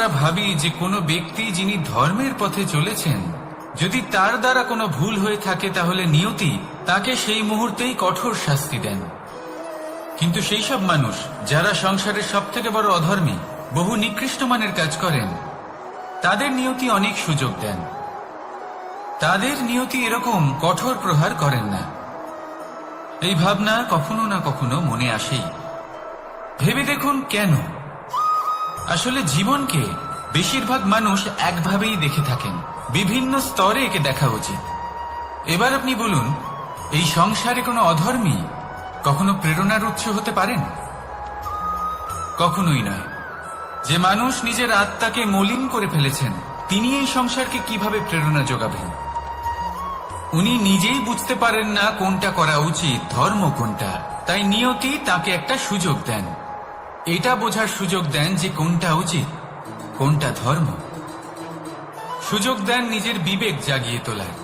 আমরা ভাবি যে কোনো ব্যক্তি যিনি ধর্মের পথে চলেছেন, যদি তার দ্বারা কোনো ভুল হয়ে থাকে তাহলে নিয়তি তাকে সেই মুহূর্তেই কঠোর শাস্তি দেন। কিন্তু সেই সব মানুষ যারা সংসারের সবথেকে বড় অধর্মী, বহু নিকৃষ্ট মানের কাজ করেন, তাদের নিয়তি অনেক সুযোগ দেন। তাদের নিয়তি এরকম কঠোর প্রহার করেন না। এই ভাবনা কখনো না কখনো মনে আসেই। ভেবে দেখুন কেন। আসলে জীবনকে বেশিরভাগ মানুষ একভাবেই দেখে থাকেন, বিভিন্ন স্তরে একে দেখা উচিত। এবার আপনি বলুন, এই সংসারে কোনো অধর্মী কখনো প্রেরণার উৎস হতে পারেন? কখনোই নয়। যে মানুষ নিজের আত্মাকে মলিন করে ফেলেছেন, তিনি এই সংসারকে কিভাবে প্রেরণা যোগাবেন? উনি নিজেই বুঝতে পারেন না কোনটা করা উচিত, ধর্ম কোনটা। তাই নিয়তি তাকে একটা সুযোগ দেন, এটা বোঝার সুযোগ দেন যে কোনটা উচিত, কোনটা ধর্ম। সুযোগ দেন নিজের বিবেক জাগিয়ে তোলার,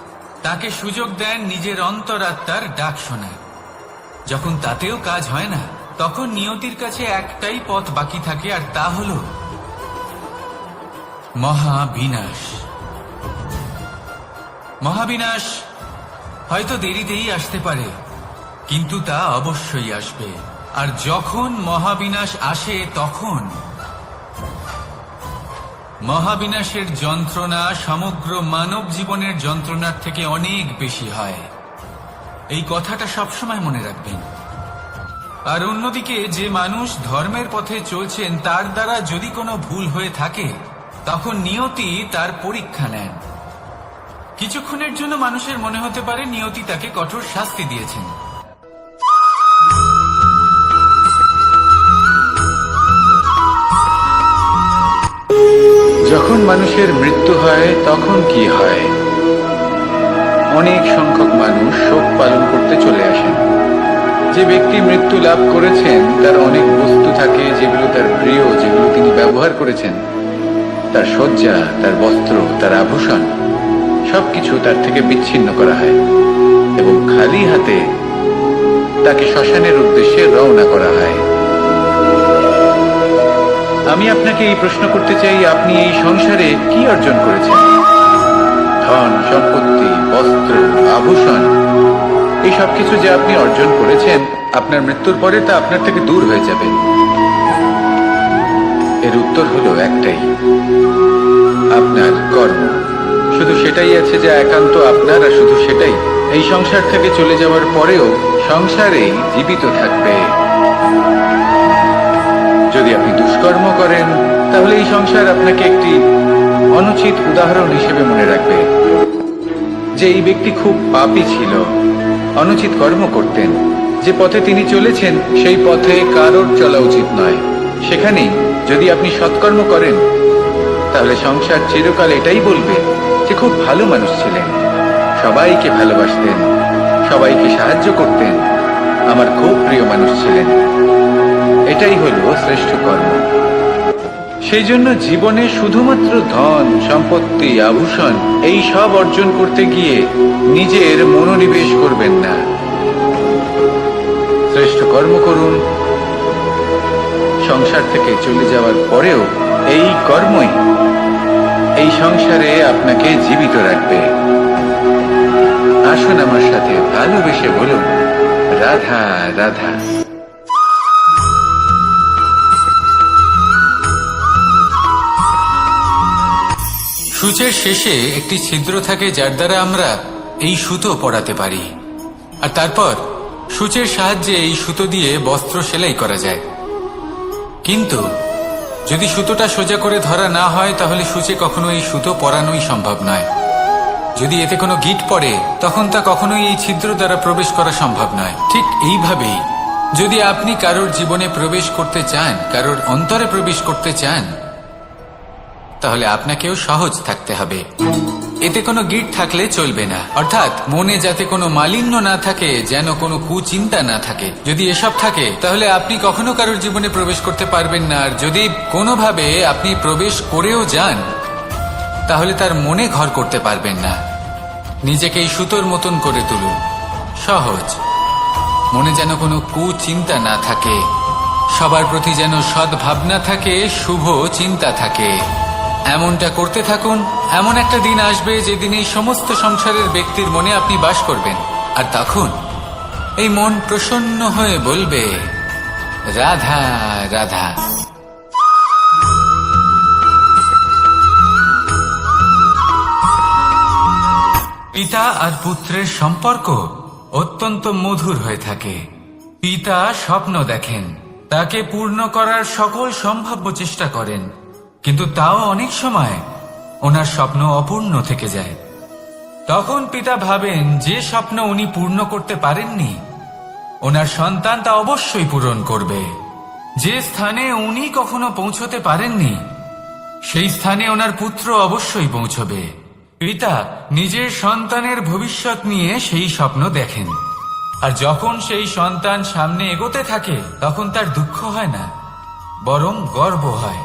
তাকে সুযোগ দেন নিজের অন্তরাত্মার ডাক শোনার। যখন তাতেও কাজ হয় না, তখন নিয়তির কাছে একটাই পথ বাকি থাকে, আর তা হল মহাবিনাশ। মহাবিনাশ হয়তো দেরিতেই আসতে পারে, কিন্তু তা অবশ্যই আসবে। আর যখন মহাবিনাশ আসে, তখন মহাবিনাশের যন্ত্রণা সমগ্র মানব জীবনের যন্ত্রণার থেকে অনেক বেশি হয়। এই কথাটা সবসময় মনে রাখবেন। আর অন্যদিকে যে মানুষ ধর্মের পথে চলছেন, তার দ্বারা যদি কোনো ভুল হয়ে থাকে, তখন নিয়তি তার পরীক্ষা নেন। কিছুক্ষণের জন্য মানুষের মনে হতে পারে নিয়তি তাকে কঠোর শাস্তি দিয়েছেন। যখন মানুষের মৃত্যু হয় তখন কি হয়? অনেক সংখ্যক মানুষ শোক পালন করতে চলে আসেন। যে ব্যক্তি মৃত্যু লাভ করেছেন, তার অনেক বস্তু থাকে যেগুলো তার প্রিয়, যেগুলো তিনি ব্যবহার করেছেন। তার শয্যা, তার বস্ত্র, তার আভূষণ সবকিছু তার থেকে বিচ্ছিন্ন করা হয় এবং খালি হাতে তাকে শ্মশানের উদ্দেশ্যে রওনা করা হয়। আমি আপনাকে এই প্রশ্ন করতে চাই, আপনি এই সংসারে কি অর্জন করেছেন? ধন সম্পত্তি, বস্ত্র, আভূষণ, এই সবকিছু যে আপনি অর্জন করেছেন, আপনার মৃত্যুর পরে তা আপনার থেকে দূর হয়ে যাবে। এর উত্তর হলো একটাই, আপনার কর্ম। শুধু সেটাই আছে যা একান্ত আপনার, আর শুধু সেটাই এই সংসার থেকে চলে যাওয়ার পরেও সংসারেই জীবিত থাকবে। যদি আপনি দুষ্কর্ম করেন, তাহলে এই সংসার আপনাকে একটি অনুচিত উদাহরণ হিসেবে মনে রাখবে যে এই ব্যক্তি খুব পাপী ছিল, অনুচিত কর্ম করতেন। যে পথে তিনি চলেছেন সেই পথে কারোর চলা উচিত নয়। সেখানেই যদি আপনি সৎকর্ম করেন, তাহলে সংসার চিরকাল এটাই বলবে যে খুব ভালো মানুষ ছিলেন, সবাইকে ভালোবাসতেন, সবাইকে সাহায্য করতেন, আমার খুব প্রিয় মানুষ ছিলেন। এটাই হলো শ্রেষ্ঠ কর্ম। সেই জন্য জীবনে শুধুমাত্র ধন সম্পত্তি, আভূষণ এই সব অর্জন করতে গিয়ে নিজের মনোনিবেশ করবেন না। শ্রেষ্ঠ কর্ম করুন। সংসার থেকে চলে যাওয়ার পরেও এই কর্মই এই সংসারে আপনাকে জীবিত রাখবে। আসুন আমার সাথে ভালোবেসে বলুন, রাধা রাধা। সূচের শেষে একটি ছিদ্র থাকে, যার দ্বারা আমরা এই সুতো পরাতে পারি। আর তারপর সূচের সাহায্যে এই সুতো দিয়ে বস্ত্র সেলাই করা যায়। কিন্তু যদি সুতোটা সোজা করে ধরা না হয়, তাহলে সূচে কখনো এই সুতো পরানোই সম্ভব নয়। যদি এতে কোনো গিঁট পড়ে, তখন তা কখনোই এই ছিদ্র দ্বারা প্রবেশ করা সম্ভব নয়। ঠিক এইভাবেই যদি আপনি কারোর জীবনে প্রবেশ করতে চান, কারোর অন্তরে প্রবেশ করতে চান, তাহলে আপনাকেও সহজ থাকতে হবে। এতে কোনো গিঁট থাকলে চলবে না, অর্থাৎ মনে যাতে কোনো মালিন্য না থাকে, যেন কোনো কুচিন্তা না থাকে। যদি এসব থাকে, তাহলে আপনি কখনো কারোর জীবনে প্রবেশ করতে পারবেন না। আর যদি কোনোভাবে আপনি প্রবেশ করেও যান, তাহলে তার মনে ঘর করতে পারবেন না। নিজেকে এই সুতোর মতন করে তুলুন, সহজ। মনে যেন কোনো কুচিন্তা না থাকে, সবার প্রতি যেন সদ্ভাবনা থাকে, শুভ চিন্তা থাকে। এমনটা করতে থাকুন। এমন একটা দিন আসবে যেদিন এই সমস্ত সংসারের ব্যক্তির মনে আপনি বাস করবেন, আর তখন এই মন প্রসন্ন হয়ে বলবে, রাধা রাধা। পিতা আর পুত্রের সম্পর্ক অত্যন্ত মধুর হয়ে থাকে। পিতা স্বপ্ন দেখেন, তাকে পূর্ণ করার সকল সম্ভাব্য চেষ্টা করেন, কিন্তু তাও অনেক সময় ওনার স্বপ্ন অপূর্ণ থেকে যায়। তখন পিতা ভাবেন যে স্বপ্ন উনি পূর্ণ করতে পারেননি, ওনার সন্তান তা অবশ্যই পূরণ করবে। যে স্থানে উনি কখনো পৌঁছতে পারেননি, সেই স্থানে ওনার পুত্র অবশ্যই পৌঁছবে। পিতা নিজের সন্তানের ভবিষ্যৎ নিয়ে সেই স্বপ্ন দেখেন, আর যখন সেই সন্তান সামনে এগোতে থাকে তখন তার দুঃখ হয় না, বরং গর্ব হয়।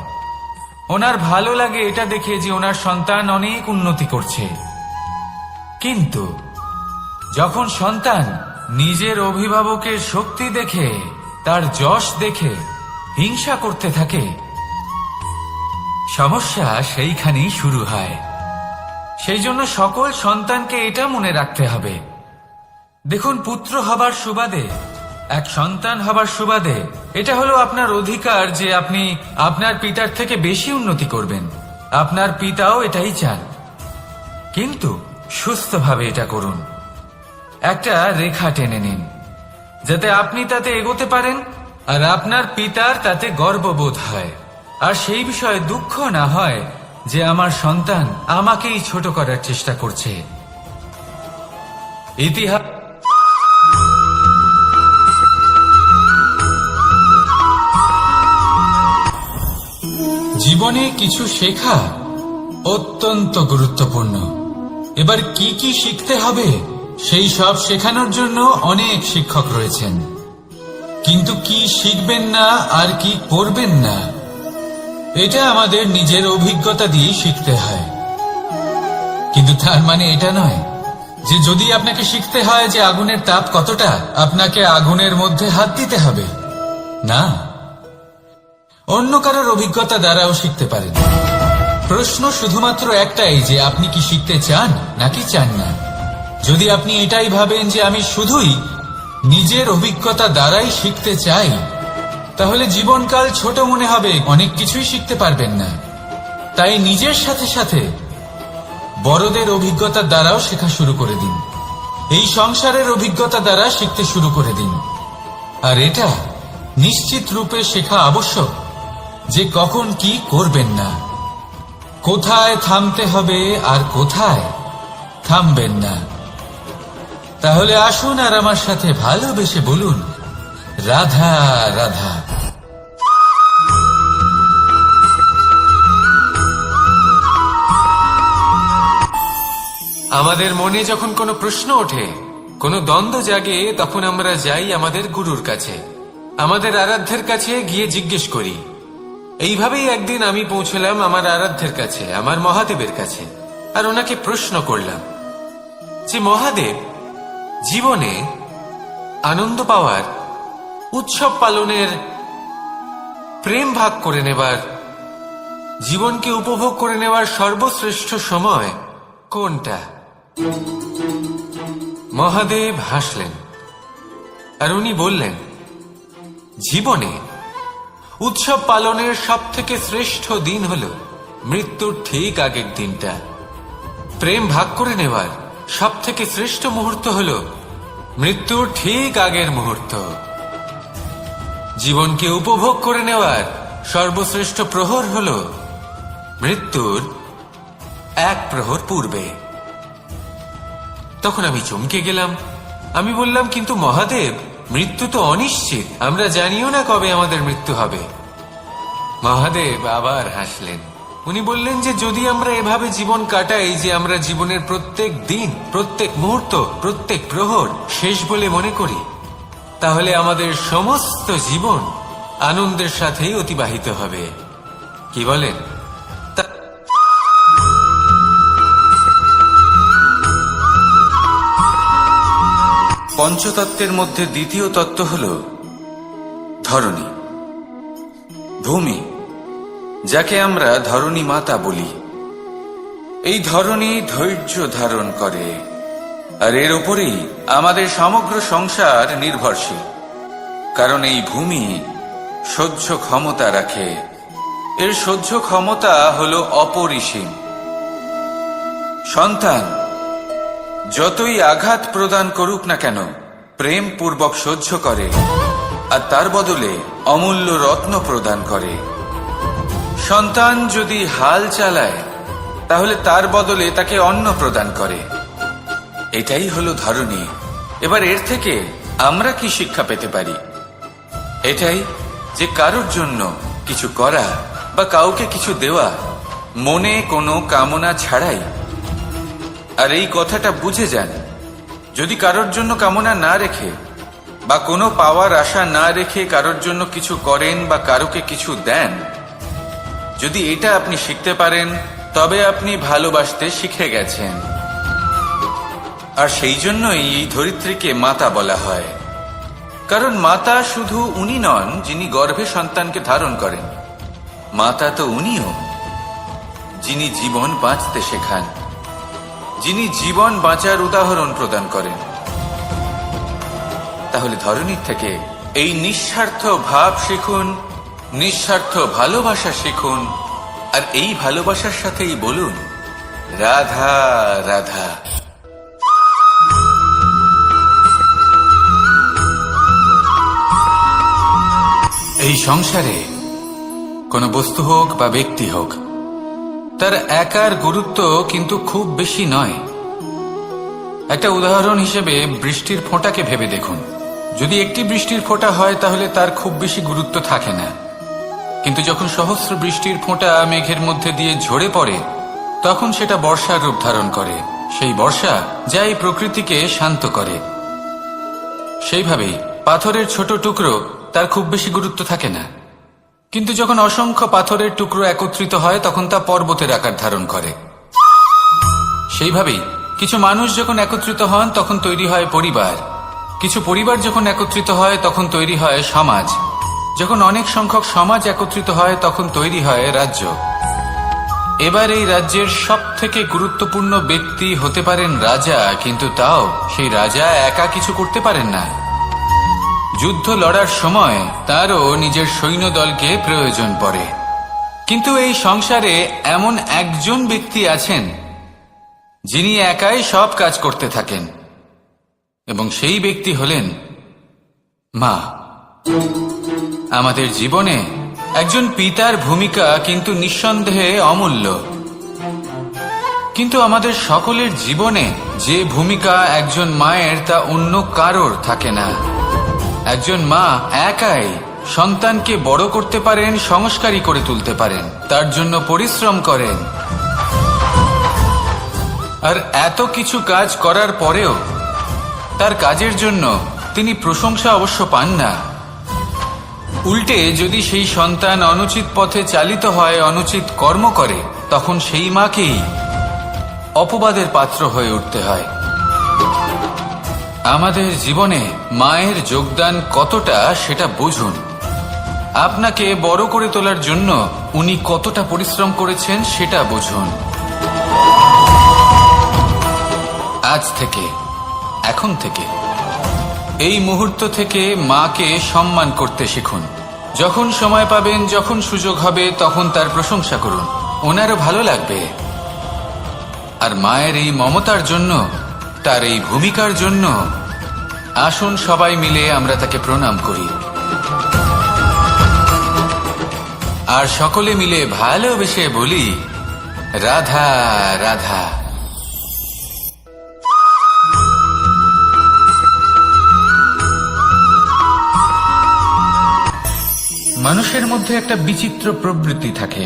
ওনার ভালো লাগে এটা দেখে যে ওনার সন্তান অনেক উন্নতি করছে। কিন্তু যখন সন্তান নিজের অভিভাবকের শক্তি দেখে, তার যশ দেখে হিংসা করতে থাকে, সমস্যা সেইখানেই শুরু হয়। সেই জন্য সকল সন্তানকে এটা মনে রাখতে হবে, দেখুন, পুত্র হবার সুবাদে, এক সন্তান হবার সুবাদে এটা হলো আপনার অধিকার যে আপনি আপনার পিতার থেকে বেশি উন্নতি করবেন। আপনার পিতাও এটাই চান, কিন্তু সুস্থভাবে এটা করুন। একটা রেখা টেনে নিন যাতে আপনি তাতে এগোতে পারেন, আর আপনার পিতার তাতে গর্ববোধ হয়, আর সেই বিষয়ে দুঃখ না হয় যে আমার সন্তান আমাকেই ছোট করার চেষ্টা করছে। ইতিহাস জীবনে কিছু শেখা অত্যন্ত গুরুত্বপূর্ণ। এবার কি কি শিখতে হবে সেই সব শেখানোর জন্য অনেক শিক্ষক রয়েছেন, কিন্তু কি শিখবেন না আর কি করবেন না এটা আমাদের নিজের অভিজ্ঞতা দিয়ে শিখতে হয়। কিন্তু তার মানে এটা নয় যে যদি আপনাকে শিখতে হয় যে আগুনের তাপ কতটা, আপনাকে আগুনের মধ্যে হাত দিতে হবে। না, অন্য কারোর অভিজ্ঞতা দ্বারাও শিখতে পারেন। প্রশ্ন শুধুমাত্র একটাই যে আপনি কি শিখতে চান নাকি চান না। যদি আপনি এটাই ভাবেন যে আমি শুধুই নিজের অভিজ্ঞতা দ্বারাই শিখতে চাই, তাহলে জীবনকাল ছোট মনে হবে, অনেক কিছুই শিখতে পারবেন না। তাই নিজের সাথে সাথে বড়দের অভিজ্ঞতা দ্বারাও শেখা শুরু করে দিন। এই সংসারের অভিজ্ঞতা দ্বারা শিখতে শুরু করে দিন। আর এটা নিশ্চিত রূপে শেখা আবশ্যক যে কখন কি করবেন না, কোথায় থামতে হবে আর কোথায় থামবেন না। তাহলে আসুন আর আমার সাথে ভালোবেসে বলুন, রাধা রাধা। আমাদের মনে যখন কোনো প্রশ্ন ওঠে, কোনো দ্বন্দ্ব জাগে, তখন আমরা যাই আমাদের গুরুর কাছে, আমাদের আরাধ্যের কাছে গিয়ে জিজ্ঞেস করি। এইভাবেই একদিন আমি পৌঁছলাম আমার আরাধ্যের কাছে, আমার মহাদেবের কাছে, আর ওনাকে প্রশ্ন করলাম যে মহাদেব, জীবনে আনন্দ পাওয়ার, উৎসব পালনের, প্রেম ভাগ করে নেবার, জীবনকে উপভোগ করে নেওয়ার সর্বশ্রেষ্ঠ সময় কোনটা? মহাদেব হাসলেন আর উনি বললেন, জীবনে উৎসব পালনের সব থেকে শ্রেষ্ঠ দিন হল মৃত্যুর ঠিক আগের দিনটা। প্রেম ভাগ করে নেওয়ার সব থেকে শ্রেষ্ঠ মুহূর্ত হল মৃত্যুর ঠিক আগের মুহূর্ত। জীবনকে উপভোগ করে নেওয়ার সর্বশ্রেষ্ঠ প্রহর হল মৃত্যুর এক প্রহর পূর্বে। তখন আমি চমকে গেলাম। আমি বললাম, কিন্তু মহাদেব, মৃত্যু তো অনিশ্চিত, আমরা জানিও না কবে আমাদের মৃত্যু হবে। মহাদেব আবার হাসলেন। উনি বললেন যে যদি আমরা এভাবে জীবন কাটাই যে আমরা জীবনের প্রত্যেক দিন, প্রত্যেক মুহূর্ত, প্রত্যেক প্রহর শেষ বলে মনে করি, তাহলে আমাদের সমস্ত জীবন আনন্দের সাথেই অতিবাহিত হবে। কি বলেন? পঞ্চতত্ত্বের মধ্যে দ্বিতীয় তত্ত্ব হল ধরণী, ভূমি, যাকে আমরা ধরণী মাতা বলি। এই ধরণী ধৈর্য ধারণ করে, আর এর উপরেই আমাদের সমগ্র সংসার নির্ভরশীল। কারণ এই ভূমি সহ্য ক্ষমতা রাখে, এর সহ্য ক্ষমতা হলো অপরিসীম। সন্তান যতই আঘাত প্রদান করুক না কেন, প্রেম পূর্বক সহ্য করে, আর তার বদলে অমূল্য রত্ন প্রদান করে। সন্তান যদি হাল চালায়, তাহলে তার বদলে তাকে অন্ন প্রদান করে। এটাই হলো ধরনী। এবার এর থেকে আমরা কি শিক্ষা পেতে পারি? এটাই যে কারোর জন্য কিছু করা বা কাউকে কিছু দেওয়া মনে কোনো কামনা ছাড়াই। আর এই কথাটা বুঝে যান, যদি কারোর জন্য কামনা না রেখে বা কোনো পাওয়ার আশা না রেখে কারোর জন্য কিছু করেন বা কারোকে কিছু দেন, যদি এটা আপনি শিখতে পারেন, তবে আপনি ভালোবাসতে শিখে গেছেন। আর সেই জন্যই এই ধরিত্রীকে মাতা বলা হয়। কারণ মাতা শুধু উনি নন যিনি গর্ভে সন্তানকে ধারণ করেন, মাতা তো উনিও যিনি জীবন বাঁচতে শেখান, যিনি জীবন বাঁচার উদাহরণ প্রদান করেন। তাহলে ধরণীর থেকে এই নিঃস্বার্থ ভাব শিখুন, নিঃস্বার্থ ভালোবাসা শিখুন, আর এই ভালোবাসার সাথেই বলুন রাধা রাধা। এই সংসারে কোনো বস্তু হোক বা ব্যক্তি হোক, তার একার গুরুত্ব কিন্তু খুব বেশি নয়। একটা উদাহরণ হিসেবে বৃষ্টির ফোঁটাকে ভেবে দেখুন। যদি একটি বৃষ্টির ফোঁটা হয় তাহলে তার খুব বেশি গুরুত্ব থাকে না, কিন্তু যখন সহস্র বৃষ্টির ফোঁটা মেঘের মধ্যে দিয়ে ঝরে পড়ে, তখন সেটা বর্ষার রূপ ধারণ করে। সেই বর্ষা যা এই প্রকৃতিকে শান্ত করে। সেইভাবেই পাথরের ছোট টুকরো তার খুব বেশি গুরুত্ব থাকে না, কিন্তু যখন অসংখ্য পাথরের টুকরো একত্রিত হয় তখন তা পর্বতের আকার ধারণ করে। সেইভাবেই কিছু মানুষ যখন একত্রিত হন তখন তৈরি হয় পরিবার, কিছু পরিবার যখন একত্রিত হয় তখন তৈরি হয় সমাজ, যখন অনেক সংখ্যক সমাজ একত্রিত হয় তখন তৈরি হয় রাজ্য। এবার এই রাজ্যের সব থেকে গুরুত্বপূর্ণ ব্যক্তি হতে পারেন রাজা, কিন্তু তাও সেই রাজা একা কিছু করতে পারেন না। যুদ্ধ লড়ার সময় তারও নিজের সৈন্যদলকে প্রয়োজন পড়ে। কিন্তু এই সংসারে এমন একজন ব্যক্তি আছেন যিনি একাই সব কাজ করতে থাকেন, এবং সেই ব্যক্তি হলেন মা। আমাদের জীবনে একজন পিতার ভূমিকা কিন্তু নিঃসন্দেহে অমূল্য, কিন্তু আমাদের সকলের জীবনে যে ভূমিকা একজন মায়ের তা অন্য কারোর থাকে না। একজন মা একাই সন্তানকে বড় করতে পারেন, সংস্কারী করে তুলতে পারেন, তার জন্য পরিশ্রম করেন। আর এত কিছু কাজ করার পরেও তার কাজের জন্য তিনি প্রশংসা অবশ্য পান না। উল্টে যদি সেই সন্তান অনুচিত পথে চালিত হয়, অনুচিত কর্ম করে, তখন সেই মাকেই অপবাদের পাত্র হয়ে উঠতে হয়। আমাদের জীবনে মায়ের যোগদান কতটা সেটা বুঝুন। আপনাকে বড় করে তোলার জন্য উনি কতটা পরিশ্রম করেছেন সেটা বুঝুন। আজ থেকে, এখন থেকে, এই মুহূর্ত থেকে মাকে সম্মান করতে শিখুন। যখন সময় পাবেন, যখন সুযোগ হবে, তখন তার প্রশংসা করুন, ওনারও ভালো লাগবে। আর মায়ের এই মমতার জন্য, তার এই ভূমিকার জন্য আসুন সবাই মিলে আমরা তাকে প্রণাম করি, আর সকলে মিলে ভালোবেসে বলি রাধা রাধা। মানুষের মধ্যে একটা বিচিত্র প্রবৃত্তি থাকে,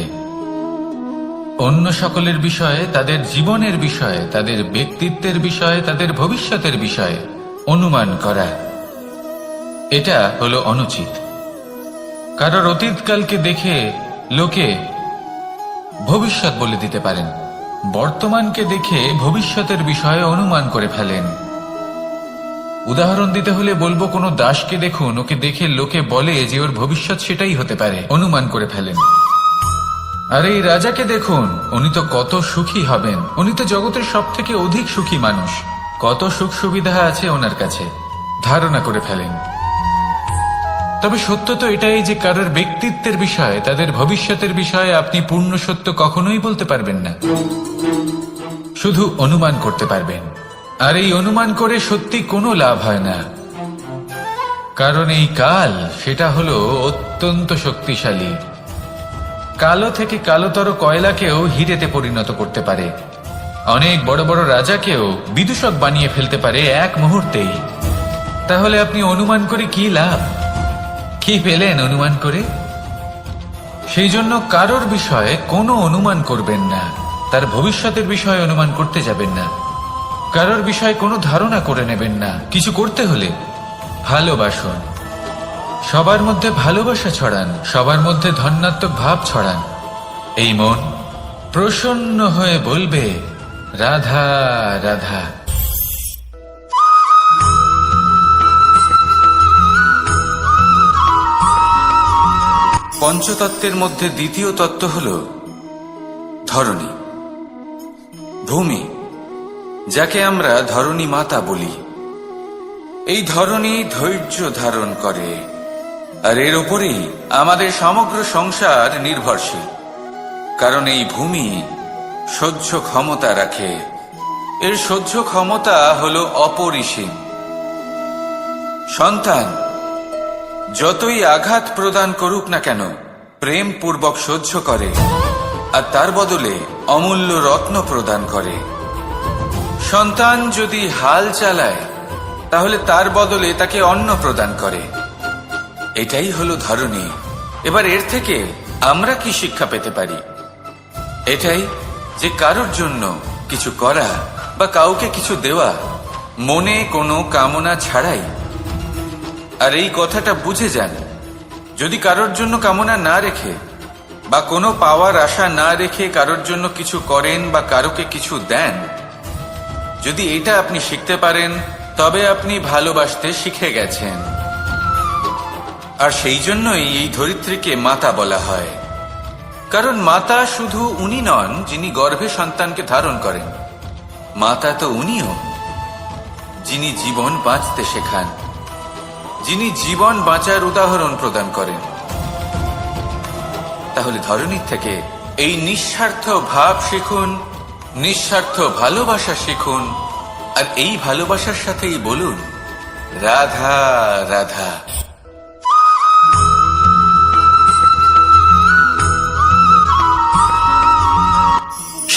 অন্য সকলের বিষয়ে, তাদের জীবনের বিষয়ে, তাদের ব্যক্তিত্বের বিষয়ে, তাদের ভবিষ্যতের বিষয়ে অনুমান করা। এটা হলো অনুচিত। কারোর অতীতকালকে দেখে লোকে ভবিষ্যৎ বলে দিতে পারেন, বর্তমানকে দেখে ভবিষ্যতের বিষয়ে অনুমান করে ফেলেন। উদাহরণ দিতে হলে বলবো, কোনো দাসকে দেখুন, ওকে দেখে লোকে বলে যে ওর ভবিষ্যৎ সেটাই হতে পারে, অনুমান করে ফেলেন। আর এই রাজাকে দেখুন, উনি তো কত সুখী হবেন। উনি তো জগতের সব থেকে অধিক সুখী মানুষ। কত সুখ সুবিধা আছে ওনার কাছে, ধারণা করে ফেলেন। তবে সত্য তো এটাই যে কারোর ব্যক্তিত্বের বিষয়ে, তাদের ভবিষ্যতের বিষয়ে আপনি পূর্ণ সত্য কখনোই বলতে পারবেন না, শুধু অনুমান করতে পারবেন। আর এই অনুমান করে সত্যি কোনো লাভ হয় না, কারণ এই কাল সেটা হলো অত্যন্ত শক্তিশালী। কালো থেকে কালোতর কয়লাকেও হিরেতে পরিণত করতে পারে, অনেক বড় বড় রাজাকেও বিদূষক বানিয়ে ফেলতে পারে এক মুহূর্তেই। তাহলে আপনি অনুমান করে কি লাভ? কি পেলেন অনুমান করে? সেই জন্য কারোর বিষয়ে কোনো অনুমান করবেন না, তার ভবিষ্যতের বিষয়ে অনুমান করতে যাবেন না, কারোর বিষয়ে কোনো ধারণা করে নেবেন না। কিছু করতে হলে ভালোবাসুন, সবার মধ্যে ভালোবাসা ছড়ান, সবার মধ্যে ধন্যাত্মক ভাব ছড়ান। এই মন প্রসন্ন হয়ে বলবে রাধা রাধা। পঞ্চতত্ত্বের মধ্যে দ্বিতীয় তত্ত্ব হল ধরণী, ভূমি, যাকে আমরা ধরণী মাতা বলি। এই ধরণী ধৈর্য ধারণ করে, আর এর উপরেই আমাদের সমগ্র সংসার নির্ভরশীল। কারণ এই ভূমি সহ্য ক্ষমতা রাখে, এর সহ্য ক্ষমতা হল অপরিসীম। সন্তান যতই আঘাত প্রদান করুক না কেন, প্রেম পূর্বক সহ্য করে, আর তার বদলে অমূল্য রত্ন প্রদান করে। সন্তান যদি হাল চালায়, তাহলে তার বদলে তাকে অন্ন প্রদান করে। এটাই হলো ধরণী। এবার এর থেকে আমরা কি শিক্ষা পেতে পারি? এটাই যে কারোর জন্য কিছু করা বা কাউকে কিছু দেওয়া মনে কোনো কামনা ছাড়াই। আর এই কথাটা বুঝে যান, যদি কারোর জন্য কামনা না রেখে বা কোনো পাওয়ার আশা না রেখে কারোর জন্য কিছু করেন বা কারোকে কিছু দেন, যদি এটা আপনি শিখতে পারেন, তবে আপনি ভালোবাসতে শিখে গেছেন। আর সেই জন্যই এই ধরিত্রীকে মাতা বলা হয়। কারণ মাতা শুধু উনি নন যিনি গর্ভে সন্তানকে ধারণ করেন, মাতা তো উনিও যিনি জীবন বাঁচতে শেখান, যিনি জীবন বাঁচার উদাহরণ প্রদান করেন। তাহলে ধরণীর থেকে এই নিঃস্বার্থ ভাব শিখুন, নিঃস্বার্থ ভালোবাসা শিখুন, আর এই ভালোবাসার সাথেই বলুন রাধা রাধা।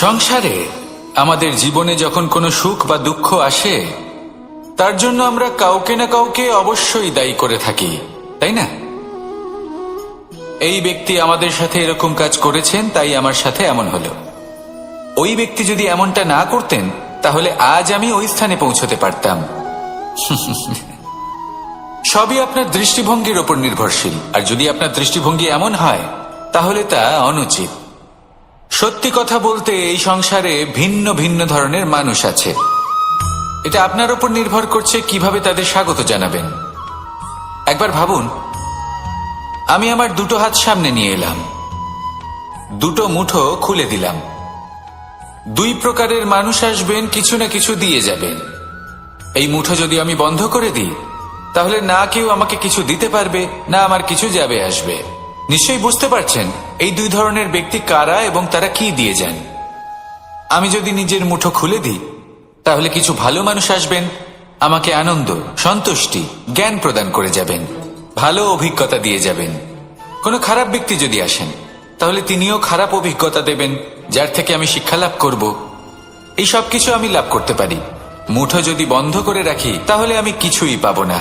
সংসারে আমাদের জীবনে যখন কোনো সুখ বা দুঃখ আসে, তার জন্য আমরা কাউকে না কাউকে অবশ্যই দায়ী করে থাকি, তাই না? এই ব্যক্তি আমাদের সাথে এরকম কাজ করেছেন, তাই আমার সাথে এমন হলো। ওই ব্যক্তি যদি এমনটা না করতেন, তাহলে আজ আমি ওই স্থানে পৌঁছতে পারতাম। সবই আপনার দৃষ্টিভঙ্গির ওপর নির্ভরশীল। আর যদি আপনার দৃষ্টিভঙ্গি এমন হয়, তাহলে তা অনুচিত। সত্যি কথা বলতে এই সংসারে ভিন্ন ভিন্ন ধরনের মানুষ আছে। এটা আপনার উপর নির্ভর করছে কিভাবে তাদের স্বাগত জানাবেন। একবার ভাবুন, আমি আমার দুটো হাত সামনে নিয়ে এলাম, দুটো মুঠো খুলে দিলাম। দুই প্রকারের মানুষ আসবেন, কিছু না কিছু দিয়ে যাবেন। এই মুঠো যদি আমি বন্ধ করে দিই, তাহলে না কেউ আমাকে কিছু দিতে পারবে, না আমার কিছু যাবে আসবে। নিশ্চয়ই বুঝতে পারছেন এই দুই ধরনের ব্যক্তি কারা এবং তারা কি দিয়ে যান। আমি যদি নিজের মুঠো খুলে দিই, তাহলে কিছু ভালো মানুষ আসবেন, আমাকে আনন্দ, সন্তুষ্টি, জ্ঞান প্রদান করে যাবেন, ভালো অভিজ্ঞতা দিয়ে যাবেন। কোনো খারাপ ব্যক্তি যদি আসেন, তাহলে তিনিও খারাপ অভিজ্ঞতা দেবেন, যার থেকে আমি শিক্ষা লাভ করব। এই সব কিছু আমি লাভ করতে পারি। মুঠো যদি বন্ধ করে রাখি, তাহলে আমি কিছুই পাবো না।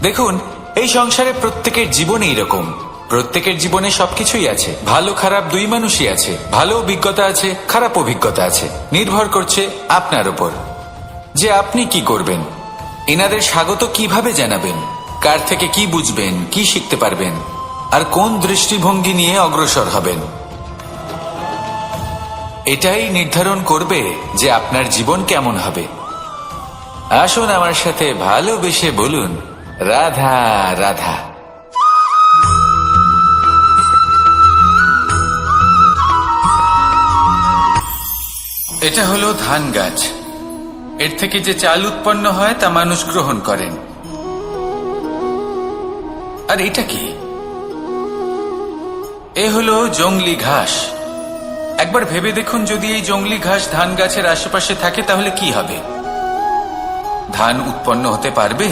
দেখুন, এই সংসারে প্রত্যেকের জীবনে এরকম, প্রত্যেকের জীবনে সবকিছুই আছে, ভালো খারাপ দুই মানুষই আছে, ভালো অভিজ্ঞতা আছে, খারাপ অভিজ্ঞতা আছে। নির্ভর করছে আপনার উপর যে আপনি কি করবেন, এনাদের স্বাগত কিভাবে জানাবেন, কার থেকে কি বুঝবেন, কি শিখতে পারবেন, আর কোন দৃষ্টিভঙ্গি নিয়ে অগ্রসর হবেন। এটাই নির্ধারণ করবে যে আপনার জীবন কেমন হবে। আসুন আমার সাথে ভালোবেসে বলুন রাধা রাধা। এটা হলো ধান গাছ। এর থেকে যে চাল উৎপন্ন হয় তা মানুষ গ্রহণ করেন। আর এটা কি? এ হলো জংলি ঘাস। একবার ভেবে দেখুন, যদি এই জংলি ঘাস ধান গাছের আশেপাশে থাকে তাহলে কি হবে? ধান উৎপন্ন হতে পারবে?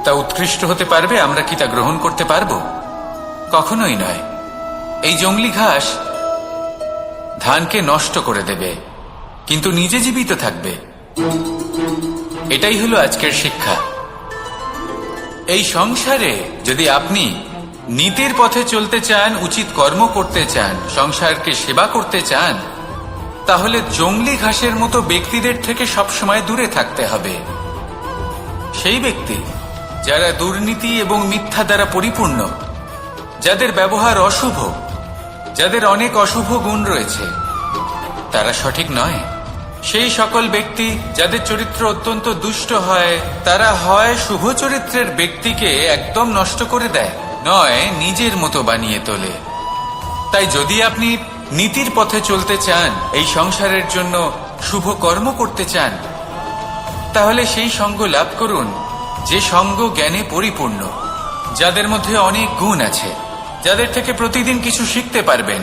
তা উৎকৃষ্ট হতে পারবে? আমরা কি তা গ্রহণ করতে পারবো? কখনোই নয়। এই জংলি ঘাস ধানকে নষ্ট করে দেবে, কিন্তু নিজে জীবিত থাকবে। এটাই হলো আজকের শিক্ষা। এই সংসারে যদি আপনি নীতির পথে চলতে চান, উচিত কর্ম করতে চান, সংসারকে সেবা করতে চান, তাহলে জংলি ঘাসের মতো ব্যক্তিদের থেকে সবসময় দূরে থাকতে হবে। সেই ব্যক্তি যারা দুর্নীতি এবং মিথ্যা দ্বারা পরিপূর্ণ, যাদের ব্যবহার অশুভ, যাদের অনেক অশুভ গুণ রয়েছে, তারা সঠিক নয়। সেই সকল ব্যক্তি যাদের চরিত্র অত্যন্ত দুষ্ট হয়, তারা হয় শুভ চরিত্রের ব্যক্তিকে একদম নষ্ট করে দেয়, নয় নিজের মতো বানিয়ে তোলে। তাই যদি আপনি নীতির পথে চলতে চান, এই সংসারের জন্য শুভ কর্ম করতে চান, তাহলে সেই সঙ্গ লাভ করুন যে সঙ্গ জ্ঞানে পরিপূর্ণ, যাদের মধ্যে অনেক গুণ আছে, যাদের থেকে প্রতিদিন কিছু শিখতে পারবেন।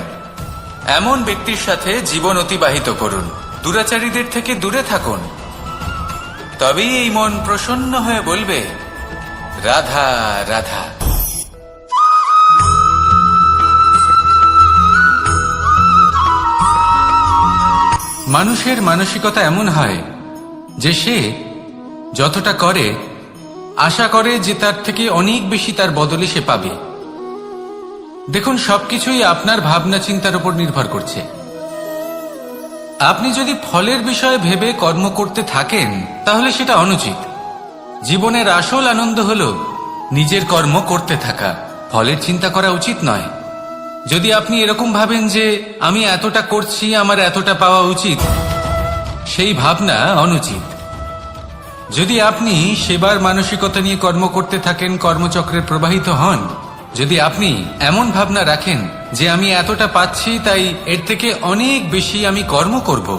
এমন ব্যক্তির সাথে জীবন অতিবাহিত করুন। দুরাচারীদের থেকে দূরে থাকুন। তবেই এই মন প্রসন্ন হয়ে বলবে, রাধা রাধা। মানুষের মানসিকতা এমন হয় যে সে যতটা করে আশা করে যে তার থেকে অনেক বেশি তার বদলে সে পাবে। দেখুন, সবকিছুই আপনার ভাবনা চিন্তার উপর নির্ভর করছে। আপনি যদি ফলের বিষয়ে ভেবে কর্ম করতে থাকেন তাহলে সেটা অনুচিত। জীবনের আসল আনন্দ হল নিজের কর্ম করতে থাকা, ফলের চিন্তা করা উচিত নয়। যদি আপনি এরকম ভাবেন যে আমি এতটা করছি, আমার এতটা পাওয়া উচিত, সেই ভাবনা অনুচিত। যদি আপনি সেবার মানসিকতা নিয়ে কর্ম করতে থাকেন, কর্মচক্রে প্রবাহিত হন, যদি আপনি এমন ভাবনা রাখেন যে আমি এতটা পাচ্ছি তাই এর থেকে অনেক বেশি আমি কর্ম করব,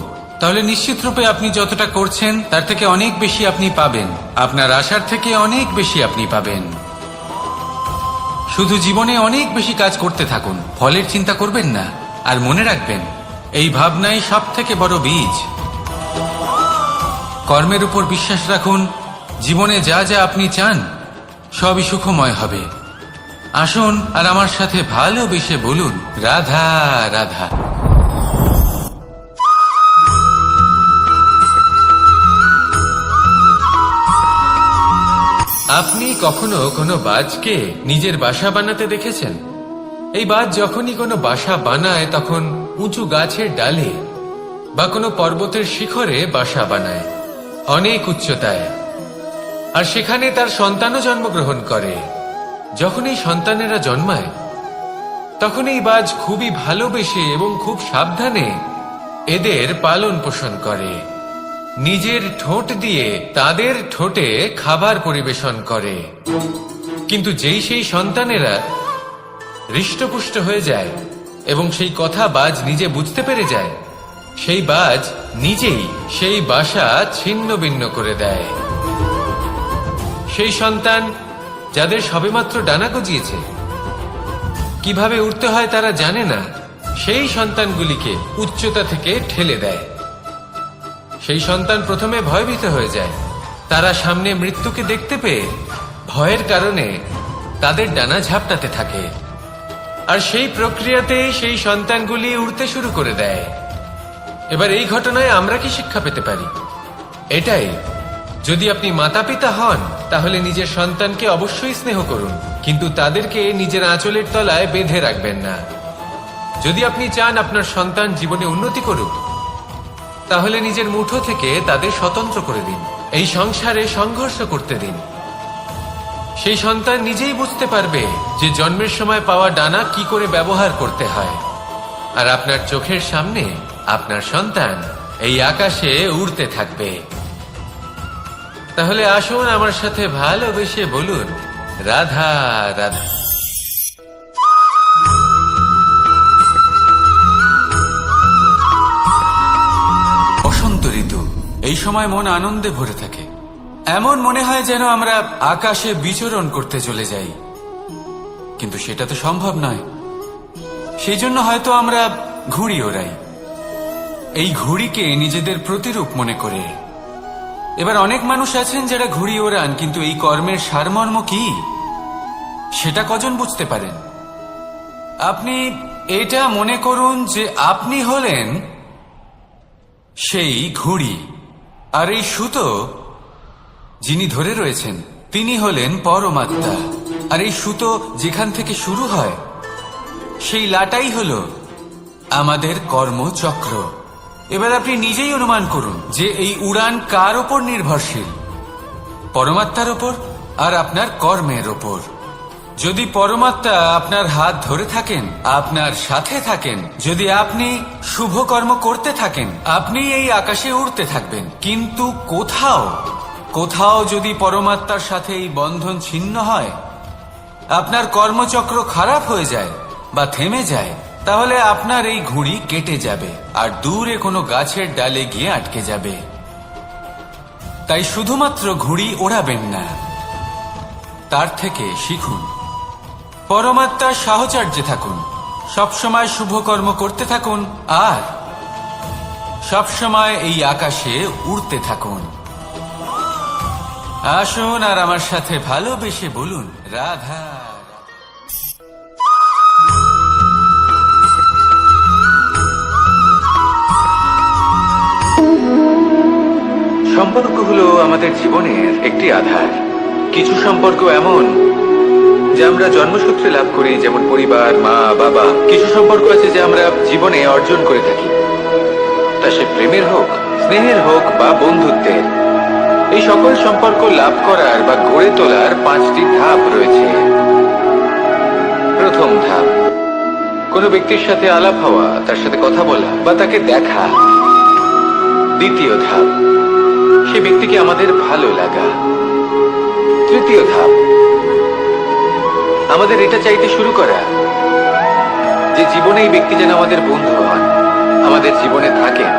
তাহলে নিশ্চিতরূপে আপনি যতটা করছেন তার থেকে অনেক বেশি আপনি পাবেন। আপনার আশার থেকে অনেক বেশি আপনি পাবেন। শুধু জীবনে অনেক বেশি কাজ করতে থাকুন, ফলের চিন্তা করবেন না। আর মনে রাখবেন, এই ভাবনাই সব থেকে বড় বীজ। কর্মের উপর বিশ্বাস রাখুন। জীবনে যা যা আপনি চান সবই সুখময় হবে। আসুন আর আমার সাথে ভালোবেসে বলুন, রাধা রাধা। আপনি কখনো কোনো বাজকে নিজের বাসা বানাতে দেখেছেন? এই বাজ যখনই কোনো বাসা বানায় তখন উঁচু গাছের ডালে বা কোনো পর্বতের শিখরে বাসা বানায়, অনেক উচ্চতায়। আর সেখানে তার সন্তানও জন্মগ্রহণ করে। যখন এই সন্তানেরা জন্মায় তখন এই বাজ খুবই ভালোবেসে এবং খুব সাবধানে এদের পালন পোষণ করে। নিজের ঠোঁট দিয়ে তাদের ঠোঁটে খাবার পরিবেশন করে। কিন্তু যেই সেই সন্তানেরা হৃষ্টপুষ্ট হয়ে যায় এবং সেই কথা বাজ নিজে বুঝতে পেরে যায়, সেই বাজ নিজেই সেই বাসা ছিন্ন ভিন্ন করে দেয়। সেই সন্তান যাদের সবেমাত্র ডানা গজিয়েছে, কিভাবে উঠতে হয় তারা জানে না, সেই সন্তানগুলিকে উচ্চতা থেকে ঠেলে দেয়। সেই সন্তান প্রথমে ভয়ভীত হয়ে যায়। তারা সামনে মৃত্যুকে দেখতে পেয়ে ভয়ের কারণে তাদের ডানা ঝাপটাতে থাকে। আর সেই প্রক্রিয়াতেই সেই সন্তানগুলি উড়তে শুরু করে দেয়। এবার এই ঘটনায় আমরা কি শিক্ষা পেতে পারি? এটাই, যদি আপনি মাতা পিতা হন তাহলে নিজের সন্তানকে অবশ্যই স্নেহ করুন, কিন্তু তাদেরকে নিজের আঁচলের তলায় বেঁধে রাখবেন না। যদি আপনি চান আপনার সন্তান জীবনে উন্নতি করুক, তাহলে নিজের মুঠো থেকে তাদের স্বতন্ত্র করে দিন। এই সংসারে সংঘর্ষ করতে দিন। সেই সন্তান নিজেই বুঝতে পারবে যে জন্মের সময় পাওয়া ডানা কি করে ব্যবহার করতে হয়। আর আপনার চোখের সামনে আপনার সন্তান এই আকাশে উড়তে থাকবে। তাহলে আসুন আমার সাথে ভালোবেসে বলুন, রাধা রাধা। বসন্ত এই সময় মন আনন্দে ভরে থাকে। এমন মনে হয় যেন আমরা আকাশে বিচরণ করতে চলে যাই, কিন্তু সেটা তো সম্ভব নয়। সেই জন্য হয়তো আমরা ঘুড়ি ওড়াই, এই ঘুড়িকে নিজেদের প্রতিরূপ মনে করে। এবার অনেক মানুষ আছেন যারা ঘুড়ি ওড়ান, কিন্তু এই কর্মের সারমর্ম কি সেটা কজন বুঝতে পারেন? আপনি এটা মনে করুন যে আপনি হলেন সেই ঘুড়ি, আর এই সুতো যিনি ধরে রয়েছেন তিনি হলেন পরমাত্মা। আর এই সুতো যেখান থেকে শুরু হয় সেই লাটাই হল আমাদের কর্মচক্র। এবার আপনি নিজেই অনুমান করুন যে এই উড়ান কার ওপর নির্ভরশীল? পরমাত্মার ওপর আর আপনার কর্মের ওপর। যদি পরমাত্মা আপনার হাত ধরে থাকেন, আপনার সাথে থাকেন, যদি আপনি শুভ কর্ম করতে থাকেন, আপনি এই আকাশে উড়তে থাকবেন। কিন্তু কোথাও যদি পরমাত্মার সাথে এই বন্ধন ছিন্ন হয়, আপনার কর্মচক্র খারাপ হয়ে যায় বা থেমে যায়, তাহলে আপনার এই ঘুড়ি কেটে যাবে আর দূরে কোনো গাছের ডালে গিয়ে আটকে যাবে। তাই শুধুমাত্র ঘুড়ি ওড়াবেন না, তার থেকে শিখুন, পরমাত্মার সাহচর্যে থাকুন, সবসময় শুভ কর্ম করতে থাকুন আর সবসময় এই আকাশে উড়তে থাকুন। আসুন আর আমার সাথে ভালোবেসে বলুন, রাধা। সম্পর্ক হলো আমাদের জীবনের একটি আধার। কিছু সম্পর্ক এমন যে আমরা জন্মসূত্রে লাভ করি, যেমন পরিবার, মা, বাবা। কিছু সম্পর্ক আছে যে আমরা জীবনে অর্জন করে থাকি, তা সে প্রেমের হোক, স্নেহের হোক বা বন্ধুত্বের। এই সকল সম্পর্ক লাভ করার বা গড়ে তোলার 5টি ধাপ রয়েছে। প্রথম ধাপ, কোনো ব্যক্তির সাথে আলাপ হওয়া, তার সাথে কথা বলা বা তাকে দেখা। দ্বিতীয় ধাপ, সে ব্যক্তিকে আমাদের ভালো লাগা। তৃতীয় ধাপ, আমাদের এটা চাইতে শুরু করা যে জীবনে এই ব্যক্তি যেন আমাদের বন্ধু হন, আমাদের জীবনে থাকেন,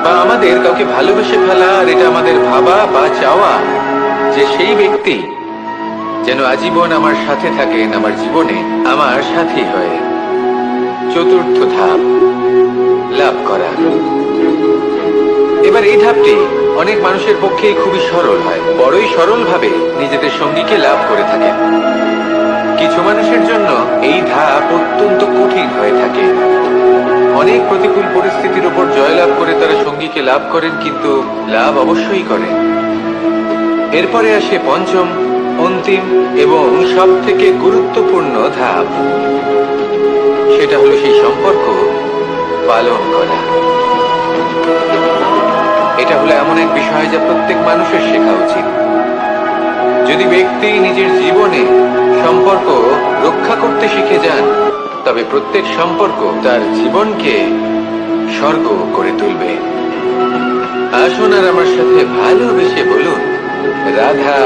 বা আমাদের কাউকে ভালোবেসে ফেলা। আর এটা আমাদের ভাবা বা চাওয়া যে সেই ব্যক্তি যেন আজীবন আমার সাথে থাকেন, আমার জীবনে আমার সাথী হয়ে। চতুর্থ ধাপ, লাভ করা। এবার এই ধাপটি অনেক মানুষের পক্ষে খুবই সরল হয়, বড়ই সরল ভাবে নিজেদের সঙ্গীকে লাভ করে থাকেন। কিছু মানুষের জন্য এই ধাপ অত্যন্ত কঠিন হয়ে থাকে। অনেক প্রতিকূল পরিস্থিতির উপর জয়লাভ করে তারা সঙ্গীকে লাভ করেন, কিন্তু লাভ অবশ্যই করেন। এরপরে আসে পঞ্চম, অন্তিম এবং সব থেকে গুরুত্বপূর্ণ ধাপ। সেটা হলো সেই সম্পর্ক পালন করা। এটা হলো এমন এক বিষয় যা প্রত্যেক মানুষের শেখা উচিত। যদি ব্যক্তি নিজের জীবনে সম্পর্ক রক্ষা করতে শিখে যান, তবে প্রত্যেক সম্পর্ক তার জীবনকে স্বর্গ করে তুলবে। আসুন আর আমার সাথে ভালোবেসে বলুন, রাধা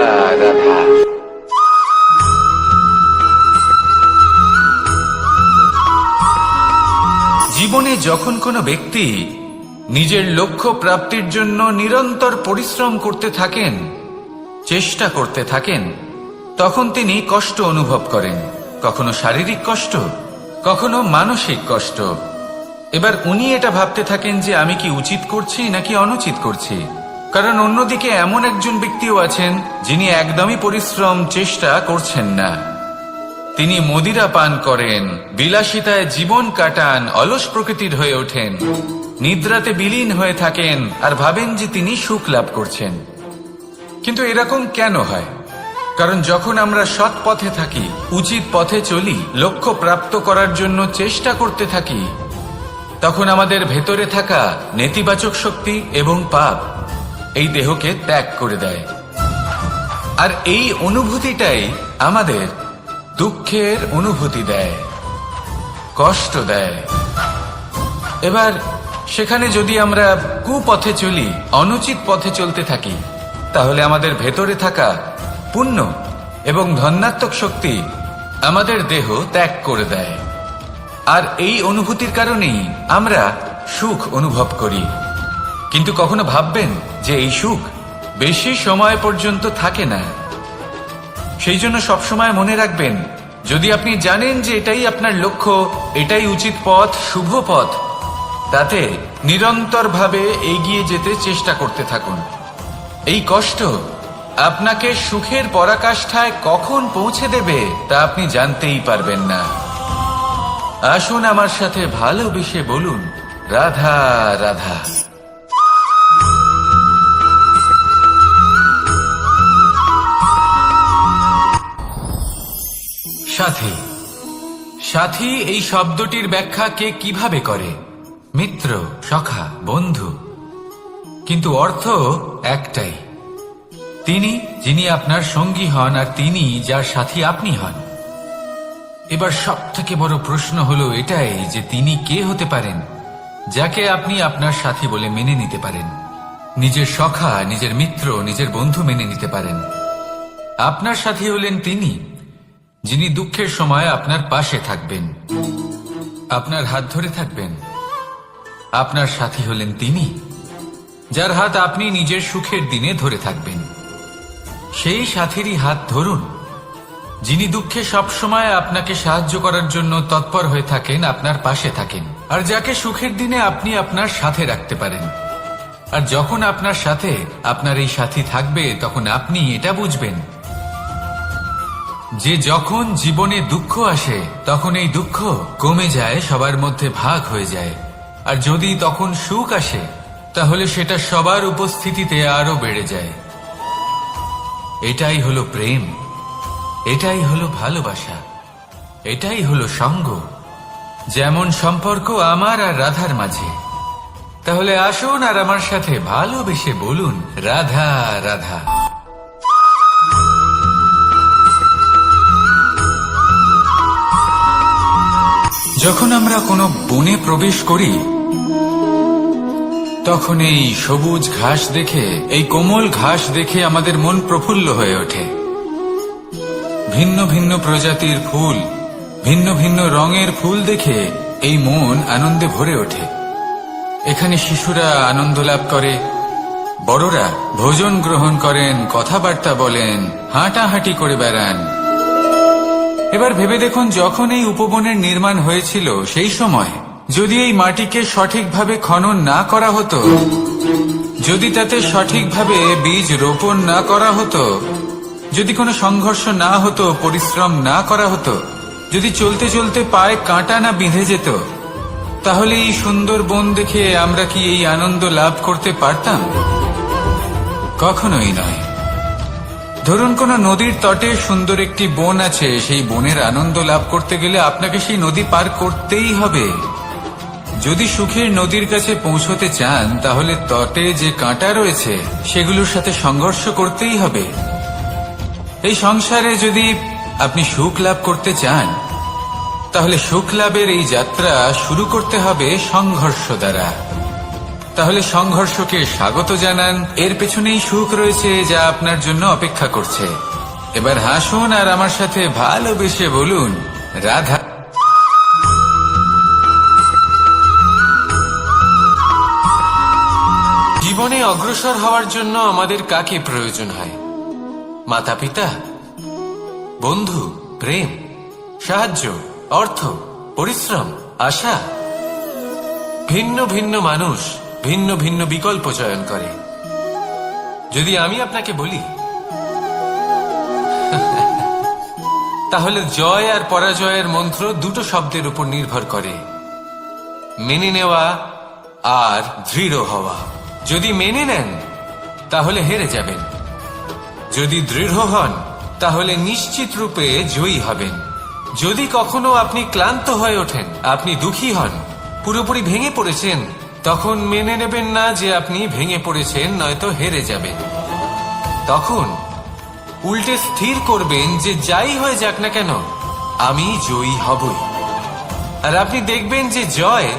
রাধা। জীবনে যখন কোনো ব্যক্তি নিজের লক্ষ্য প্রাপ্তির জন্য নিরন্তর পরিশ্রম করতে থাকেন, চেষ্টা করতে থাকেন, তখন তিনি কষ্ট অনুভব করেন। কখনো শারীরিক কষ্ট, কখনো মানসিক কষ্ট। এবার উনি এটা ভাবতে থাকেন যে আমি কি উচিত করছি নাকি অনুচিত করছি। কারণ অন্যদিকে এমন একজন ব্যক্তিও আছেন যিনি একদমই পরিশ্রম, চেষ্টা করছেন না। তিনি মদিরা পান করেন, বিলাসিতায় জীবন কাটান, অলস প্রকৃতির হয়ে ওঠেন, নিদ্রাতে বিলীন হয়ে থাকেন আর ভাবেন যে তিনি সুখ লাভ করছেন। কিন্তু এরকম কেন হয়? কারণ যখন আমরা সৎ পথে থাকি, উচিত পথে চলি, লক্ষ্য প্রাপ্ত করার জন্য চেষ্টা করতে থাকি, তখন আমাদের ভেতরে থাকা নেতিবাচক শক্তি এবং পাপ এই দেহকে ত্যাগ করে দেয়। আর এই অনুভূতিটাই আমাদের দুঃখের অনুভূতি দেয়, কষ্ট দেয়। এবার সেখানে যদি আমরা কুপথে চলি, অনুচিত পথে চলতে থাকি, তাহলে আমাদের ভেতরে থাকা পুণ্য এবং ধনাত্মক শক্তি আমাদের দেহ ত্যাগ করে দেয়। আর এই অনুভূতির কারণেই আমরা সুখ অনুভব করি। কিন্তু কখনো ভাববেন যে এই সুখ বেশি সময় পর্যন্ত থাকে না। সেই জন্য সবসময় মনে রাখবেন, যদি আপনি জানেন যে এটাই আপনার লক্ষ্য, এটাই উচিত পথ, শুভ পথ, তাতে নিরন্তরভাবে এগিয়ে যেতে চেষ্টা করতে থাকুন। এই কষ্ট আপনাকে সুখের পরাকাষ্ঠায় কখন পৌঁছে দেবে তা আপনি জানতেই পারবেন না। আসুন আমার সাথে ভালোবেসে বলুন, রাধা রাধা। সাথী, সাথী এই শব্দটির ব্যাখ্যা কে কিভাবে করে? মিত্র, সখা, বন্ধু। কিন্তু অর্থ একটাই, তিনি যিনি আপনার সঙ্গী হন আর তিনি যার সাথী আপনি হন। এবার সব থেকে বড় প্রশ্ন হলো এটাই যে তিনি কে হতে পারেন যাকে আপনি আপনার সাথী বলে মেনে নিতে পারেন, নিজের সখা, নিজের মিত্র, নিজের বন্ধু মেনে নিতে পারেন। আপনার সাথী হলেন তিনি যিনি দুঃখের সময় আপনার পাশে থাকবেন, আপনার হাত ধরে থাকবেন। আপনার সাথী হলেন তিনি যার হাত আপনি নিজের সুখের দিনে ধরে থাকবেন। সেই সাথীরই হাত ধরুন যিনি দুঃখে সবসময় আপনাকে সাহায্য করার জন্য তৎপর হয়ে থাকেন, আপনার পাশে থাকেন, আর যাকে সুখের দিনে আপনি আপনার সাথে রাখতে পারেন। আর যখন আপনার সাথে আপনার এই সাথী থাকবে তখন আপনি এটা বুঝবেন যে যখন জীবনে দুঃখ আসে তখন এই দুঃখ কমে যায়, সবার মধ্যে ভাগ হয়ে যায়। আর যদি তখন সুখ আসে তাহলে সেটা সবার উপস্থিতিতে আরো বেড়ে যায়। এটাই হলো প্রেম, এটাই হলো ভালোবাসা, এটাই হলো সঙ্গ, যেমন সম্পর্ক আমার আর রাধার মাঝে। তাহলে আসুন আর আমার সাথে ভালোবেসে বলুন, রাধা রাধা। যখন আমরা কোনো বনে প্রবেশ করি তখন এই সবুজ ঘাস দেখে, এই কোমল ঘাস দেখে আমাদের মন প্রফুল্ল হয়ে ওঠে। ভিন্ন ভিন্ন প্রজাতির ফুল, ভিন্ন ভিন্ন রঙের ফুল দেখে এই মন আনন্দে ভরে ওঠে। এখানে শিশুরা আনন্দ লাভ করে, বড়রা ভোজন গ্রহণ করেন, কথাবার্তা বলেন, হাঁটাহাঁটি করে বেড়ান। এবার ভেবে দেখুন, যখন এই উপবনের নির্মাণ হয়েছিল সেই সময় যদি এই মাটিকে সঠিকভাবে খনন না করা হতো, যদি তাতে সঠিকভাবে বীজ রোপণ না করা হতো, যদি কোনো সংঘর্ষ না হতো, পরিশ্রম না করা হতো, যদি চলতে চলতে পায়ে কাঁটা না বিঁধে যেত, তাহলে এই সুন্দর বন দেখে আমরা কি এই আনন্দ লাভ করতে পারতাম? কখনোই নয়। ধরুন কোনো নদীর তটে সুন্দর একটি বন আছে, সেই বনের আনন্দ লাভ করতে গেলে আপনাকে সেই নদী পার করতেই হবে। যদি সুখের নদীর কাছে পৌঁছতে চান তাহলে তটে যে কাঁটা রয়েছে সেগুলোর সাথে সংঘর্ষ করতেই হবে। এই সংসারে যদি আপনি সুখ লাভ করতে চান তাহলে সুখ লাভের এই যাত্রা শুরু করতে হবে সংঘর্ষ দ্বারা। তাহলে সংঘর্ষকে স্বাগত জানান, এর পেছনেই সুখ রয়েছে যা আপনার জন্য অপেক্ষা করছে। এবার হাসুন আর আমার সাথে ভালোবেসে বলুন, রাধা। জীবনে অগ্রসর হওয়ার জন্য আমাদের কাকে প্রয়োজন হয়? মাতা পিতা, বন্ধু, প্রেম, সাহায্য, অর্থ, পরিশ্রম, আশা। ভিন্ন ভিন্ন মানুষ ভিন্ন ভিন্ন বিকল্প চয়ন করে। যদি আমি আপনাকে বলি তাহলে জয় আর পরাজয়ের মন্ত্র দুটো শব্দের উপর নির্ভর করে, মেনে নেওয়া আর দৃঢ় হওয়া। যদি মেনে নেন তাহলে হেরে যাবেন, যদি দৃঢ় হন তাহলে নিশ্চিত রূপে জয়ী হবেন। যদি কখনো আপনি ক্লান্ত হয়ে ওঠেন, আপনি দুঃখী হন, পুরোপুরি ভেঙে পড়েছেন, তখন মেনে নেবেন না যে আপনি ভেঙে পড়েছেন, নয়তো হেরে যাবেন। তখন উল্টে স্থির করবেন যে যাই হয়ে যাক না কেন আমি জয়ী হবই। আর আপনি দেখবেন যে জয়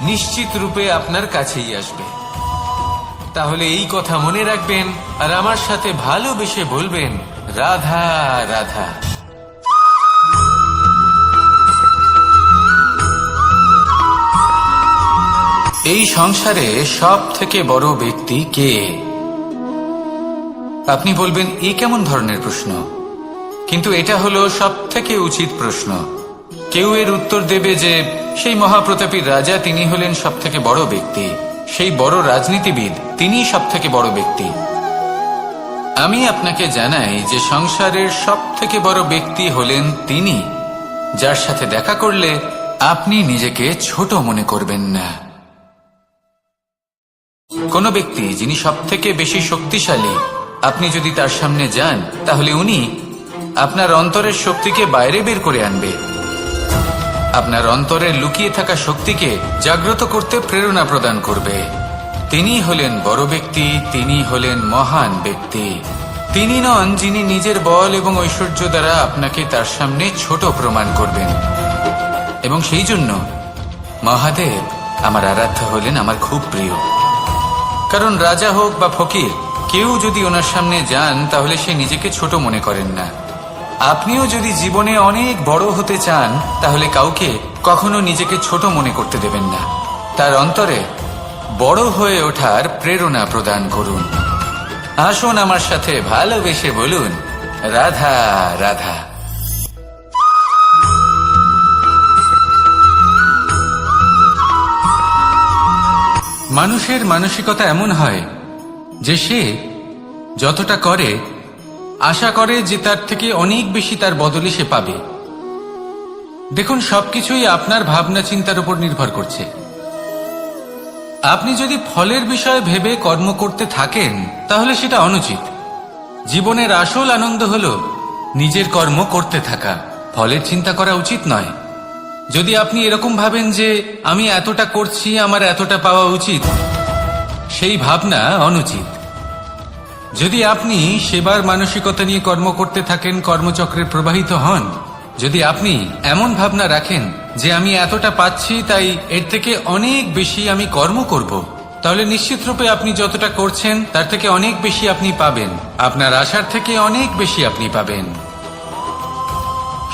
নিশ্চিত রূপে আপনার কাছেই আসবে। তাহলে এই কথা মনে রাখবেন আর আমার সাথে ভালোবেসে বলবেন, রাধা রাধা। এই সংসারে সব থেকে বড় ব্যক্তি কে? আপনি বলবেন এ কেমন ধরনের প্রশ্ন, কিন্তু এটা হলো সবথেকে উচিত প্রশ্ন। কেউ এর উত্তর দেবে যে সেই মহাপ্রতাপী রাজা তিনি হলেন সবথেকে বড় ব্যক্তি, সেই বড় রাজনীতিবিদ তিনি সবথেকে বড় ব্যক্তি। আমি আপনাকে জানাই যে সংসারের সবথেকে বড় ব্যক্তি হলেন তিনি, যার সাথে দেখা করলে আপনি নিজেকে ছোট মনে করবেন না। কোন ব্যক্তি যিনি সবথেকে বেশি শক্তিশালী, আপনি যদি তার সামনে যান তাহলে উনি আপনার অন্তরের শক্তিকে বাইরে বের করে আনবে, আপনার অন্তরের লুকিয়ে থাকা শক্তিকে জাগ্রত করতে প্রেরণা প্রদান করবে। তিনি হলেন বড় ব্যক্তি, তিনি হলেন মহান ব্যক্তি। তিনি নন যিনি নিজের বল এবং ঐশ্বর্য দ্বারা আপনাকে তার সামনে ছোট প্রমাণ করবেন। এবং সেই জন্য মহাদেব আমার আরাধ্য হলেন আমার খুব প্রিয়। কারণ রাজা হোক বা ফকির, কেউ যদি ওনার সামনে যান তাহলে সে নিজেকে ছোট মনে করেন না। আপনিও যদি জীবনে অনেক বড় হতে চান তাহলে কাউকে কখনো নিজেকে ছোট মনে করতে দেবেন না। তার অন্তরে বড় হয়ে ওঠার প্রেরণা প্রদান করুন। আসুন আমার সাথে ভালোবেসে বলুন, রাধা রাধা। মানুষের মানসিকতা এমন হয় যে সে যতটা করে আশা করে যে তার থেকে অনেক বেশি তার বদলে সে পাবে। দেখুন, সবকিছুই আপনার ভাবনা চিন্তার উপর নির্ভর করছে। আপনি যদি ফলের বিষয়ে ভেবে কর্ম করতে থাকেন তাহলে সেটা অনুচিত। জীবনের আসল আনন্দ হলো নিজের কর্ম করতে থাকা, ফলের চিন্তা করা উচিত নয়। যদি আপনি এরকম ভাবেন যে আমি এতটা করছি, আমার এতটা পাওয়া উচিত, সেই ভাবনা অনুচিত। যদি আপনি সেবার মানসিকতা নিয়ে কর্ম করতে থাকেন, কর্মচক্রে প্রবাহিত হন, যদি আপনি এমন ভাবনা রাখেন যে আমি এতটা পাচ্ছি তাই এর থেকে অনেক বেশি আমি কর্ম করব, তাহলে নিশ্চিতরূপে আপনি যতটা করছেন তার থেকে অনেক বেশি আপনি পাবেন, আপনার আশার থেকে অনেক বেশি আপনি পাবেন।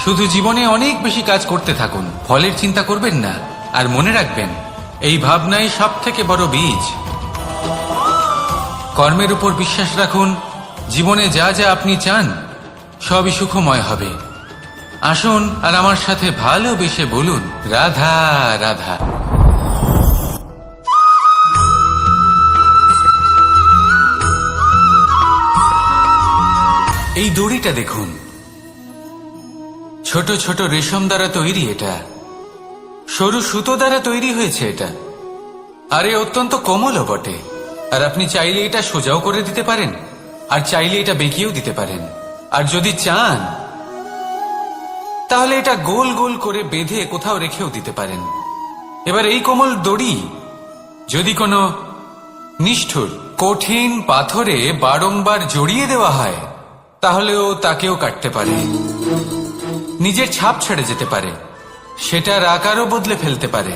শুধু জীবনে অনেক বেশি কাজ করতে থাকুন, ফলের চিন্তা করবেন না। আর মনে রাখবেন, এই ভাবনাই সব থেকে বড় বীজ। কর্মের উপর বিশ্বাস রাখুন, জীবনে যা যা আপনি চান সবই সুখময় হবে। আসুন আর আমার সাথে ভালোবেসে বলুন, রাধা রাধা। এই দড়িটা দেখুন, ছোট ছোট রেশম দ্বারা তৈরি, এটা সরু সুতো দ্বারা তৈরি হয়েছে এটা, আর এ অত্যন্ত কোমলও বটে। আর আপনি চাইলে এটা সোজাও করে দিতে পারেন, আর চাইলে এটা বেঁকিয়েও দিতে পারেন, আর যদি চান তাহলে এটা গোল গোল করে বেঁধে কোথাও রেখেও দিতে পারেন। এবার এই কোমল দড়ি যদি কোনো নিষ্ঠুর কঠিন পাথরে বারংবার জড়িয়ে দেওয়া হয় তাহলেও তাকেও কাটতে পারে, নিজের ছাপ ছেড়ে যেতে পারে, সেটার আকারও বদলে ফেলতে পারে।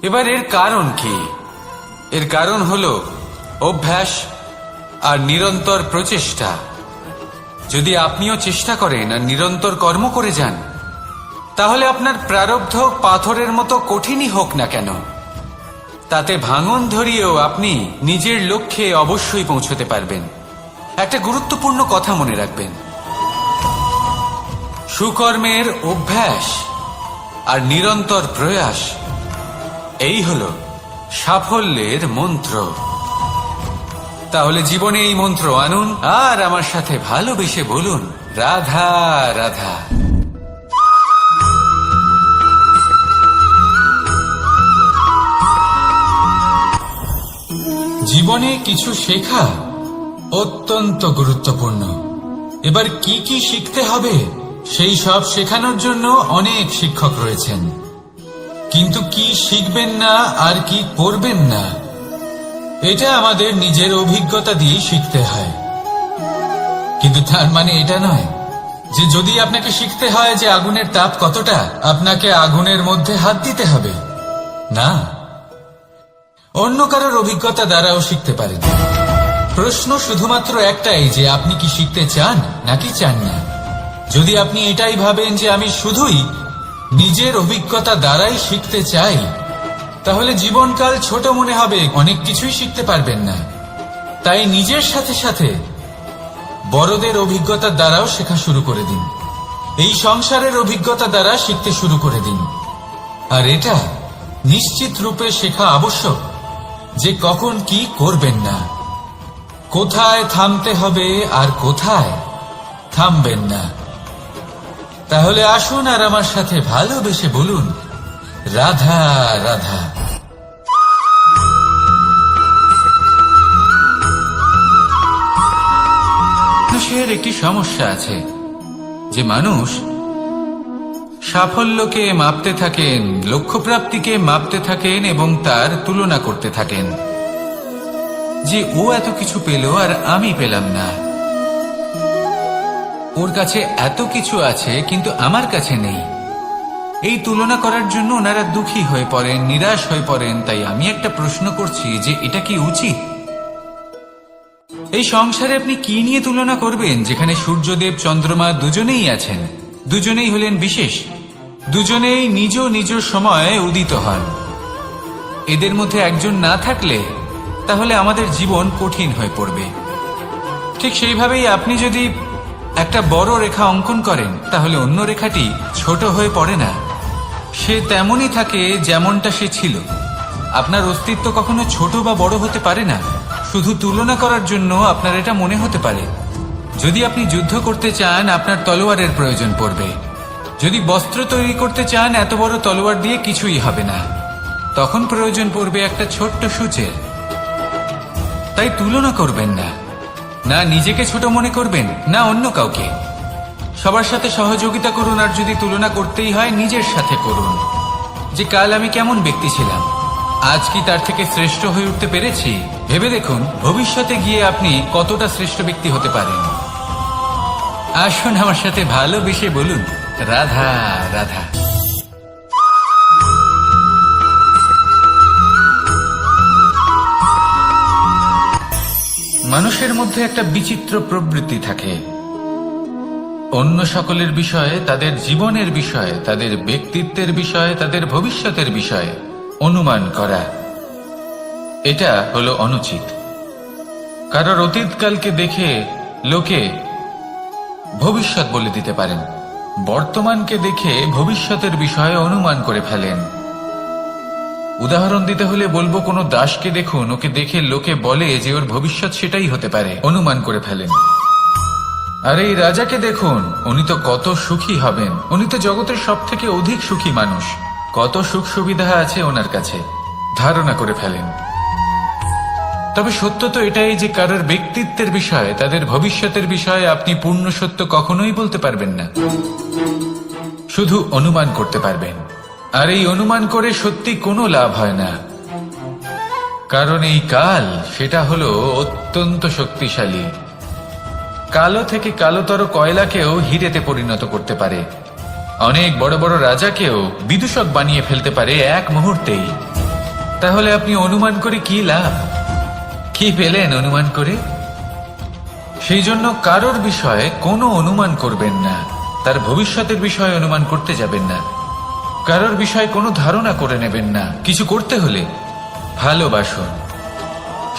এবার এর কারণ কি? এর কারণ হলো অভ্যাস আর নিরন্তর প্রচেষ্টা। যদি আপনিও চেষ্টা করেন আর নিরন্তর কর্ম করে যান, তাহলে আপনার প্রারব্ধ পাথরের মতো কঠিনই হোক না কেন, তাতে ভাঙন ধরিয়েও আপনি নিজের লক্ষ্যে অবশ্যই পৌঁছতে পারবেন। একটা গুরুত্বপূর্ণ কথা মনে রাখবেন, সুকর্মের অভ্যাস আর নিরন্তর প্রয়াস, এই হলো সাফল্যের মন্ত্র। তাহলে জীবনে এই মন্ত্র আনুন আর আমার সাথে ভালোবেসে বলুন, রাধা রাধা। জীবনে কিছু শেখা অত্যন্ত গুরুত্বপূর্ণ। এবার কি কি শিখতে হবে সেই সব শেখানোর জন্য অনেক শিক্ষক রয়েছেন, কিন্তু কি শিখবেন না আর কি করবেন না এটা আমাদের নিজের অভিজ্ঞতা দিয়ে শিখতে হয়। কিন্তু তার মানে এটা নয় যে যদি আপনাকে শিখতে হয় যে আগুনের তাপ কতটা, আপনাকে আগুনের মধ্যে হাত দিতে হবে। না, অন্য কারোর অভিজ্ঞতা দ্বারাও শিখতে পারেন। প্রশ্ন শুধুমাত্র একটাই যে আপনি কি শিখতে চান নাকি চান না। যদি আপনি এটাই ভাবেন যে আমি শুধুই নিজের অভিজ্ঞতা দ্বারাই শিখতে চাই, তাহলে জীবনকাল ছোট মনে হবে, অনেক কিছুই শিখতে পারবেন না। তাই নিজের সাথে সাথে বড়দের অভিজ্ঞতার দ্বারাও শেখা শুরু করে দিন। এই সংসারের অভিজ্ঞতা দ্বারা শিখতে শুরু করে দিন। আর এটা নিশ্চিত রূপে শেখা আবশ্যক যে কখন কি করবেন না, কোথায় থামতে হবে আর কোথায় থামবেন না। তাহলে আসুন আর আমার সাথে ভালোবেসে বলুন, রাধা রাধা। মানুষের একটি সমস্যা আছে যে মানুষ সাফল্যকে মাপতে থাকেন, লক্ষ্যপ্রাপ্তিকে মাপতে থাকেন এবং তার তুলনা করতে থাকেন যে ও এত কিছু পেল আর আমি পেলাম না, ওর কাছে এত কিছু আছে কিন্তু আমার কাছে নেই। এই তুলনা করার জন্য ওনারা দুঃখী হয়ে পড়েন, নিরাশ হয়ে পড়েন। তাই আমি একটা প্রশ্ন করছি যে এটা কি উচিত? এই সংসারে আপনি কি নিয়ে তুলনা করবেন, যেখানে সূর্যদেব চন্দ্রমা দুজনেই আছেন, দুজনেই হলেন বিশেষ, দুজনেই নিজ নিজ সময়ে উদিত হন। এদের মধ্যে একজন না থাকলে তাহলে আমাদের জীবন কঠিন হয়ে পড়বে। ঠিক সেইভাবেই আপনি যদি একটা বড় রেখা অঙ্কন করেন তাহলে অন্য রেখাটি ছোট হয়ে পড়ে না, সে তেমনই থাকে যেমনটা সে ছিল। আপনার অস্তিত্ব কখনো ছোট বা বড় হতে পারে না, শুধু তুলনা করার জন্য আপনার এটা মনে হতে পারে। যদি আপনি যুদ্ধ করতে চান আপনার তলোয়ারের প্রয়োজন পড়বে, যদি বস্ত্র তৈরি করতে চান এত বড় তলোয়ার দিয়ে কিছুই হবে না, তখন প্রয়োজন পড়বে একটা ছোট্ট সূচের। তাই তুলনা করবেন না, না নিজেকে ছোট মনে করবেন না অন্য কাউকে। সবার সাথে সহযোগিতা করুন, আর যদি তুলনা করতেই হয় নিজের সাথে করুন, যে কাল আমি কেমন ব্যক্তি ছিলাম, আজ কি তার থেকে শ্রেষ্ঠ হয়ে উঠতে পেরেছি। ভেবে দেখুন ভবিষ্যতে গিয়ে আপনি কতটা শ্রেষ্ঠ ব্যক্তি হতে পারেন। আসুন আমার সাথে ভালোবেসে বলুন, রাধা রাধা। মানুষের মধ্যে একটা বিচিত্র প্রবৃত্তি থাকে, অন্য সকলের বিষয়ে, তাদের জীবনের বিষয়ে, তাদের ব্যক্তিত্বের বিষয়ে, তাদের ভবিষ্যতের বিষয়ে অনুমান করা। এটা হলো অনুচিত। কারোর অতীতকালকে দেখে লোকে ভবিষ্যৎ বলে দিতে পারেন, বর্তমানকে দেখে ভবিষ্যতের বিষয়ে অনুমান করে ফেলেন। উদাহরণ দিতে হলে বলবো, কোনো দাসকে দেখুন, ওকে দেখে লোকে বলে যে ওর ভবিষ্যৎ সেটাই হতে পারে, অনুমান করে ফেলেন। আর এই রাজাকে দেখুন, উনি তো কত সুখী হবেন, উনি তো জগতের সব থেকে অধিক সুখী মানুষ, কত সুখ সুবিধা আছে ওনার কাছে, ধারণা করে ফেলেন। তবে সত্য তো এটাই যে কারোর ব্যক্তিত্বের বিষয়ে, তাদের ভবিষ্যতের বিষয়ে আপনি পূর্ণ সত্য কখনোই বলতে পারবেন না, শুধু অনুমান করতে পারবেন। আর এই অনুমান করে সত্যি কোনো লাভ হয় না, কারণ এই কাল সেটা হলো অত্যন্ত শক্তিশালী। কালো থেকে কালোতর কয়লাকেও হিরেতে পরিণত করতে পারে, অনেক বড় বড় রাজাকেও বিদূষক বানিয়ে ফেলতে পারে এক মুহূর্তেই। তাহলে আপনি অনুমান করে কি লাভ? কি পেলেন অনুমান করে? সেই জন্য কারোর বিষয়ে কোনো অনুমান করবেন না, তার ভবিষ্যতের বিষয়ে অনুমান করতে যাবেন না, কারোর বিষয়ে কোনো ধারণা করে নেবেন না। কিছু করতে হলে ভালোবাসুন,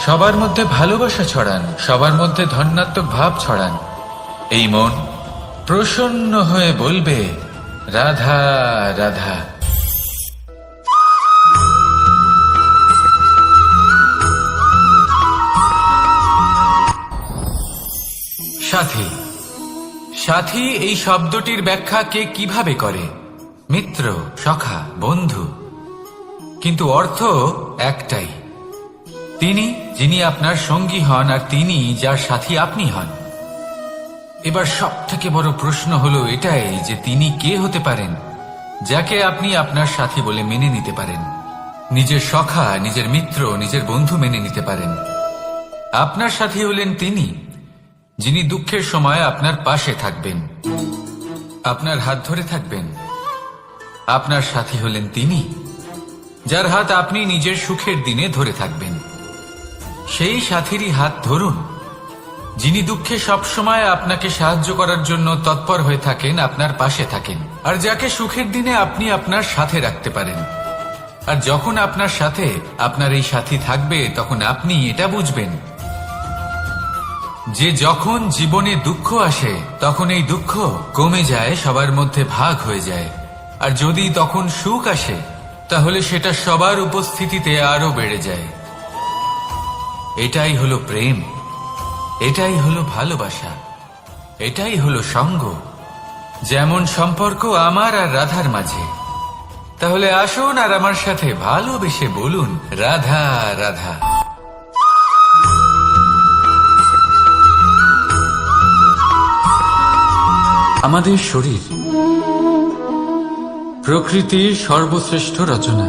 সবার মধ্যে ভালোবাসা ছড়ান, সবার মধ্যে ধন্যাত্মক ভাব ছড়ান। এই মন প্রসন্ন হয়ে বলবে, রাধা রাধা। সাথী, সাথী এই শব্দটির ব্যাখ্যা কে কিভাবে করে? মিত্র, সখা, বন্ধু, কিন্তু অর্থ একটাই, তিনি যিনি আপনার সঙ্গী হন আর তিনি যার সাথী আপনি হন। এবার সব থেকে বড় প্রশ্ন হলো এটাই যে তিনি কে হতে পারেন যাকে আপনি আপনার সাথী বলে মেনে নিতে পারেন, নিজের সখা, নিজের মিত্র, নিজের বন্ধু মেনে নিতে পারেন। আপনার সাথী হলেন তিনি যিনি দুঃখের সময় আপনার পাশে থাকবেন, আপনার হাত ধরে থাকবেন। আপনার সাথী হলেন তিনি যার হাত আপনি নিজের সুখের দিনে ধরে থাকবেন। সেই সাথীরই হাত ধরুন যিনি দুঃখে সবসময় আপনাকে সাহায্য করার জন্য তৎপর হয়ে থাকেন, আপনার পাশে থাকেন, আর যাকে সুখের দিনে আপনি আপনার সাথে রাখতে পারেন। আর যখন আপনার সাথে আপনার এই সাথী থাকবে তখন আপনি এটা বুঝবেন যে যখন জীবনে দুঃখ আসে তখন এই দুঃখ কমে যায়, সবার মধ্যে ভাগ হয়ে যায়। আর যদি তখন সুখ আসে তাহলে সেটা সবার উপস্থিতিতে আরো বেড়ে যায়। এটাই হলো প্রেম, এটাই হলো ভালোবাসা, এটাই হলো সঙ্গ। যেমন সম্পর্ক আমার আর রাধার মাঝে। তাহলে আসুন আর আমার সাথে ভালোবেসে বলুন, রাধা রাধা। আমাদের শরীর প্রকৃতির সর্বশ্রেষ্ঠ রচনা।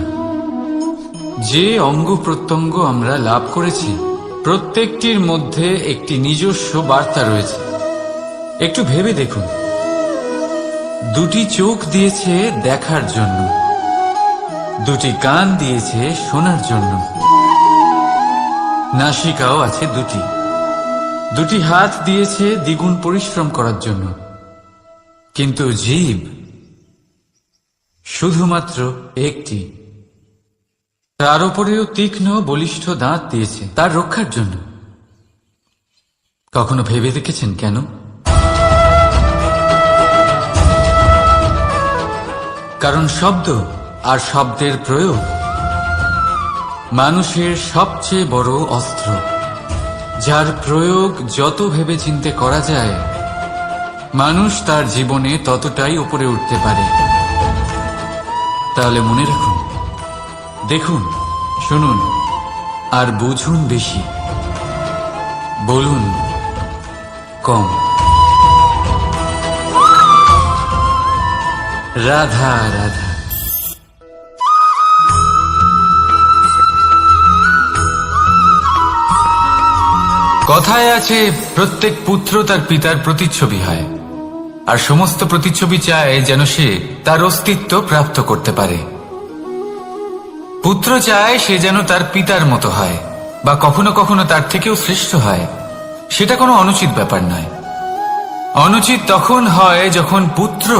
যে অঙ্গ প্রত্যঙ্গ আমরা লাভ করেছি প্রত্যেকটির মধ্যে একটি নিজস্ব বার্তা রয়েছে। একটু ভেবে দেখুন, দুটি চোখ দিয়েছে দেখার জন্য, দুটি কান দিয়েছে শোনার জন্য, নাসিকাও আছে দুটি, দুটি হাত দিয়েছে দ্বিগুণ পরিশ্রম করার জন্য। কিন্তু জীব শুধুমাত্র একটি। তার উপরেও তীক্ষ্ণ বলিষ্ঠ দাঁত দিয়েছে তার রক্ষার জন্য। কখনো ভেবে দেখেছেন কেন? কারণ শব্দ আর শব্দের প্রয়োগ মানুষের সবচেয়ে বড় অস্ত্র, যার প্রয়োগ যত ভেবেচিন্তে করা যায় মানুষ তার জীবনে ততটাই উপরে উঠতে পারে। তাহলে মনে রাখুন, দেখুন, শুনুন আর বুঝুন বেশি, বলুন কম। রাধা রাধা। কথায় আছে, প্রত্যেক পুত্র তার পিতার প্রতিচ্ছবি হয়, আর সমস্ত প্রতিচ্ছবি চায় যেন সে তার অস্তিত্ব প্রাপ্ত করতে পারে। পুত্র চায় সে যেন তার পিতার মতো হয়, বা কখনো কখনো তার থেকেও শ্রেষ্ঠ হয়। সেটা কোনো অনুচিত ব্যাপার নয়। অনুচিত তখন হয় যখন পুত্র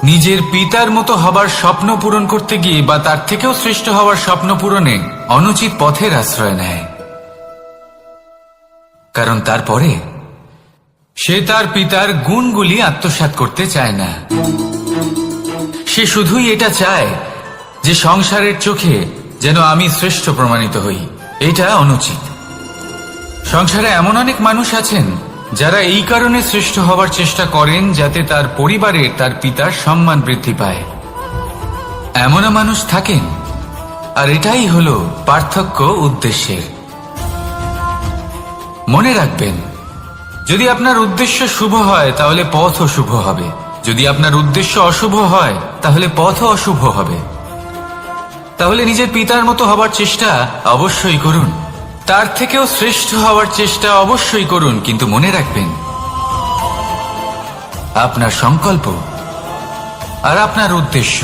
নিজের পিতার মতো হবার স্বপ্ন পূরণ করতে গিয়ে বা তার থেকেও শ্রেষ্ঠ হওয়ার স্বপ্ন পূরণে অনুচিত পথের আশ্রয় নেয়। কারণ তারপরে সে তার পিতার গুণগুলি আত্মসাৎ করতে চায় না। সে শুধুই এটা চায় যে সংসারের চোখে যেন আমি শ্রেষ্ঠ প্রমাণিত হই। এটা অনুচিত। সংসারে এমন অনেক মানুষ আছেন যারা এই কারণে শ্রেষ্ঠ হওয়ার চেষ্টা করেন যাতে তার পরিবারে তার পিতার সম্মান বৃদ্ধি পায়। এমনও মানুষ থাকেন, আর এটাই হলো পার্থক্য উদ্দেশ্যের। মনে রাখবেন, যদি আপনার উদ্দেশ্য শুভ হয় তাহলে পথও শুভ হবে, যদি আপনার উদ্দেশ্য অশুভ হয় তাহলে পথও অশুভ হবে। তাহলে নিজের পিতার মতো হবার চেষ্টা অবশ্যই করুন, তার থেকেও শ্রেষ্ঠ হওয়ার চেষ্টা অবশ্যই করুন, কিন্তু মনে রাখবেন আপনার সংকল্প আর আপনার উদ্দেশ্য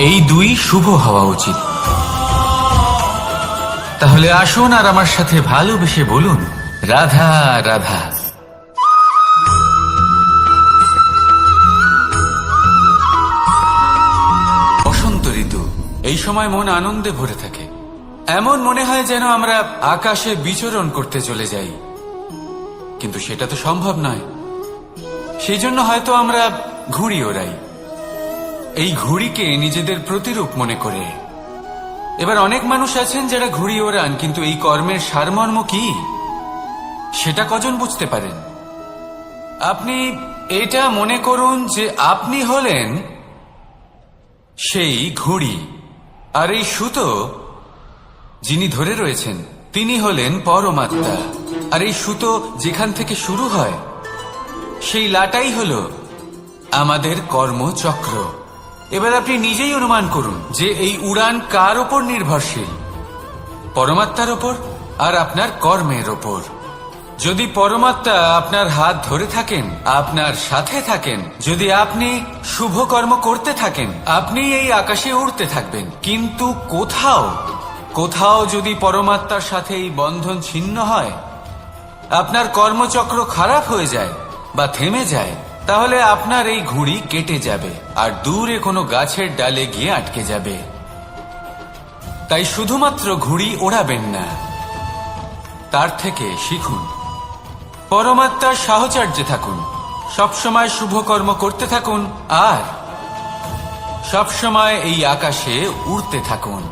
এই দুই শুভ হওয়া উচিত। তাহলে আসুন আর আমার সাথে ভালোবেসে বলুন, রাধা রাধা। বসন্ত ঋতু, এই সময় মন আনন্দে ভরে থাকে। এমন মনে হয় যেন আমরা আকাশে বিচরণ করতে চলে যাই, কিন্তু সেটা তো সম্ভব নয়। সেই জন্য হয়তো আমরা ঘুড়ি ওড়াই, এই ঘুড়িকে নিজেদের প্রতিরূপ মনে করে। এবার অনেক মানুষ আছেন যারা ঘুড়ি ওড়ান, কিন্তু এই কর্মের সারমর্ম কি সেটা কজন বুঝতে পারেন? আপনি এটা মনে করুন যে আপনি হলেন সেই ঘুড়ি, আর এই সুতো যিনি ধরে রয়েছেন তিনি হলেন পরমাত্মা। আর এই সুতো যেখান থেকে শুরু হয় সেই লাটাই হল আমাদের কর্মচক্র। এবার আপনি নিজেই অনুমান করুন যে এই উড়ান কার ওপর নির্ভরশীল, পরমাত্মার ওপর আর আপনার কর্মের ওপর। যদি পরমাত্মা আপনার হাত ধরে থাকেন, আপনার সাথে থাকেন, যদি আপনি শুভ কর্ম করতে থাকেন, আপনি এই আকাশে উড়তে থাকবেন। কিন্তু কোথাও কোথাও যদি পরমাত্মার সাথে এই বন্ধন ছিন্ন হয়, আপনার কর্মচক্র খারাপ হয়ে যায় বা থেমে যায়, তাহলে আপনার এই ঘুড়ি কেটে যাবে আর দূরে কোনো গাছের ডালে গিয়ে আটকে যাবে। তাই শুধুমাত্র ঘুড়ি ওড়াবেন না, তার থেকে শিখুন পরমাত্মার সাহচর্যে থাকুন, সবসময় শুভ কর্ম করতে থাকুন, আর সবসময় এই আকাশে উড়তে থাকুন।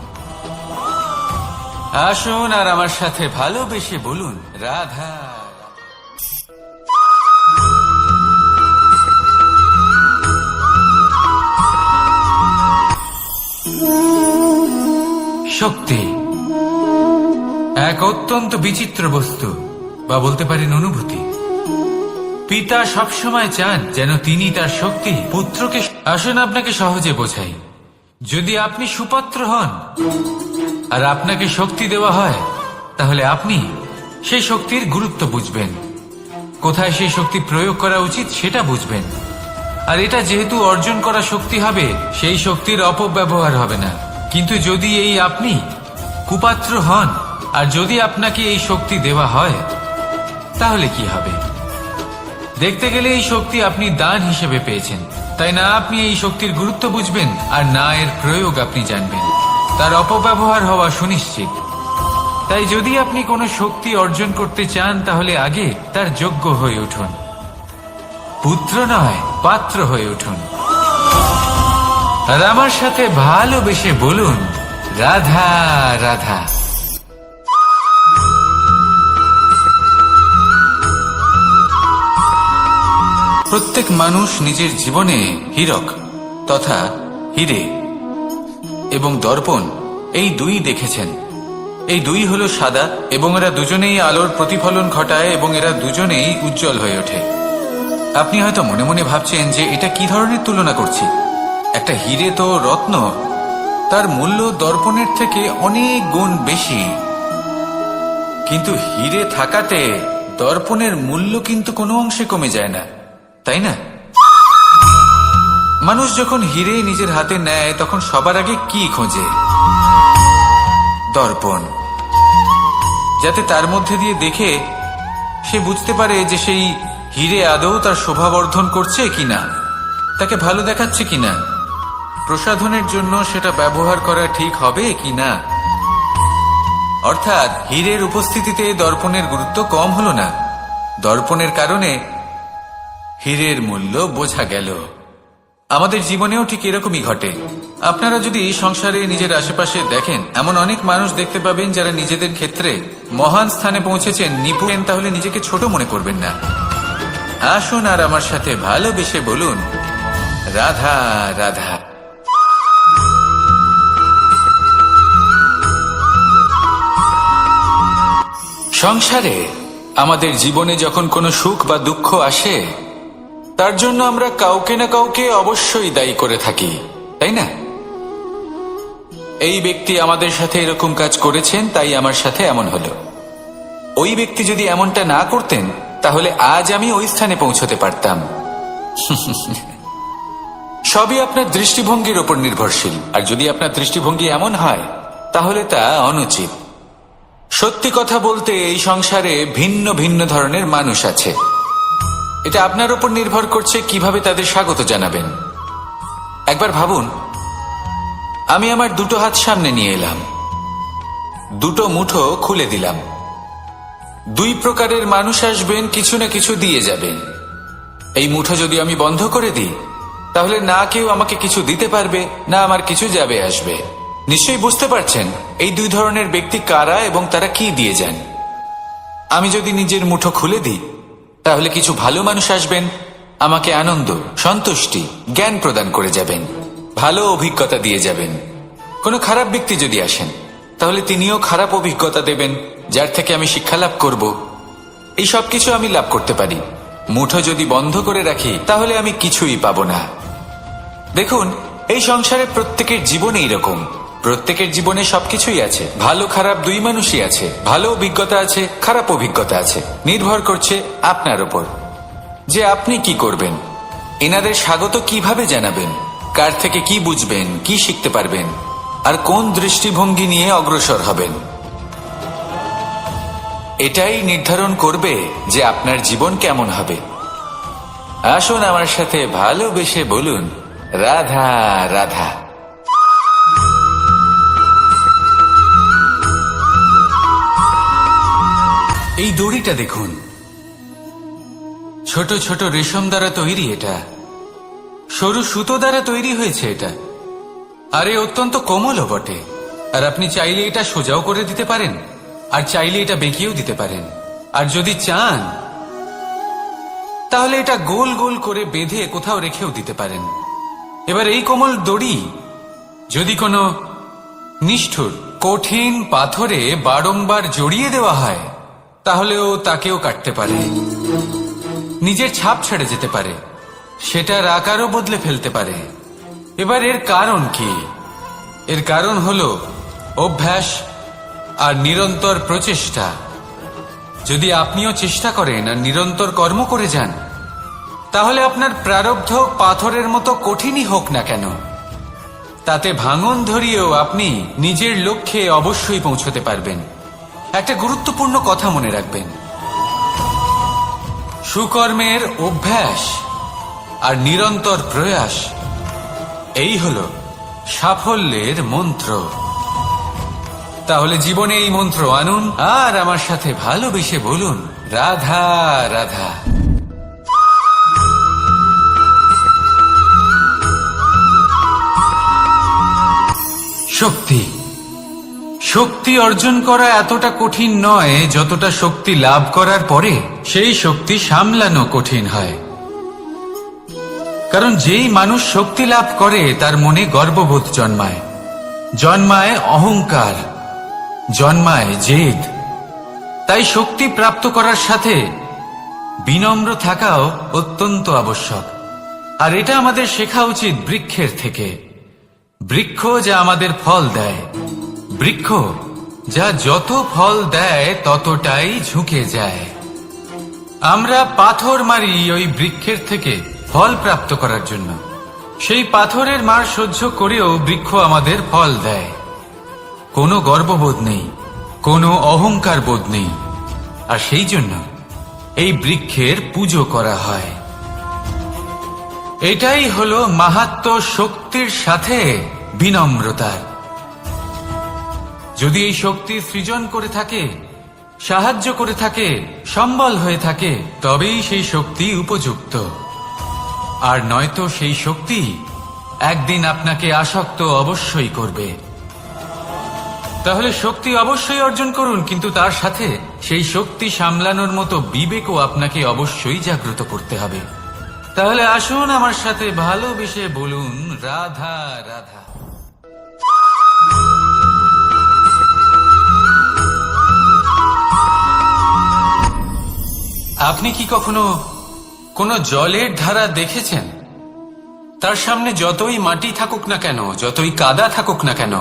আসুন আর আমার সাথে ভালোবেসে বলুন, রাধা। শক্তি এক অত্যন্ত বিচিত্র বস্তু, বা বলতে পারেন অনুভূতি। পিতা সবসময় চান যেন তিনি তার শক্তি পুত্রকে। আসুন আপনাকে সহজে বোঝাই। যদি আপনি সুপাত্র হন আর আপনাকে শক্তি দেওয়া হয়, তাহলে আপনি সেই শক্তির গুরুত্ব বুঝবেন, কোথায় সেই শক্তি প্রয়োগ করা উচিত সেটা বুঝবেন। আর এটা যেহেতু অর্জন করা শক্তি হবে, সেই শক্তির অপব্যবহার হবে না। কিন্তু যদি এই আপনি কুপাত্র হন আর যদি আপনাকে এই শক্তি দেওয়া হয়, তাহলে কি হবে? দেখতে গেলে এই শক্তি আপনি দান হিসেবে পেয়েছেন, তাই না আপনি এই শক্তির গুরুত্ব বুঝবেন আর না এর প্রয়োগ আপনি জানবেন। তার অপব্যবহার হওয়া সুনিশ্চিত। তাই যদি আপনি কোনো শক্তি অর্জন করতে চান, তাহলে আগে তার যোগ্য হয়ে উঠুন। পুত্র নয়, পাত্র হয়ে উঠুন। আর আমার সাথে ভালোবেসে বলুন, রাধা রাধা। প্রত্যেক মানুষ নিজের জীবনে হীরক তথা হীরে এবং দর্পণ এই দুই দেখেছেন। এই দুই হলো সাদা এবং এরা দুজনেই আলোর প্রতিফলন ঘটায় এবং এরা দুজনেই উজ্জ্বল হয়ে ওঠে। আপনি হয়তো মনে মনে ভাবছেন যে এটা কি ধরনের তুলনা করছি। একটা হীরে তো রত্ন, তার মূল্য দর্পণের থেকে অনেক গুণ বেশি। কিন্তু হীরে থাকাতে দর্পণের মূল্য কিন্তু কোনো অংশে কমে যায় না, তাই না? মানুষ যখন হীরে নিজের হাতে নেয়, তখন সবার আগে কি খোঁজে? দর্পণ, যাতে তার মধ্যে দিয়ে দেখে সে বুঝতে পারে যে সেই হীরে আদৌ তার শোভাবর্ধন করছে কিনা, তাকে ভালো দেখাচ্ছে কিনা, প্রসাধনের জন্য সেটা ব্যবহার করা ঠিক হবে কিনা। অর্থাৎ হীরের উপস্থিতিতে দর্পণের গুরুত্ব কম হলো না, দর্পণের কারণে হীরের মূল্য বোঝা গেল। আমাদের জীবনেও ঠিক এরকমই ঘটে। আপনারা যদি সংসারে নিজের আশেপাশে দেখেন, এমন অনেক মানুষ দেখতে পাবেন যারা নিজেদের ক্ষেত্রে মহান স্থানে পৌঁছেছেন, নিপুণ, তাহলে নিজেকে ছোট মনে করবেন না। আসুন আর আমার সাথে ভালোবেসে বলুন, রাধা রাধা। সংসারে আমাদের জীবনে যখন কোনো সুখ বা দুঃখ আসে, তার জন্য আমরা কাউকে না কাউকে অবশ্যই দায়ী করে থাকি, তাই না? এই ব্যক্তি আমাদের সাথে এরকম কাজ করেছেন, তাই আমার সাথে এমন হলো। ওই ব্যক্তি যদি এমনটা না করতেন, তাহলে আজ আমি ওই স্থানে পৌঁছতে পারতাম। সবই আপনার দৃষ্টিভঙ্গির ওপর নির্ভরশীল। আর যদি আপনার দৃষ্টিভঙ্গি এমন হয়, তাহলে তা অনুচিত। সত্যি কথা বলতে, এই সংসারে ভিন্ন ভিন্ন ধরনের মানুষ আছে। এটা আপনার উপর নির্ভর করছে কিভাবে তাদের স্বাগত জানাবেন। একবার ভাবুন, আমি আমার দুটো হাত সামনে নিয়ে এলাম, দুটো মুঠো খুলে দিলাম। দুই প্রকারের মানুষ আসবেন, কিছু না কিছু দিয়ে যাবেন। এই মুঠো যদি আমি বন্ধ করে দিই, তাহলে না কেউ আমাকে কিছু দিতে পারবে, না আমার কিছু যাবে আসবে। নিশ্চয়ই বুঝতে পারছেন এই দুই ধরনের ব্যক্তি কারা এবং তারা কি দিয়ে যান। আমি যদি নিজের মুঠো খুলে দিই, তাহলে কিছু ভালো মানুষ আসবেন, আমাকে আনন্দ, সন্তুষ্টি, জ্ঞান প্রদান করে যাবেন, ভালো অভিজ্ঞতা দিয়ে যাবেন। কোনো খারাপ ব্যক্তি যদি আসেন, তাহলে তিনিও খারাপ অভিজ্ঞতা দেবেন, যার থেকে আমি শিক্ষা লাভ করব। এই সব কিছু আমি লাভ করতে পারি। মুঠো যদি বন্ধ করে রাখি, তাহলে আমি কিছুই পাবো না। দেখুন, এই সংসারে প্রত্যেকের জীবনে এইরকম। প্রত্যেকের জীবনে সবকিছুই আছে, ভালো খারাপ দুই মানুষই আছে। ভালো অভিজ্ঞতা আছে, খারাপ অভিজ্ঞতা আছে। নির্ভর করছে আপনার ওপর যে আপনি কি করবেন, এনাদের স্বাগত কিভাবে জানাবেন, কার থেকে কি বুঝবেন, কি শিখতে পারবেন, আর কোন দৃষ্টিভঙ্গি নিয়ে অগ্রসর হবেন। এটাই নির্ধারণ করবে যে আপনার জীবন কেমন হবে। আসুন আমার সাথে ভালোবেসে বলুন, রাধা রাধা। এই দড়িটা দেখুন, ছোট ছোট রেশম দ্বারা তৈরি, এটা সরু সুতো দ্বারা তৈরি হয়েছে এটা, আর এ অত্যন্ত কোমলও বটে। আর আপনি চাইলে এটা সোজাও করে দিতে পারেন, আর চাইলে এটা বেঁকিয়েও দিতে পারেন, আর যদি চান তাহলে এটা গোল গোল করে বেঁধে কোথাও রেখেও দিতে পারেন। এবার এই কোমল দড়ি যদি কোনো নিষ্ঠুর কঠিন পাথরে বারংবার জড়িয়ে দেওয়া হয়, তাহলেও তাকেও কাটতে পারে, নিজের ছাপ ছেড়ে যেতে পারে, সেটার আকারও বদলে ফেলতে পারে। এবার এর কারণ কি? এর কারণ হলো অভ্যাস আর নিরন্তর প্রচেষ্টা। যদি আপনিও চেষ্টা করেন আর নিরন্তর কর্ম করে যান, তাহলে আপনার প্রারব্ধ পাথরের মতো কঠিনই হোক না কেন, তাতে ভাঙন ধরিয়েও আপনি নিজের লক্ষ্যে অবশ্যই পৌঁছতে পারবেন। একটা গুরুত্বপূর্ণ কথা মনে রাখবেন, সুকর্মের অভ্যাস আর নিরন্তর প্রয়াস, এই হলো সাফল্যের মন্ত্র। তাহলে জীবনে এই মন্ত্র আনুন আর আমার সাথে ভালোবেসে বলুন, রাধা রাধা। শক্তি শক্তি অর্জন করা এতটা কঠিন নয় যতটা শক্তি লাভ করার পরে সেই শক্তি সামলানো কঠিন হয়। কারণ যেই মানুষ শক্তি লাভ করে তার মনে গর্ববোধ জন্মায়, জন্মায় অহংকার, জন্মায় জেদ। তাই শক্তি প্রাপ্ত করার সাথে বিনম্র থাকাও অত্যন্ত আবশ্যক। আর এটা আমাদের শেখা উচিত বৃক্ষের থেকে। বৃক্ষ যা আমাদের ফল দেয়, বৃক্ষ যা যত ফল দেয় ততটাই ঝুঁকে যায়। আমরা পাথর মারি ওই বৃক্ষের থেকে ফল প্রাপ্ত করার জন্য। সেই পাথরের মার সহ্য করেও বৃক্ষ আমাদের ফল দেয়। কোনো গর্ববোধ নেই, কোনো অহংকার বোধ নেই, আর সেই জন্য এই বৃক্ষের পুজো করা হয়। এটাই হলো মাহাত্ম্য শক্তির সাথে বিনম্রতার। যদি এই শক্তি সৃজন করে থাকে, সাহায্য করে থাকে, সম্বল হয়ে থাকে, তবেই সেই শক্তি উপযুক্ত। আর নয়তো সেই শক্তি একদিন আপনাকে আসক্ত অবশ্যই করবে। তাহলে শক্তি অবশ্যই অর্জন করুন, কিন্তু তার সাথে সেই শক্তি সামলানোর মতো বিবেকও আপনাকে অবশ্যই জাগ্রত করতে হবে। তাহলে আসুন আমার সাথে ভালোবেসে বলুন, রাধা রাধা। আপনি কি কখনো কোনো জলের ধারা দেখেছেন? তার সামনে যতই মাটি থাকুক না কেন, যতই কাদা থাকুক না কেন,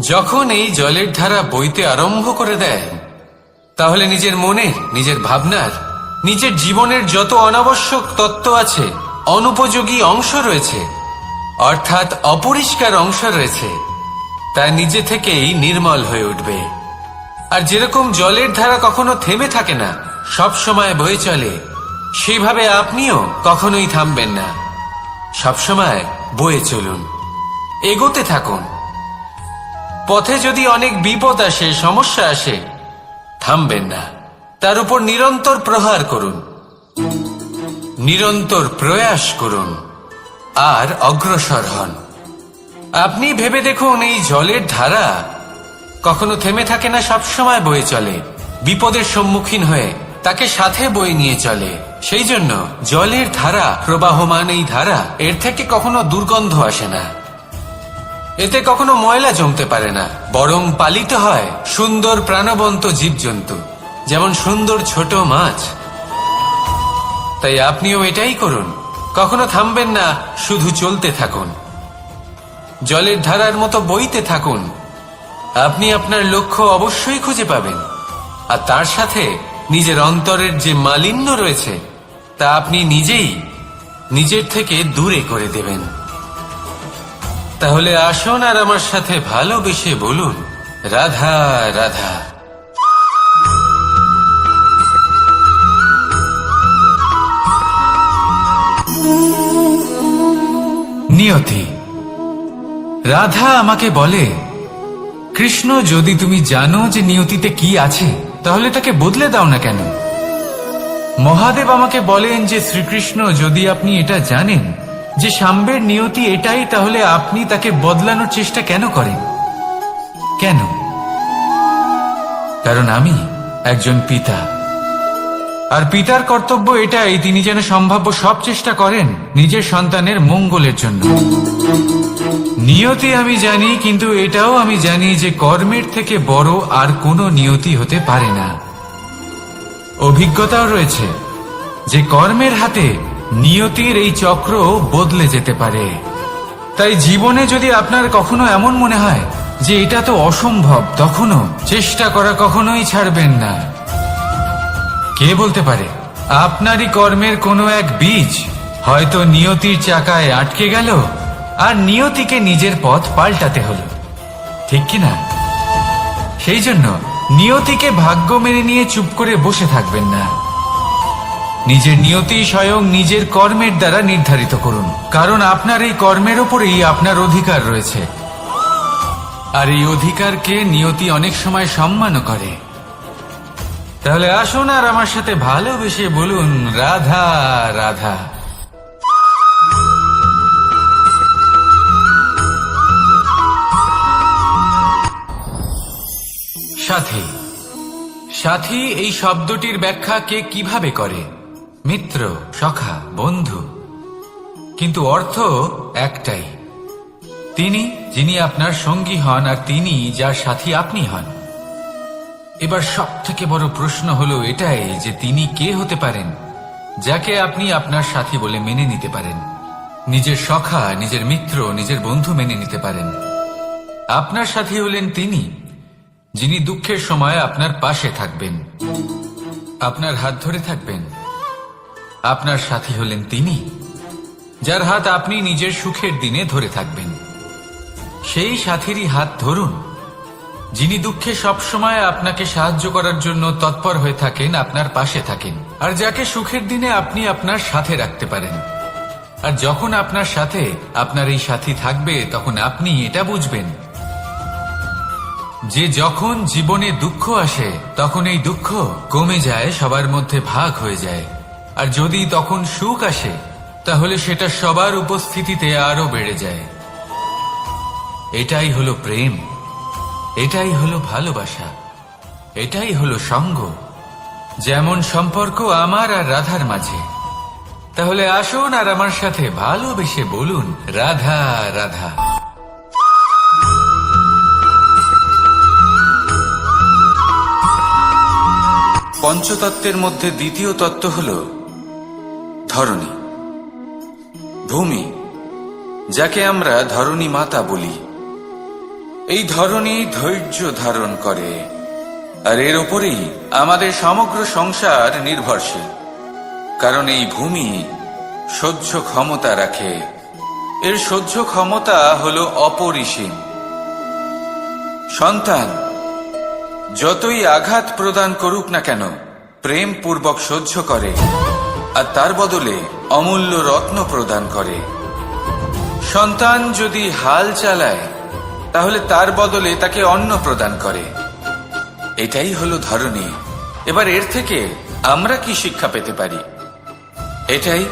যখন এই জলের ধারা বইতে আরম্ভ করে দেয়, তাহলে নিজের মনে, নিজের ভাবনার, নিজের জীবনের যত অনাবশ্যক তত্ত্ব আছে, অনুপযোগী অংশ রয়েছে, অর্থাৎ অপরিষ্কার অংশ রয়েছে, তা নিজে থেকেই নির্মল হয়ে উঠবে। আর যেরকম জলের ধারা কখনো থেমে থাকে না, সব সময় বয়ে চলে, সেভাবে আপনিও কখনোই থামবেন না। সবসময় বয়ে চলুন, এগোতে থাকুন। পথে যদি অনেক বিপদ আসে, সমস্যা আসে, থামবেন না, তার উপর নিরন্তর প্রহার করুন, নিরন্তর প্রয়াস করুন, আর অগ্রসর হন। আপনি ভেবে দেখুন, এই জলের ধারা কখনো থেমে থাকে না, সবসময় বয়ে চলে, বিপদের সম্মুখীন হয়ে তাকে সাথে বয়ে নিয়ে চলে। সেই জন্য জলের ধারা, প্রবাহমান এই ধারা, এর থেকে কখনো দুর্গন্ধ আসে না, এতে কখনো ময়লা জমতে পারে না, বরং পালিত হয় সুন্দর প্রাণবন্ত জীবজন্তু, যেমন সুন্দর ছোট মাছ। তাই আপনিও এটাই করুন, কখনো থামবেন না, শুধু চলতে থাকুন, জলের ধারার মতো বইতে থাকুন। আপনি আপনার লক্ষ্য অবশ্যই খুঁজে পাবেন, আর তার সাথে নিজের অন্তরের যে মালিন্য রয়েছে তা আপনি নিজেই নিজের থেকে দূরে করে দেবেন। তাহলে আসুন আর আমার সাথে ভালোবেসে বলুন, রাধা রাধা। নিয়তি। রাধা আমাকে বলে, কৃষ্ণ, যদি তুমি জানো যে নিয়তিতে কি আছে, তাহলে তাকে বদলে দাও না কেন? মহাদেব আমাকে বলেন যে শ্রীকৃষ্ণ, যদি আপনি এটা জানেন যে সাম্বের নিয়তি এটাই, তাহলে আপনি তাকে বদলানোর চেষ্টা কেন করেন? কেন? কারণ আমি একজন পিতা, আর পিতার কর্তব্য এটাই, তিনি যেন সম্ভাব্য সব চেষ্টা করেন নিজের সন্তানের মঙ্গলের জন্য। নিয়তি আমি জানি, কিন্তু এটাও আমি জানি যে কর্মের থেকে বড় আর কোনো নিয়তি হতে পারে না। অভিজ্ঞতাও রয়েছে যে কর্মের হাতে নিয়তির এই চক্র বদলে যেতে পারে। তাই জীবনে যদি আপনার কখনো এমন মনে হয় যে এটা তো অসম্ভব, তখনও চেষ্টা করা কখনোই ছাড়বেন না। কে বলতে পারে আপনারই কর্মের কোনো এক বীজ হয়তো নিয়তির চাকায় আটকে গেল, আর নিয়তিকে নিজের পথ পাল্টাতে হলো, ঠিক কিনা? সেই জন্য নিয়তিকে ভাগ্য মেনে নিয়ে চুপ করে বসে থাকবেন না। নিজের নিয়তি স্বয়ং নিজের কর্মের দ্বারা নির্ধারিত করুন, কারণ আপনার এই কর্মের ওপরেই আপনার অধিকার রয়েছে। আর এই অধিকারকে নিয়তি অনেক সময় সম্মানও করে। তাহলে আসুন আর আমার সাথে ভালোবেসে বলুন, রাধা রাধা। সাথী। সাথী এই শব্দটির ব্যাখ্যা কে কিভাবে করে? মিত্র, সখা, বন্ধু। কিন্তু অর্থ একটাই, তিনি যিনি আপনার সঙ্গী হন আর তিনি যার সাথী আপনি হন। এবার সব থেকে বড় প্রশ্ন হলো এটাই যে তিনি কে হতে পারেন যাকে আপনি আপনার সাথী বলে মেনে নিতে পারেন, নিজের সখা, নিজের মিত্র, নিজের বন্ধু মেনে নিতে পারেন। আপনার সাথী হলেন তিনি যিনি দুঃখের সময় আপনার পাশে থাকবেন, আপনার হাত ধরে থাকবেন। আপনার সাথী হলেন তিনি যার হাত আপনি নিজের সুখের দিনে ধরে থাকবেন। সেই সাথীরই হাত ধরুন যিনি দুঃখে সবসময় আপনাকে সাহায্য করার জন্য তৎপর হয়ে থাকেন, আপনার পাশে থাকেন, আর যাকে সুখের দিনে আপনি আপনার সাথে রাখতে পারেন। আর যখন আপনার সাথে আপনার এই সাথী থাকবে, তখন আপনি এটা বুঝবেন যে যখন জীবনে দুঃখ আসে, তখন এই দুঃখ কমে যায়, সবার মধ্যে ভাগ হয়ে যায়। আর যদি তখন সুখ আসে, তাহলে সেটা সবার উপস্থিতিতে আরো বেড়ে যায়। এটাই হলো প্রেম, এটাই হলো ভালোবাসা, এটাই হলো সঙ্গ। যেমন সম্পর্ক আমার আর রাধার মাঝে। তাহলে আসুন আর আমার সাথে ভালোবেসে বলুন, রাধা রাধা। পঞ্চতত্ত্বের মধ্যে দ্বিতীয় তত্ত্ব হল ধরণী, ভূমি, যাকে আমরা ধরণী মাতা বলি। এই ধরণী ধৈর্য ধারণ করে, আর এর ওপরেই আমাদের সমগ্র সংসার নির্ভরশীল। কারণ এই ভূমি সহ্য ক্ষমতা রাখে, এর সহ্য ক্ষমতা হল অপরিসীম। সন্তান যতই আঘাত প্রদান করুক না কেন, প্রেম পূর্বক সহ্য করে, আর তার বদলে অমূল্য রত্ন প্রদান করে। সন্তান যদি হাল চালায়, তাহলে তার বদলে তাকে অন্ন প্রদান করে। এটাই হলো ধরণী। এবার এর থেকে আমরা কি শিক্ষা পেতে পারি? এটাই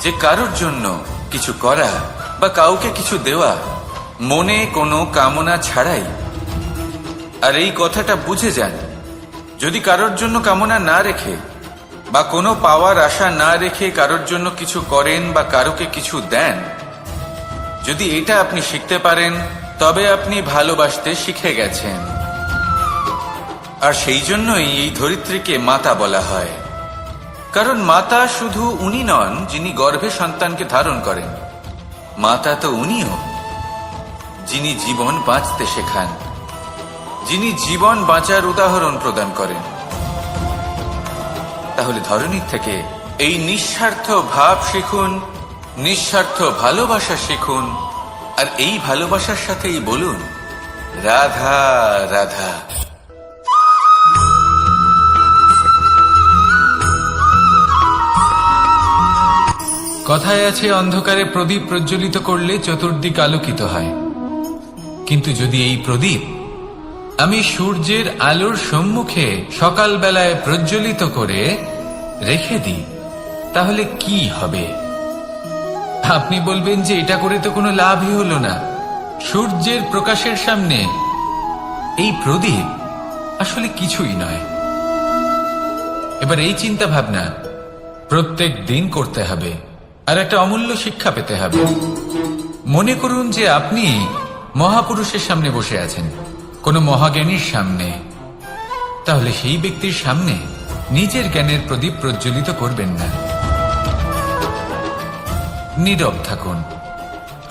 যে কারোর জন্য কিছু করা বা কাউকে কিছু দেওয়া মনে কোনো কামনা ছাড়াই। আর এই কথাটা বুঝে যান, যদি কারোর জন্য কামনা না রেখে বা কোনো পাওয়ার আশা না রেখে কারোর জন্য কিছু করেন বা কারোকে কিছু দেন, যদি এটা আপনি শিখতে পারেন, তবে আপনি ভালোবাসতে শিখে গেছেন। আর সেই জন্যই এই ধরিত্রীকে মাতা বলা হয়। কারণ মাতা শুধু উনি নন যিনি গর্ভে সন্তানকে ধারণ করেন, মাতা তো উনিও যিনি জীবন বাঁচতে শেখান, যিনি জীবন বাঁচার উদাহরণ প্রদান করেন। তাহলে ধরণীর থেকে এই নিঃস্বার্থ ভাব শিখুন, নিঃস্বার্থ ভালোবাসা শিখুন, আর এই ভালোবাসার সাথেই বলুন, রাধা রাধা। কথায় আছে, অন্ধকারে প্রদীপ প্রজ্বলিত করলে চতুর্দিক আলোকিত হয়। কিন্তু যদি এই প্রদীপ আমি সূর্যের আলোর সম্মুখে সকালবেলায় প্রজ্বলিত করে রেখে দিই, তাহলে কি হবে? আপনি বলবেন যে এটা করে তো কোনো লাভই হলো না। সূর্যের প্রকাশের সামনে এই প্রদীপ আসলে কিছুই নয়। এবার এই চিন্তা ভাবনা প্রত্যেক দিন করতে হবে, আর একটা অমূল্য শিক্ষা পেতে হবে। মনে করুন যে আপনি মহাপুরুষের সামনে বসে আছেন, কোনো মহাজ্ঞানীর সামনে। তাহলে সেই ব্যক্তির সামনে নিজের জ্ঞানের প্রদীপ প্রজ্বলিত করবেন না, নীরব থাকুন,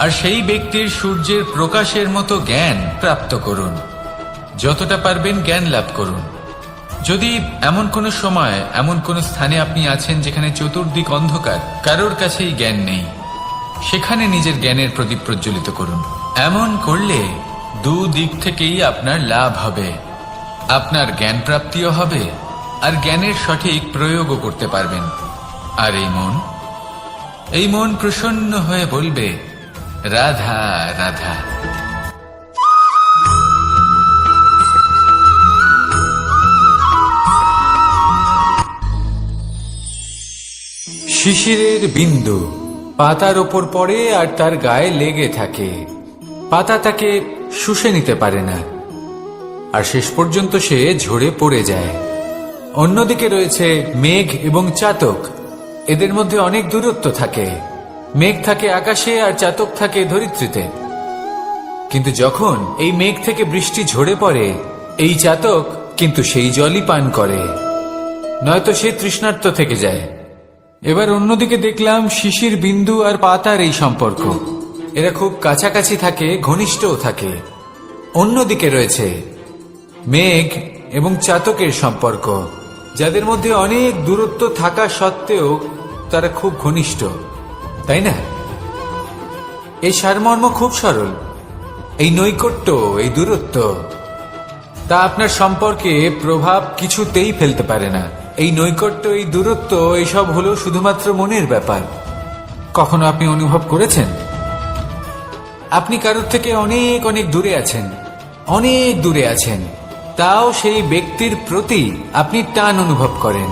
আর সেই ব্যক্তির সূর্যের প্রকাশের মতো জ্ঞান প্রাপ্ত করুন। যতটা পারবেন জ্ঞান লাভ করুন। যদি এমন কোনো সময়, এমন কোনো স্থানে আপনি আছেন যেখানে চতুর্দিক অন্ধকার, কারোর কাছেই জ্ঞান নেই, সেখানে নিজের জ্ঞানের প্রদীপ প্রজ্বলিত করুন। এমন করলে দুদিক থেকেই আপনার লাভ হবে। আপনার জ্ঞান প্রাপ্তিও হবে, আর জ্ঞানের সঠিক প্রয়োগও করতে পারবেন। আর এই মন প্রসন্ন হয়ে বলবে, রাধা রাধা। শিশিরের বিন্দু পাতার ওপর পড়ে আর তার গায়ে লেগে থাকে। পাতা তাকে শুষে নিতে পারে না, আর শেষ পর্যন্ত সে ঝরে পড়ে যায়। অন্যদিকে রয়েছে মেঘ এবং চাতক। এদের মধ্যে অনেক দূরত্ব থাকে। মেঘ থাকে আকাশে আর চাতক থাকে ধরিত্রীতে। কিন্তু যখন এই মেঘ থেকে বৃষ্টি ঝরে পড়ে, এই চাতক কিন্তু সেই জলই পান করে, নয়তো সে তৃষ্ণার্ত থেকে যায়। এবার অন্যদিকে দেখলাম শিশির বিন্দু আর পাতার এই সম্পর্ক। এরা খুব কাছাকাছি থাকে, ঘনিষ্ঠও থাকে। অন্যদিকে রয়েছে মেঘ এবং চাতকের সম্পর্ক, যাদের মধ্যে অনেক দূরত্ব থাকা সত্ত্বেও তারা খুব ঘনিষ্ঠ, তাই না? এই সারমর্ম খুব সরল। এই নৈকট্য, এই দূরত্ব, তা আপনার সম্পর্কে প্রভাব কিছুতেই ফেলতে পারে না। এই নৈকট্য, এই দূরত্ব, এইসব হলো শুধুমাত্র মনের ব্যাপার। কখনো আপনি অনুভব করেছেন আপনি কারোর থেকে অনেক অনেক দূরে আছেন, অনেক দূরে আছেন, তাও সেই ব্যক্তির প্রতি আপনি টান অনুভব করেন।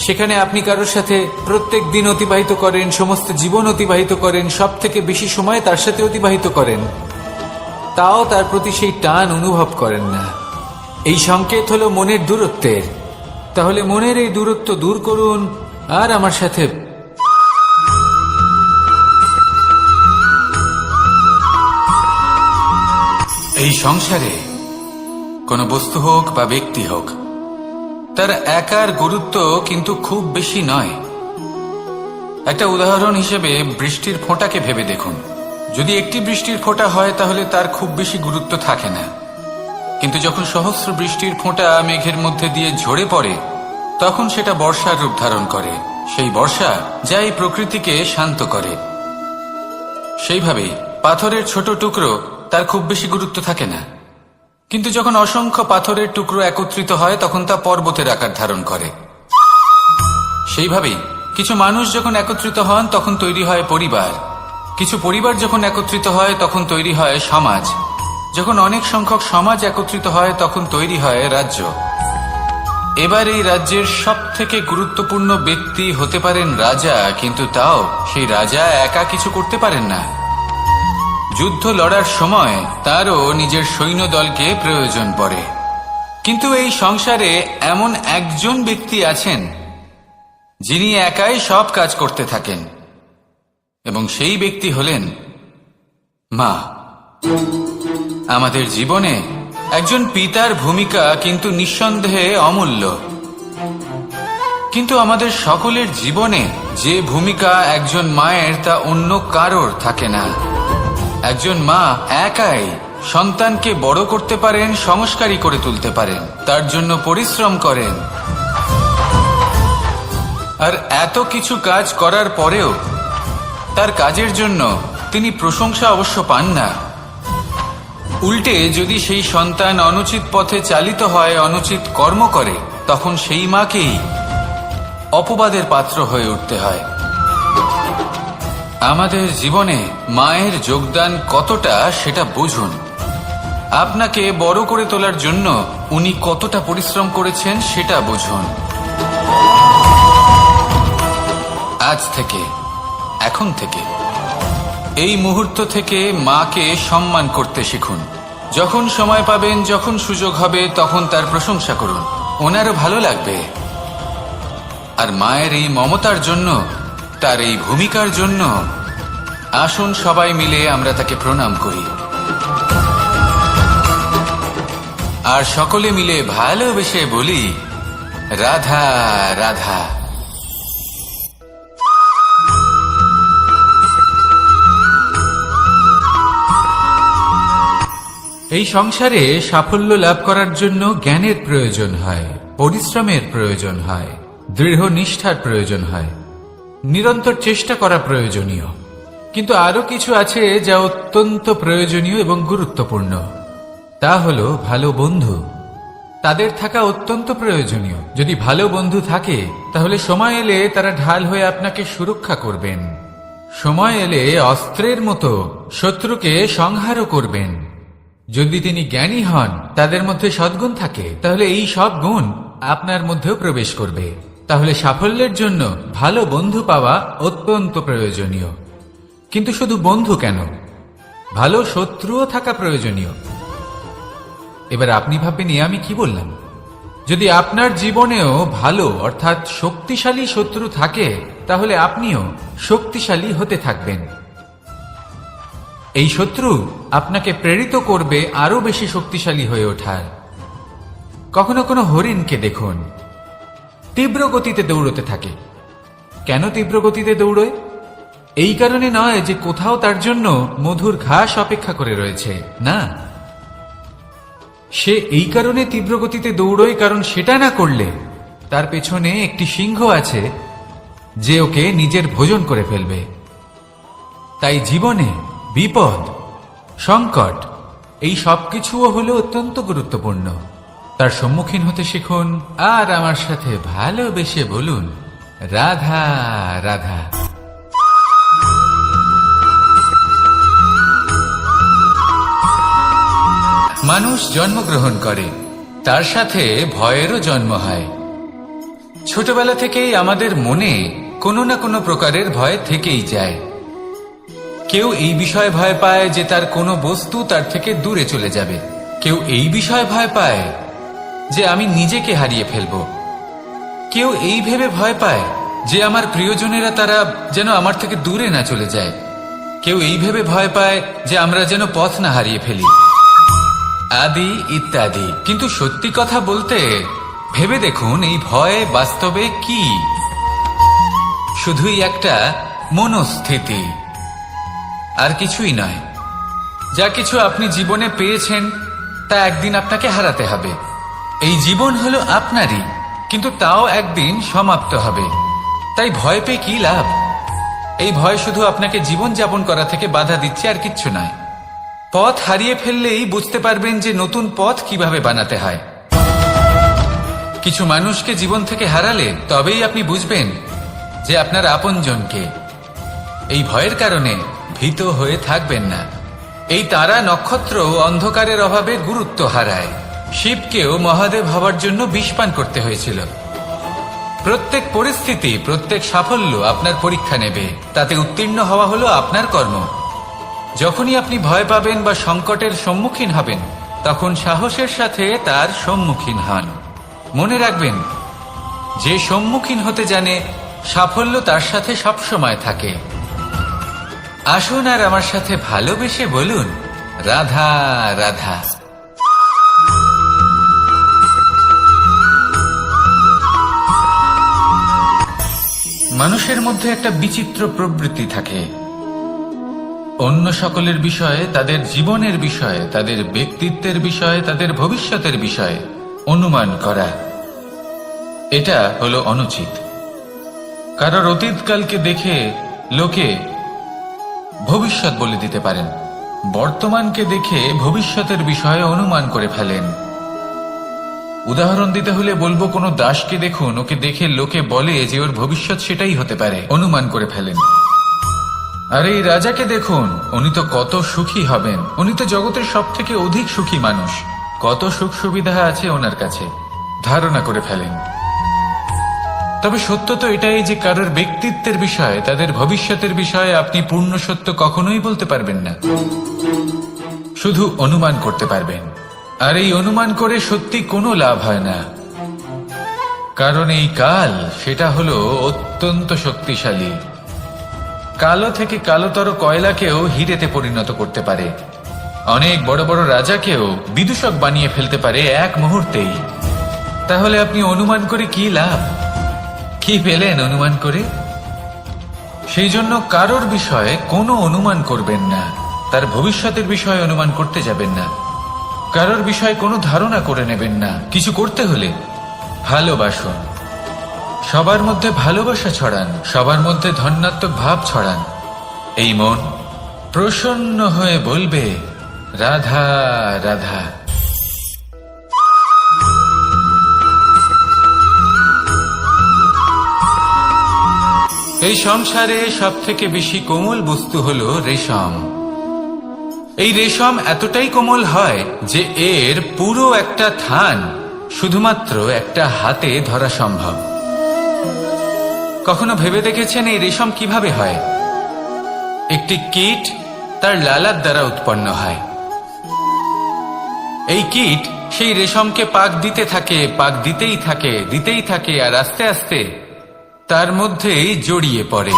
সেখানে আপনি কারোর সাথে প্রত্যেক দিন অতিবাহিত করেন, সমস্ত জীবন অতিবাহিত করেন, সব থেকে বেশি সময় তার সাথে অতিবাহিত করেন, তাও তার প্রতি সেই টান অনুভব করেন না। এই সংকেত হলো মনের দূরত্বের। তাহলে মনের এই দূরত্ব দূর করুন আর আমার সাথে এই সংসারে কোনো বস্তু হোক বা ব্যক্তি হোক, তার একার গুরুত্ব কিন্তু খুব বেশি নয়। একটা উদাহরণ হিসেবে বৃষ্টির ফোঁটাকে ভেবে দেখুন। যদি একটি বৃষ্টির ফোঁটা হয় তাহলে তার খুব বেশি গুরুত্ব থাকে না, কিন্তু যখন সহস্র বৃষ্টির ফোঁটা মেঘের মধ্যে দিয়ে ঝরে পড়ে, তখন সেটা বর্ষার রূপ ধারণ করে। সেই বর্ষা যা এই প্রকৃতিকে শান্ত করে। সেইভাবেই পাথরের ছোট টুকরো, তার খুব বেশি গুরুত্ব থাকে না, কিন্তু যখন অসংখ্য পাথরের টুকরো একত্রিত হয় তখন তা পর্বতের আকার ধারণ করে। সেইভাবেই কিছু মানুষ যখন একত্রিত হন তখন তৈরি হয় পরিবার। কিছু পরিবার যখন একত্রিত হয় তখন তৈরি হয় সমাজ। যখন অনেক সংখ্যক সমাজ একত্রিত হয় তখন তৈরি হয় রাজ্য। এবার এই রাজ্যের সব থেকে গুরুত্বপূর্ণ ব্যক্তি হতে পারেন রাজা, কিন্তু তাও সেই রাজা একা কিছু করতে পারেন না। যুদ্ধ লড়ার সময় তারও নিজের সৈন্যদলকে প্রয়োজন পড়ে। কিন্তু এই সংসারে এমন একজন ব্যক্তি আছেন যিনি একাই সব কাজ করতে থাকেন, এবং সেই ব্যক্তি হলেন মা। আমাদের জীবনে একজন পিতার ভূমিকা কিন্তু নিঃসন্দেহে অমূল্য, কিন্তু আমাদের সকলের জীবনে যে ভূমিকা একজন মায়ের তা অন্য কারোর থাকে না। একজন মা একাই সন্তানকে বড় করতে পারেন, সংস্কারী করে তুলতে পারেন, তার জন্য পরিশ্রম করেন। আর এত কিছু কাজ করার পরেও তার কাজের জন্য তিনি প্রশংসা অবশ্য পান না। উল্টে যদি সেই সন্তান অনুচিত পথে চালিত হয়, অনুচিত কর্ম করে, তখন সেই মাকেই অপবাদের পাত্র হয়ে উঠতে হয়। আমাদের জীবনে মায়ের যোগদান কতটা সেটা বুঝুন। আপনাকে বড় করে তোলার জন্য উনি কতটা পরিশ্রম করেছেন সেটা বুঝুন। আজ থেকে, এখন থেকে, এই মুহূর্ত থেকে মাকে সম্মান করতে শিখুন। যখন সময় পাবেন, যখন সুযোগ হবে, তখন তার প্রশংসা করুন। ওনারও ভালো লাগবে। আর মায়ের এই মমতার জন্য, তার এই ভূমিকার জন্য আসুন সবাই মিলে আমরা তাকে প্রণাম করি, আর সকলে মিলে ভালোবেসে বলি, রাধা রাধা। এই সংসারে সাফল্য লাভ করার জন্য জ্ঞানের প্রয়োজন হয়, পরিশ্রমের প্রয়োজন হয়, দৃঢ় নিষ্ঠার প্রয়োজন হয়, নিরন্তর চেষ্টা করা প্রয়োজনীয়। কিন্তু আরো কিছু আছে যা অত্যন্ত প্রয়োজনীয় এবং গুরুত্বপূর্ণ। তা হলো ভালো বন্ধু। তাদের থাকা অত্যন্ত প্রয়োজনীয়। যদি ভালো বন্ধু থাকে, তাহলে সময় এলে তারা ঢাল হয়ে আপনাকে সুরক্ষা করবেন। সময় এলে অস্ত্রের মতো শত্রুকে সংহারও করবেন। যদি তিনি জ্ঞানী হন, তাদের মধ্যে সদ্গুণ থাকে, তাহলে এই সব গুণ আপনার মধ্যেও প্রবেশ করবে। তাহলে সাফল্যের জন্য ভালো বন্ধু পাওয়া অত্যন্ত প্রয়োজনীয়। কিন্তু শুধু বন্ধু কেন, ভালো শত্রুও থাকা প্রয়োজনীয়। এবার আপনি ভাববেন, আমি কি বললাম? যদি আপনার জীবনেও ভালো অর্থাৎ শক্তিশালী শত্রু থাকে, তাহলে আপনিও শক্তিশালী হতে থাকবেন। এই শত্রু আপনাকে প্রেরিত করবে আরো বেশি শক্তিশালী হয়ে ওঠার। কখনো কোনো হরিণকে দেখুন, তীব্র গতিতে দৌড়তে থাকে। কেন তীব্র গতিতে দৌড়য়? এই কারণে নয় যে কোথাও তার জন্য মধুর ঘাস অপেক্ষা করে রয়েছে, না। সে এই কারণে তীব্র গতিতে দৌড়য় কারণ সেটা না করলে তার পেছনে একটি সিংহ আছে যে ওকে নিজের ভোজন করে ফেলবে। তাই জীবনে বিপদ, সংকট, এই সবকিছুও হলো অত্যন্ত গুরুত্বপূর্ণ। তার সম্মুখীন হতে শিখুন, আর আমার সাথে ভালোবেসে বলুন, রাধা রাধা। মানুষ জন্মগ্রহণ করে, তার সাথে ভয়েরও জন্ম হয়। ছোটবেলা থেকেই আমাদের মনে কোনো না কোনো প্রকারের ভয় থেকেই যায়। কেউ এই বিষয়ে ভয় পায় যে তার কোনো বস্তু তার থেকে দূরে চলে যাবে। কেউ এই বিষয়ে ভয় পায় যে আমি নিজেকে হারিয়ে ফেলব। কেউ এই ভেবে ভয় পায় যে আমার প্রিয়জনেরা তারা যেন আমার থেকে দূরে না চলে যায়। কেউ এই ভেবে ভয় পায় যে আমরা যেন পথ না হারিয়ে ফেলি, আদি ইত্যাদি। কিন্তু সত্যি কথা বলতে, ভেবে দেখুন এই ভয় বাস্তবে কি? শুধুই একটা মনস্থিতি, আর কিছুই নয়। যা কিছু আপনি জীবনে পেয়েছেন তা একদিন আপনাকে হারাতে হবে। এই জীবন হলো আপনারই, কিন্তু তাও একদিন সমাপ্ত হবে। তাই ভয় পেয়ে কি লাভ? এই ভয় শুধু আপনাকে জীবন যাপন করা থেকে বাধা দিচ্ছে, আর কিচ্ছু নয়। পথ হারিয়ে ফেললেই বুঝতে পারবেন যে নতুন পথ কিভাবে বানাতে হয়। কিছু মানুষকে জীবন থেকে হারালে তবেই আপনি বুঝবেন যে আপনার আপনজনকে। এই ভয়ের কারণে ভীত হয়ে থাকবেন না। এই তারা নক্ষত্র অন্ধকারের অভাবে গুরুত্ব হারায়। শিবকেও মহাদেব হওয়ার জন্য বিষ পান করতে হয়েছিল। প্রত্যেক পরিস্থিতি, প্রত্যেক সাফল্য আপনার পরীক্ষা নেবে। তাতে উত্তীর্ণ হওয়া হলো আপনার কর্ম। যখনই আপনি ভয় পাবেন বা সংকটের সম্মুখীন হবেন, তখন সাহসের সাথে তার সম্মুখীন হন। মনে রাখবেন, যে সম্মুখীন হতে জানে, সাফল্য তার সাথে সবসময় থাকে। আসুন আর আমার সাথে ভালোবেসে বলুন, রাধা রাধা। মানুষের মধ্যে একটা বিচিত্র প্রবৃত্তি থাকে। অন্য সকলের বিষয়ে, তাদের জীবনের বিষয়ে, তাদের ব্যক্তিত্বের বিষয়ে, তাদের ভবিষ্যতের বিষয়ে অনুমান করা। এটা হলো অনুচিত। কারোর অতীতকালকে দেখে লোকে ভবিষ্যৎ বলে দিতে পারেন। বর্তমানকে দেখে ভবিষ্যতের বিষয়ে অনুমান করে ফেলেন। উদাহরণ দিতে হলে বলবো, কোনো দাসকে দেখুন, ওকে দেখে লোকে বলে যে ওর ভবিষ্যৎ সেটাই হতে পারে, অনুমান করে ফেলেন। আর এই রাজাকে দেখুন, উনি তো কত সুখী হবেন, উনি তো জগতের সব থেকে অধিক সুখী মানুষ, কত সুখ সুবিধা আছে ওনার কাছে, ধারণা করে ফেলেন। তবে সত্য তো এটাই যে কারোর ব্যক্তিত্বের বিষয়ে, তাদের ভবিষ্যতের বিষয়ে আপনি পূর্ণ সত্য কখনোই বলতে পারবেন না, শুধু অনুমান করতে পারবেন। আর এই অনুমান করে সত্যি কোনো লাভ হয় না, কারণ এই কাল সেটা হলো অত্যন্ত শক্তিশালী। কালো থেকে কালোতর কয়লাকেও হিরেতে পরিণত করতে পারে, অনেক বড় বড় রাজাকেও বিদূষক বানিয়ে ফেলতে পারে এক মুহূর্তেই। তাহলে আপনি অনুমান করে কি লাভ? কি পেলেন অনুমান করে? সেই জন্য কারোর বিষয়ে কোনো অনুমান করবেন না, তার ভবিষ্যতের বিষয়ে অনুমান করতে যাবেন না, কারোর বিষয়ে কোনো ধারণা করে নেবেন না। কিছু করতে হলে ভালোবাসুন, সবার মধ্যে ভালোবাসা ছড়ান, সবার মধ্যে ধন্যাত্মক ভাব ছড়ান। এই মন প্রসন্ন হয়ে বলবে রাধা রাধা। এই সংসারে সব থেকে বেশি কোমল বস্তু হলো রেশম। এই রেশম এতটাই কোমল হয় যে এর পুরো একটা থান শুধুমাত্র একটা হাতে ধরা সম্ভব। কখনো ভেবে দেখেছেন এই রেশম কিভাবে হয়? একটি কীট তার লালার দ্বারা উৎপন্ন হয়। এই কীট সেই রেশমকে পাক দিতে থাকে, পাক দিতেই থাকে, আর আস্তে আস্তে তার মধ্যেই জড়িয়ে পড়ে।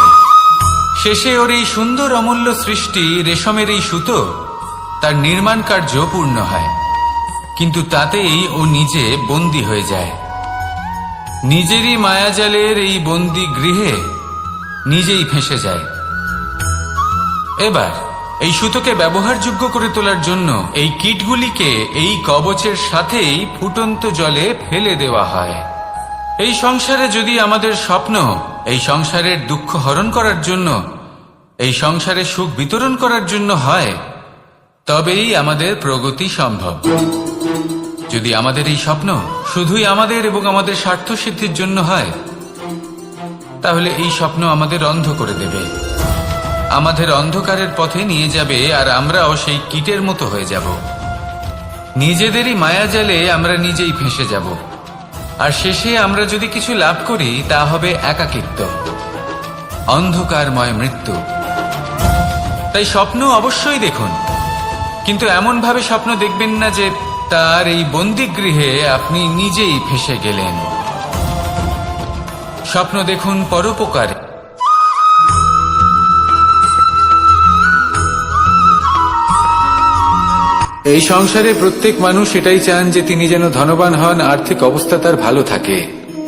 শেষে ওর এই সুন্দর অমূল্য সৃষ্টি রেশমের এই সুতো, তার নির্মাণ কার্য পূর্ণ হয়, কিন্তু তাতেই ও নিজে বন্দী হয়ে যায়। নিজেরই মায়াজালের এই বন্দী গৃহে নিজেই ফেঁসে যায়। এবার এই সুতোকে ব্যবহারযোগ্য করে তোলার জন্য এই কীটগুলিকে এই কবচের সাথেই ফুটন্ত জলে ফেলে দেওয়া হয়। এই সংসারে যদি আমাদের স্বপ্ন এই সংসারের দুঃখ হরণ করার জন্য, এই সংসারে সুখ বিতরণ করার জন্য হয়, তবেই আমাদের প্রগতি সম্ভব। যদি আমাদের এই স্বপ্ন শুধুই আমাদের এবং আমাদের স্বার্থ সিদ্ধির জন্য হয়, তাহলে এই স্বপ্ন আমাদের অন্ধ করে দেবে, আমাদের অন্ধকারের পথে নিয়ে যাবে, আর আমরাও সেই কীটের মতো হয়ে যাব। নিজেদেরই মায়াজালে আমরা নিজেই ফেঁসে যাব, আর শেষে আমরা যদি কিছু লাভ করি তা হবে একাকিত্ব, অন্ধকারময় মৃত্যু। তাই স্বপ্ন অবশ্যই দেখুন, কিন্তু এমন ভাবে স্বপ্ন দেখবেন না যে তার এই বন্দিগৃহে আপনি নিজেই ফেঁসে গেলেন। স্বপ্ন দেখুন পরোপকারে। এই সংসারে প্রত্যেক মানুষ এটাই চান যে তিনি যেন ধনবান হন, আর্থিক অবস্থা তার ভালো থাকে,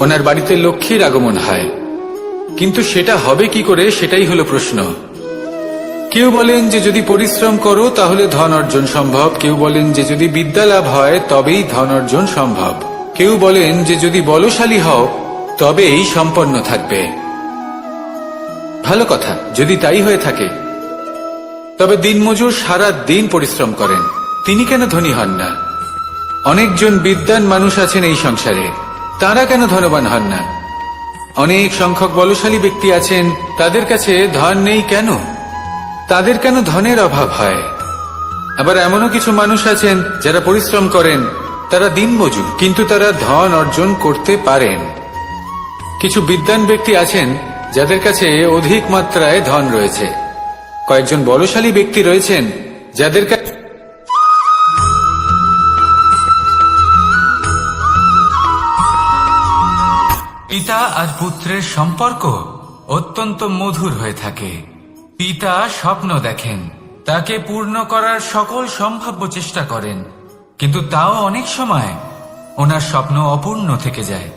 ওনার বাড়িতে লক্ষ্মীর আগমন হয়। কিন্তু সেটা হবে কি করে, সেটাই হলো প্রশ্ন। কেউ বলেন যে যদি পরিশ্রম করো তাহলে ধন অর্জন সম্ভব, কেউ বলেন যে যদি বিদ্যা লাভ হয় তবেই ধন অর্জন সম্ভব, কেউ বলেন যে যদি বলশালী হও তবেই সম্পন্ন থাকবে। ভালো কথা, যদি তাই হয়ে থাকে, তবে দিনমজুর সারা দিন পরিশ্রম করেন, তিনি কেন ধনী হন না? অনেকজন বিদ্বান মানুষ আছেন এই সংসারে, তারা কেন ধনবান হন না? অনেক সংখ্যক বলশালী ব্যক্তি আছেন, তাদের কাছে ধন নেই কেন? তাদের কেন ধনের অভাব হয়? আবার এমনও কিছু মানুষ আছেন যারা পরিশ্রম করেন, তারা দিনমজুর, কিন্তু তারা ধন অর্জন করতে পারেন। কিছু বিদ্বান ব্যক্তি আছেন যাদের কাছে অধিক মাত্রায় ধন রয়েছে, কয়েকজন বলশালী ব্যক্তি রয়েছেন যাদের কাছে পিতা আর পুত্রের সম্পর্ক অত্যন্ত মধুর হয়ে থাকে। পিতা স্বপ্ন দেখেন, তাকে পূর্ণ করার সকল সম্ভাব্য চেষ্টা করেন, কিন্তু তাও অনেক সময় ওনার স্বপ্ন অপূর্ণ থেকে যায়।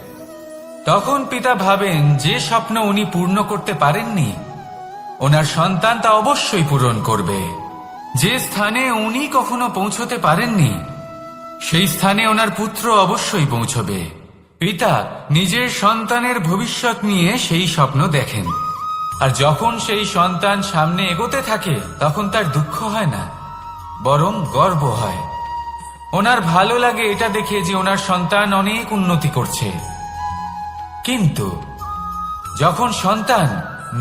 তখন পিতা ভাবেন যে স্বপ্ন উনি পূর্ণ করতে পারেননি, ওনার সন্তান তা অবশ্যই পূরণ করবে। যে স্থানে উনি কখনো পৌঁছতে পারেননি, সেই স্থানে ওনার পুত্র অবশ্যই পৌঁছবে। পিতা নিজের সন্তানের ভবিষ্যৎ নিয়ে সেই স্বপ্ন দেখেন, আর যখন সেই সন্তান সামনে এগোতে থাকে তখন তার দুঃখ হয় না, বরং গর্ব হয়। ওনার ভালো লাগে এটা দেখে যে ওনার সন্তান অনেক উন্নতি করছে। কিন্তু যখন সন্তান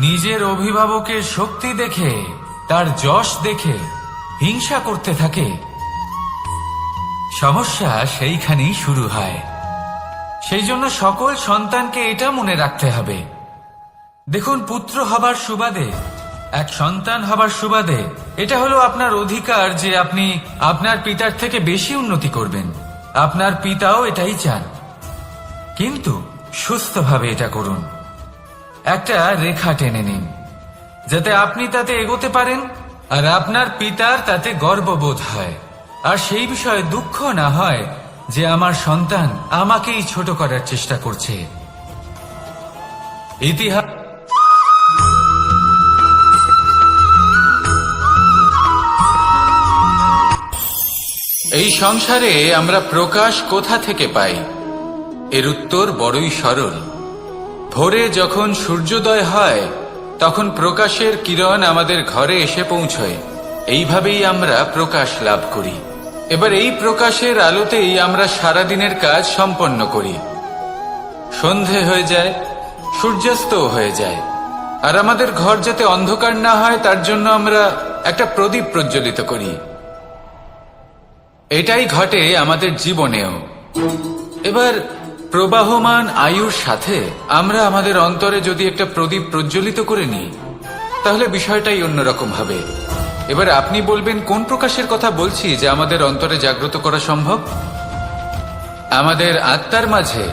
নিজের অভিভাবকের শক্তি দেখে, তার যশ দেখে হিংসা করতে থাকে, সমস্যা সেইখানেই শুরু হয়। সেই জন্য সকল সন্তানকে এটা মনে রাখতে হবে। দেখুন, পুত্র হবার সুবাদে, এক সন্তান হবার সুবাদে এটা হলো আপনার অধিকার যে আপনি আপনার পিতার থেকে বেশি উন্নতি করবেন। আপনার পিতাও এটাই চান, কিন্তু সুস্থভাবে এটা করুন। একটা রেখা টেনে নিন যাতে আপনি তাতে এগোতে পারেন আর আপনার পিতার তাতে গর্ববোধ হয়, আর সেই বিষয়ে দুঃখ না হয় যে আমার সন্তান আমাকেই ছোট করার চেষ্টা করছে। ইতিহাস এই সংসারে আমরা প্রকাশ কোথা থেকে পাই? এর উত্তর বড়ই সরল। ভোরে যখন সূর্যোদয় হয় তখন প্রকাশের কিরণ আমাদের ঘরে এসে পৌঁছয়। এইভাবেই আমরা প্রকাশ লাভ করি। এবার এই প্রকাশের আলোতেই আমরা সারাদিনের কাজ সম্পন্ন করি। সন্ধে হয়ে যায়, সূর্যাস্ত হয়ে যায়, আর আমাদের ঘর যাতে অন্ধকার না হয় তার জন্য আমরা একটা প্রদীপ প্রজ্বলিত করি। এটাই ঘটে আমাদের জীবনেও। এবার প্রবাহমান আয়ুর সাথে আমরা আমাদের অন্তরে যদি একটা প্রদীপ প্রজ্বলিত করে নিই তাহলে বিষয়টাই অন্যরকম হবে। এবার আপনি বলবেন কোন প্রকাশের কথা বলছি যে আমাদের অন্তরে জাগ্রত করা সম্ভব? আমাদের আত্মার মাঝে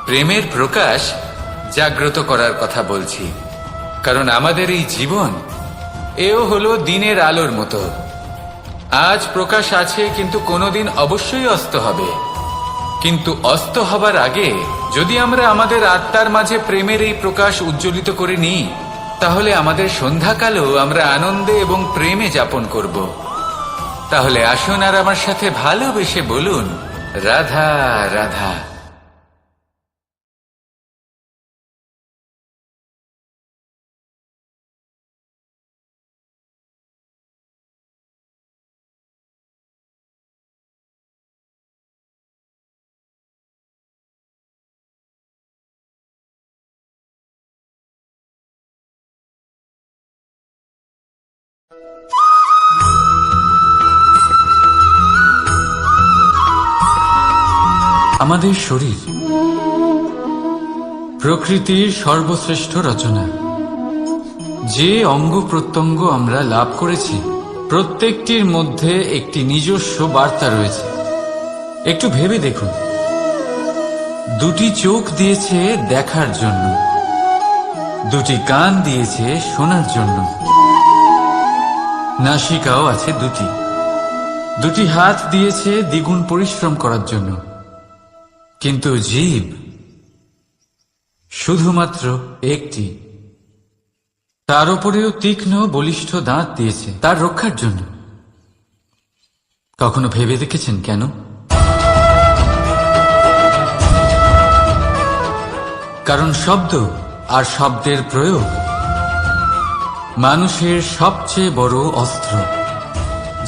প্রেমের প্রকাশ জাগ্রত করার কথা বলছি। কারণ আমাদের এই জীবন এও হলো দিনের আলোর মতো। আজ প্রকাশ আছে, কিন্তু কোনোদিন অবশ্যই অস্ত হবে। কিন্তু অস্ত হবার আগে যদি আমরা আমাদের আত্মার মাঝে প্রেমের এই প্রকাশ উজ্জ্বলিত করে নিই তাহলে আমাদের সন্ধ্যাকালও আমরা আনন্দে এবং প্রেমে যাপন করব। তাহলে আসুন আর আমার সাথে ভালোবেসে বলুন, রাধা রাধা। আমাদের শরীর প্রকৃতির সর্বশ্রেষ্ঠ রচনা। যে অঙ্গ প্রত্যঙ্গ আমরা লাভ করেছি প্রত্যেকটির মধ্যে একটি নিজস্ব বার্তা রয়েছে। একটু ভেবে দেখুন, দুটি চোখ দিয়েছে দেখার জন্য, দুটি কান দিয়েছে শোনার জন্য, নাসিকাও আছে দুটি, দুটি হাত দিয়েছে দ্বিগুণ পরিশ্রম করার জন্য। কিন্তু জীব শুধুমাত্র একটি। তার উপরেও তীক্ষ্ণ বলিষ্ঠ দাঁত দিয়েছে তার রক্ষার জন্য। কখনো ভেবে দেখেছেন কেন? কারণ শব্দ আর শব্দের প্রয়োগ মানুষের সবচেয়ে বড় অস্ত্র,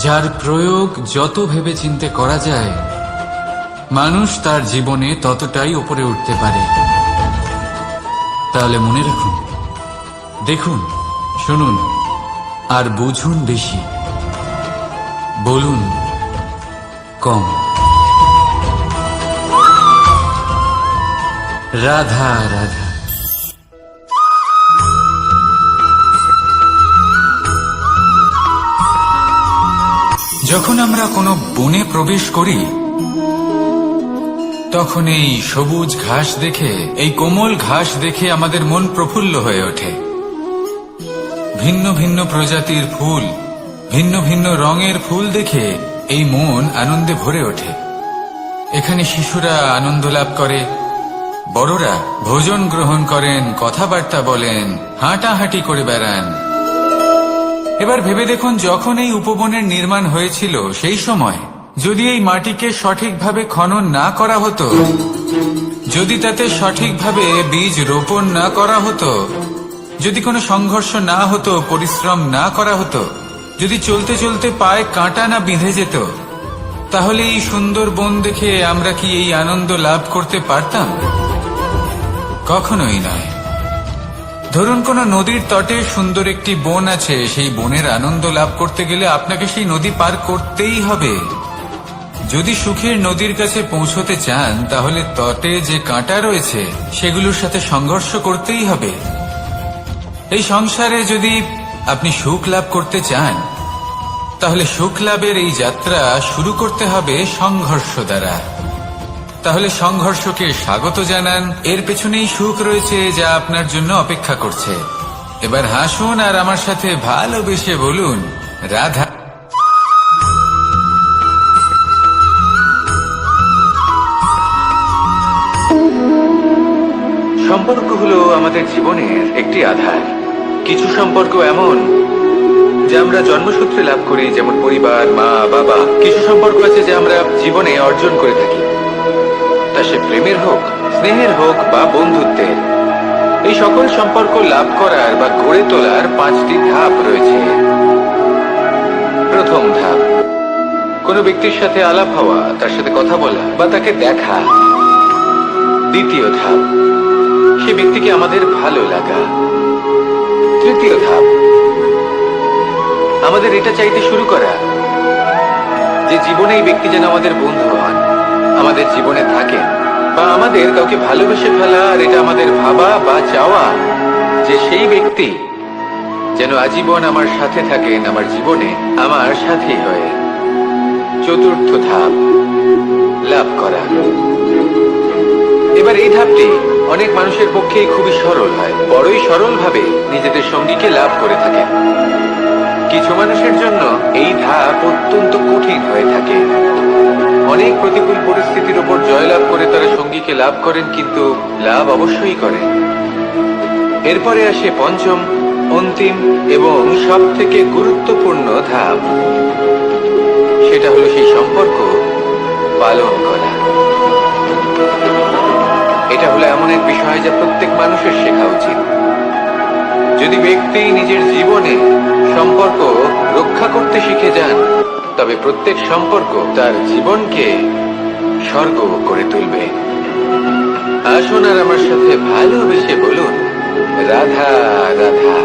যার প্রয়োগ যত ভেবেচিন্তে করা যায় মানুষ তার জীবনে ততটাই উপরে উঠতে পারে। তাহলে মনে রাখুন, দেখুন, শুনুন আর বুঝুন বেশি, বলুন কম। রাধা রাধা। যখন আমরা কোনো বনে প্রবেশ করি তখন এই সবুজ ঘাস দেখে, এই কোমল ঘাস দেখে আমাদের মন প্রফুল্ল হয়ে ওঠে। ভিন্ন ভিন্ন প্রজাতির ফুল, ভিন্ন ভিন্ন রঙের ফুল দেখে এই মন আনন্দে ভরে ওঠে। এখানে শিশুরা আনন্দ লাভ করে, বড়রা ভোজন গ্রহণ করেন, কথাবার্তা বলেন, হাঁটাহাঁটি করে বেড়ান। এবার ভেবে দেখুন, যখন এই উপবনের নির্মাণ হয়েছিল সেই সময় যদি এই মাটিকে সঠিকভাবে খনন না করা হতো, যদি তাতে সঠিকভাবে বীজ রোপণ না করা হতো, যদি কোনো সংঘর্ষ না হতো, পরিশ্রম না করা হতো, যদি চলতে চলতে পায়ে কাঁটা না বিঁধে যেত, তাহলে এই সুন্দর বন দেখে আমরা কি এই আনন্দ লাভ করতে পারতাম? কখনোই নয়। ধরুন কোনো নদীর তটে সুন্দর একটি বন আছে, সেই বনের আনন্দ লাভ করতে গেলে আপনাকে সেই নদী পার করতেই হবে। যদি সুখের নদীর কাছে পৌঁছতে চান তাহলে তটে যে কাঁটা রয়েছে সেগুলোর সাথে সংঘর্ষ করতেই হবে। এই সংসারে যদি আপনি সুখ লাভ করতে চান তাহলে সুখ লাভের এই যাত্রা শুরু করতে হবে সংঘর্ষ দ্বারা। তাহলে সংঘর্ষকে স্বাগত জানান, এর পেছনেই সুখ রয়েছে যা আপনার জন্য অপেক্ষা করছে। এবার হাসুন আর আমার সাথে ভালোবেসে বলুন, রাধা। সম্পর্ক হলো আমাদের জীবনের একটি আধার। কিছু সম্পর্ক এমন যা আমরা জন্মসূত্রে লাভ করি, যেমন পরিবার, মা, বাবা। কিছু সম্পর্ক আছে যা আমরা জীবনে অর্জন করে থাকি, তা সে প্রেমের হোক, স্নেহের হোক বা বন্ধুত্বের। এই সকল সম্পর্ক লাভ করার বা গড়ে তোলার 5টি ধাপ রয়েছে। প্রথম ধাপ, কোনো ব্যক্তির সাথে আলাপ হওয়া, তার সাথে কথা বলা বা তাকে দেখা। দ্বিতীয় ধাপ, সে ব্যক্তিকে আমাদের ভালো লাগা। তৃতীয় ধাপ, আমাদের এটা চাইতে শুরু করা যে জীবনে এই ব্যক্তি যেন আমাদের বন্ধু হন, আমাদের জীবনে থাকেন, বা আমাদের কাউকে ভালোবেসে ফেলা আর এটা আমাদের ভাবা বা চাওয়া যে সেই ব্যক্তি যেন আজীবন আমার সাথে থাকেন, আমার জীবনে আমার সাথী হয়ে। চতুর্থ ধাপ, লাভ করা। এবার এই ধাপটি অনেক মানুষের পক্ষেই খুবই সরল হয়, বড়ই সরল ভাবে নিজেদের সঙ্গীকে লাভ করে থাকেন। কিছু মানুষের জন্য এই ধাপ অত্যন্ত কঠিন হয়ে থাকে। অনেক প্রতিকূল পরিস্থিতির উপর জয়লাভ করে তারা সঙ্গীকে লাভ করেন, কিন্তু লাভ অবশ্যই করেন। এরপরে আসে পঞ্চম, অন্তিম এবং সব থেকে গুরুত্বপূর্ণ ধাপ। সেটা হলো সেই সম্পর্ক পালন করা। এটা হলো এমন এক বিষয় যা প্রত্যেক মানুষের শেখা উচিত। যদি ব্যক্তি নিজের জীবনে সম্পর্ক রক্ষা করতে শিখে যান, তবে প্রত্যেক সম্পর্ক তার জীবনকে স্বর্গ করে তুলবে। আসুন আর আমার সাথে ভালোবেসে বলুন, রাধা রাধা।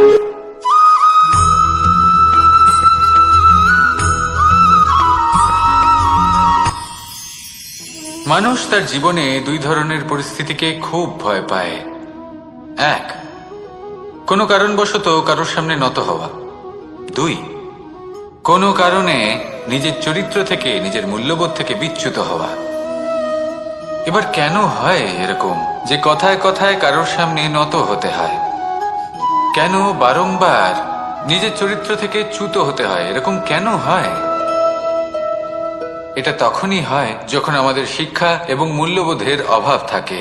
মানুষ তার জীবনে দুই ধরনের পরিস্থিতিকে খুব ভয় পায়। এক, কোনো কারণবশত কারোর সামনে নত হওয়া। দুই, কোনো কারণে নিজের চরিত্র থেকে, নিজের মূল্যবোধ থেকে বিচ্যুত হওয়া। এবার কেন হয় এরকম যে কথায় কথায় কারোর সামনে নত হতে হয়? কেন বারংবার নিজের চরিত্র থেকে চ্যুত হতে হয়? এরকম কেন হয়? এটা তখনই হয় যখন আমাদের শিক্ষা এবং মূল্যবোধের অভাব থাকে।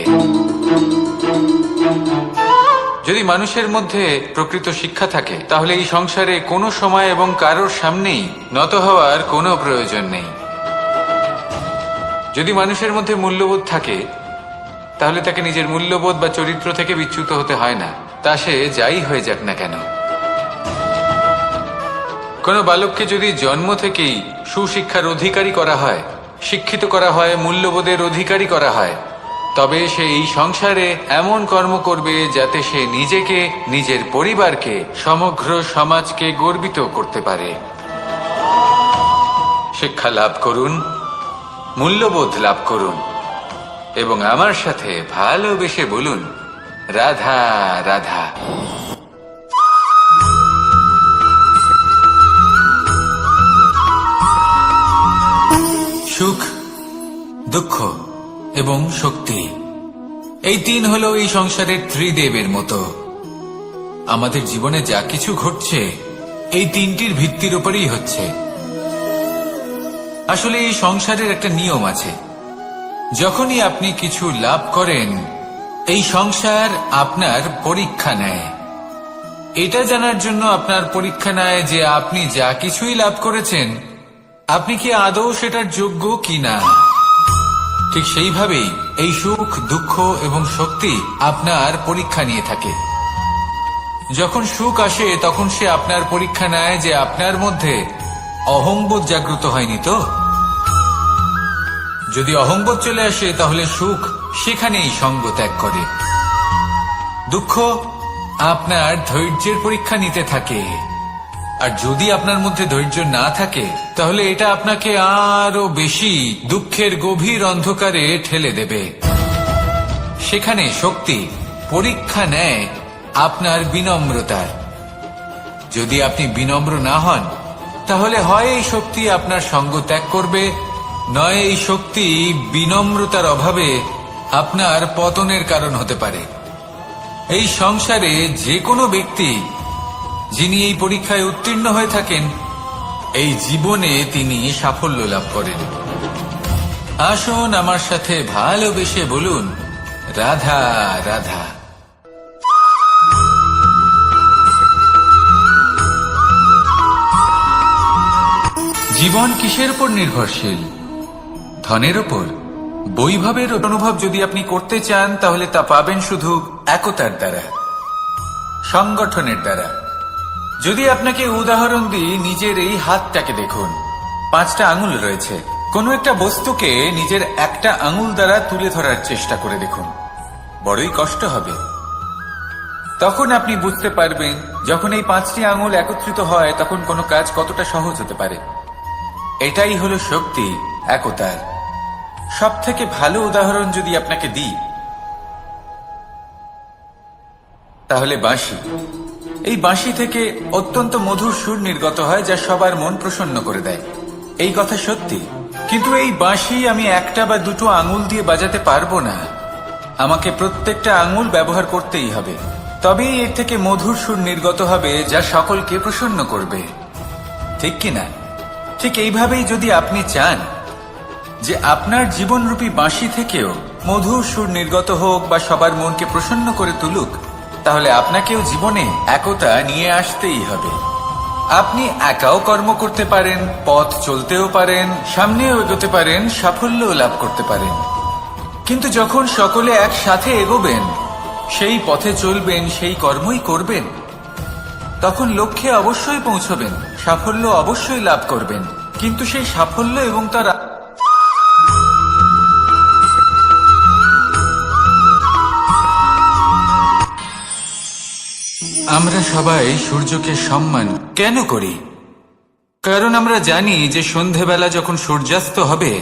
যদি মানুষের মধ্যে প্রকৃত শিক্ষা থাকে তাহলে এই সংসারে কোনো সময় এবং কারোর সামনেই নত হওয়ার কোনো প্রয়োজন নেই। যদি মানুষের মধ্যে মূল্যবোধ থাকে তাহলে তাকে নিজের মূল্যবোধ বা চরিত্র থেকে বিচ্যুত হতে হয় না, তা সে যাই হয়ে যাক না কেন। কোনো বালককে যদি জন্ম থেকেই সুশিক্ষার অধিকারী করা হয়, শিক্ষিত করা হয়, মূল্যবোধের অধিকারী করা হয়, তবে সে এই সংসারে এমন কর্ম করবে যাতে সে নিজেকে, নিজের পরিবারকে, সমগ্র সমাজকে গর্বিত করতে পারে। শিক্ষা লাভ করুন, মূল্যবোধ লাভ করুন এবং আমার সাথে ভালোবেসে বলুন, রাধা রাধা। সুখ, দুঃখ এবং শক্তি, এই তিন হলো এই সংসারের ত্রিদেবের মতো। আমাদের জীবনে যা কিছু ঘটছে এই তিনটির ভিত্তির উপরেই হচ্ছে। আসলে এই সংসারের একটা নিয়ম আছে, যখনই আপনি কিছু লাভ করেন এই সংসার আপনার পরীক্ষা নেয়। এটা জানার জন্য আপনার পরীক্ষা নেয় যে আপনি যা কিছুই লাভ করেছেন আপনি কি আদৌ সেটার যোগ্য কিনা। ঠিক সেইভাবেই এই সুখ, দুঃখ এবং শক্তি আপনার পরীক্ষা নিয়ে থাকে। যখন সুখ আসে তখন সে আপনার পরীক্ষা নেয় যে আপনার মধ্যে অহংবোধ জাগ্রত হয়নি তো। যদি অহংবোধ চলে আসে তাহলে সুখ সেখানেই সঙ্গ ত্যাগ করে। দুঃখ আপনার ধৈর্যের পরীক্ষা নিতে থাকে, আর যদি আপনার মধ্যে ধৈর্য না থাকে তাহলে এটা আপনাকে আরো বেশি দুঃখের গভীর অন্ধকারে ঠেলে দেবে। সেখানে শক্তি পরীক্ষা নেয় আপনার বিনম্রতার। যদি আপনি বিনম্র না হন, তাহলে হয় এই শক্তি আপনার সঙ্গ ত্যাগ করবে, নয় এই শক্তি বিনম্রতার অভাবে আপনার পতনের কারণ হতে পারে। এই সংসারে যে কোনো ব্যক্তি যিনি এই পরীক্ষায় উত্তীর্ণ হয়ে থাকেন, এই জীবনে তিনি সাফল্য লাভ করেন। আসুন আমার সাথে ভালোবেসে বলুন, রাধা রাধা। জীবন কিসের উপর নির্ভরশীল? ধনের উপর? বৈভবের অনুভব যদি আপনি করতে চান, তাহলে তা পাবেন শুধু একতার দ্বারা, সংগঠনের দ্বারা। যদি আপনাকে উদাহরণ দিই, নিজের এই হাতটাকে দেখুন, 5টা আঙুল রয়েছে। কোনো একটা বস্তুকে নিজের একটা আঙুল দ্বারা তুলে ধরার চেষ্টা করে দেখুন, বড়ই কষ্ট হবে। তখন আপনি বুঝতে পারবেন, যখন এই 5টি আঙুল একত্রিত হয়, তখন কোনো কাজ কতটা সহজ হতে পারে। এটাই হলো শক্তি, একতার। সব থেকে ভালো উদাহরণ যদি আপনাকে দিই, তাহলে বাঁশি। এই বাঁশি থেকে অত্যন্ত মধুর সুর নির্গত হয়, যা সবার মন প্রসন্ন করে দেয়। এই কথা সত্যি। কিন্তু এই বাঁশি আমি একটা বা দুটো আঙুল দিয়ে বাজাতে পারবো না। আমাকে প্রত্যেকটা আঙুল ব্যবহার করতেই হবে, তবেই এর থেকে মধুর সুর নির্গত হবে, যা সকলকে প্রসন্ন করবে। ঠিক কিনা? ঠিক এইভাবেই যদি আপনি চান যে আপনার জীবনরূপী বাঁশি থেকেও মধুর সুর নির্গত হোক বা সবার মনকে প্রসন্ন করে তুলুক, তাহলে আপনাকেও জীবনে একতা নিয়ে আসতেই হবে। আপনি একাও কর্ম করতে পারেন, পথ চলতেও পারেন, সামনেও এগোতে পারেন, সাফল্যও লাভ করতে পারেন। কিন্তু যখন সকলে একসাথে এগোবেন, সেই পথে চলবেন, সেই কর্মই করবেন, তখন লক্ষ্যে অবশ্যই পৌঁছবেন, সাফল্য অবশ্যই লাভ করবেন। কিন্তু সেই সাফল্য এবং তার আমরা সবাই সূর্যকে সম্মান কেন করি? কারণ আমরা জানি যে সন্ধেবেলা যখন সূর্যাস্ত হবে,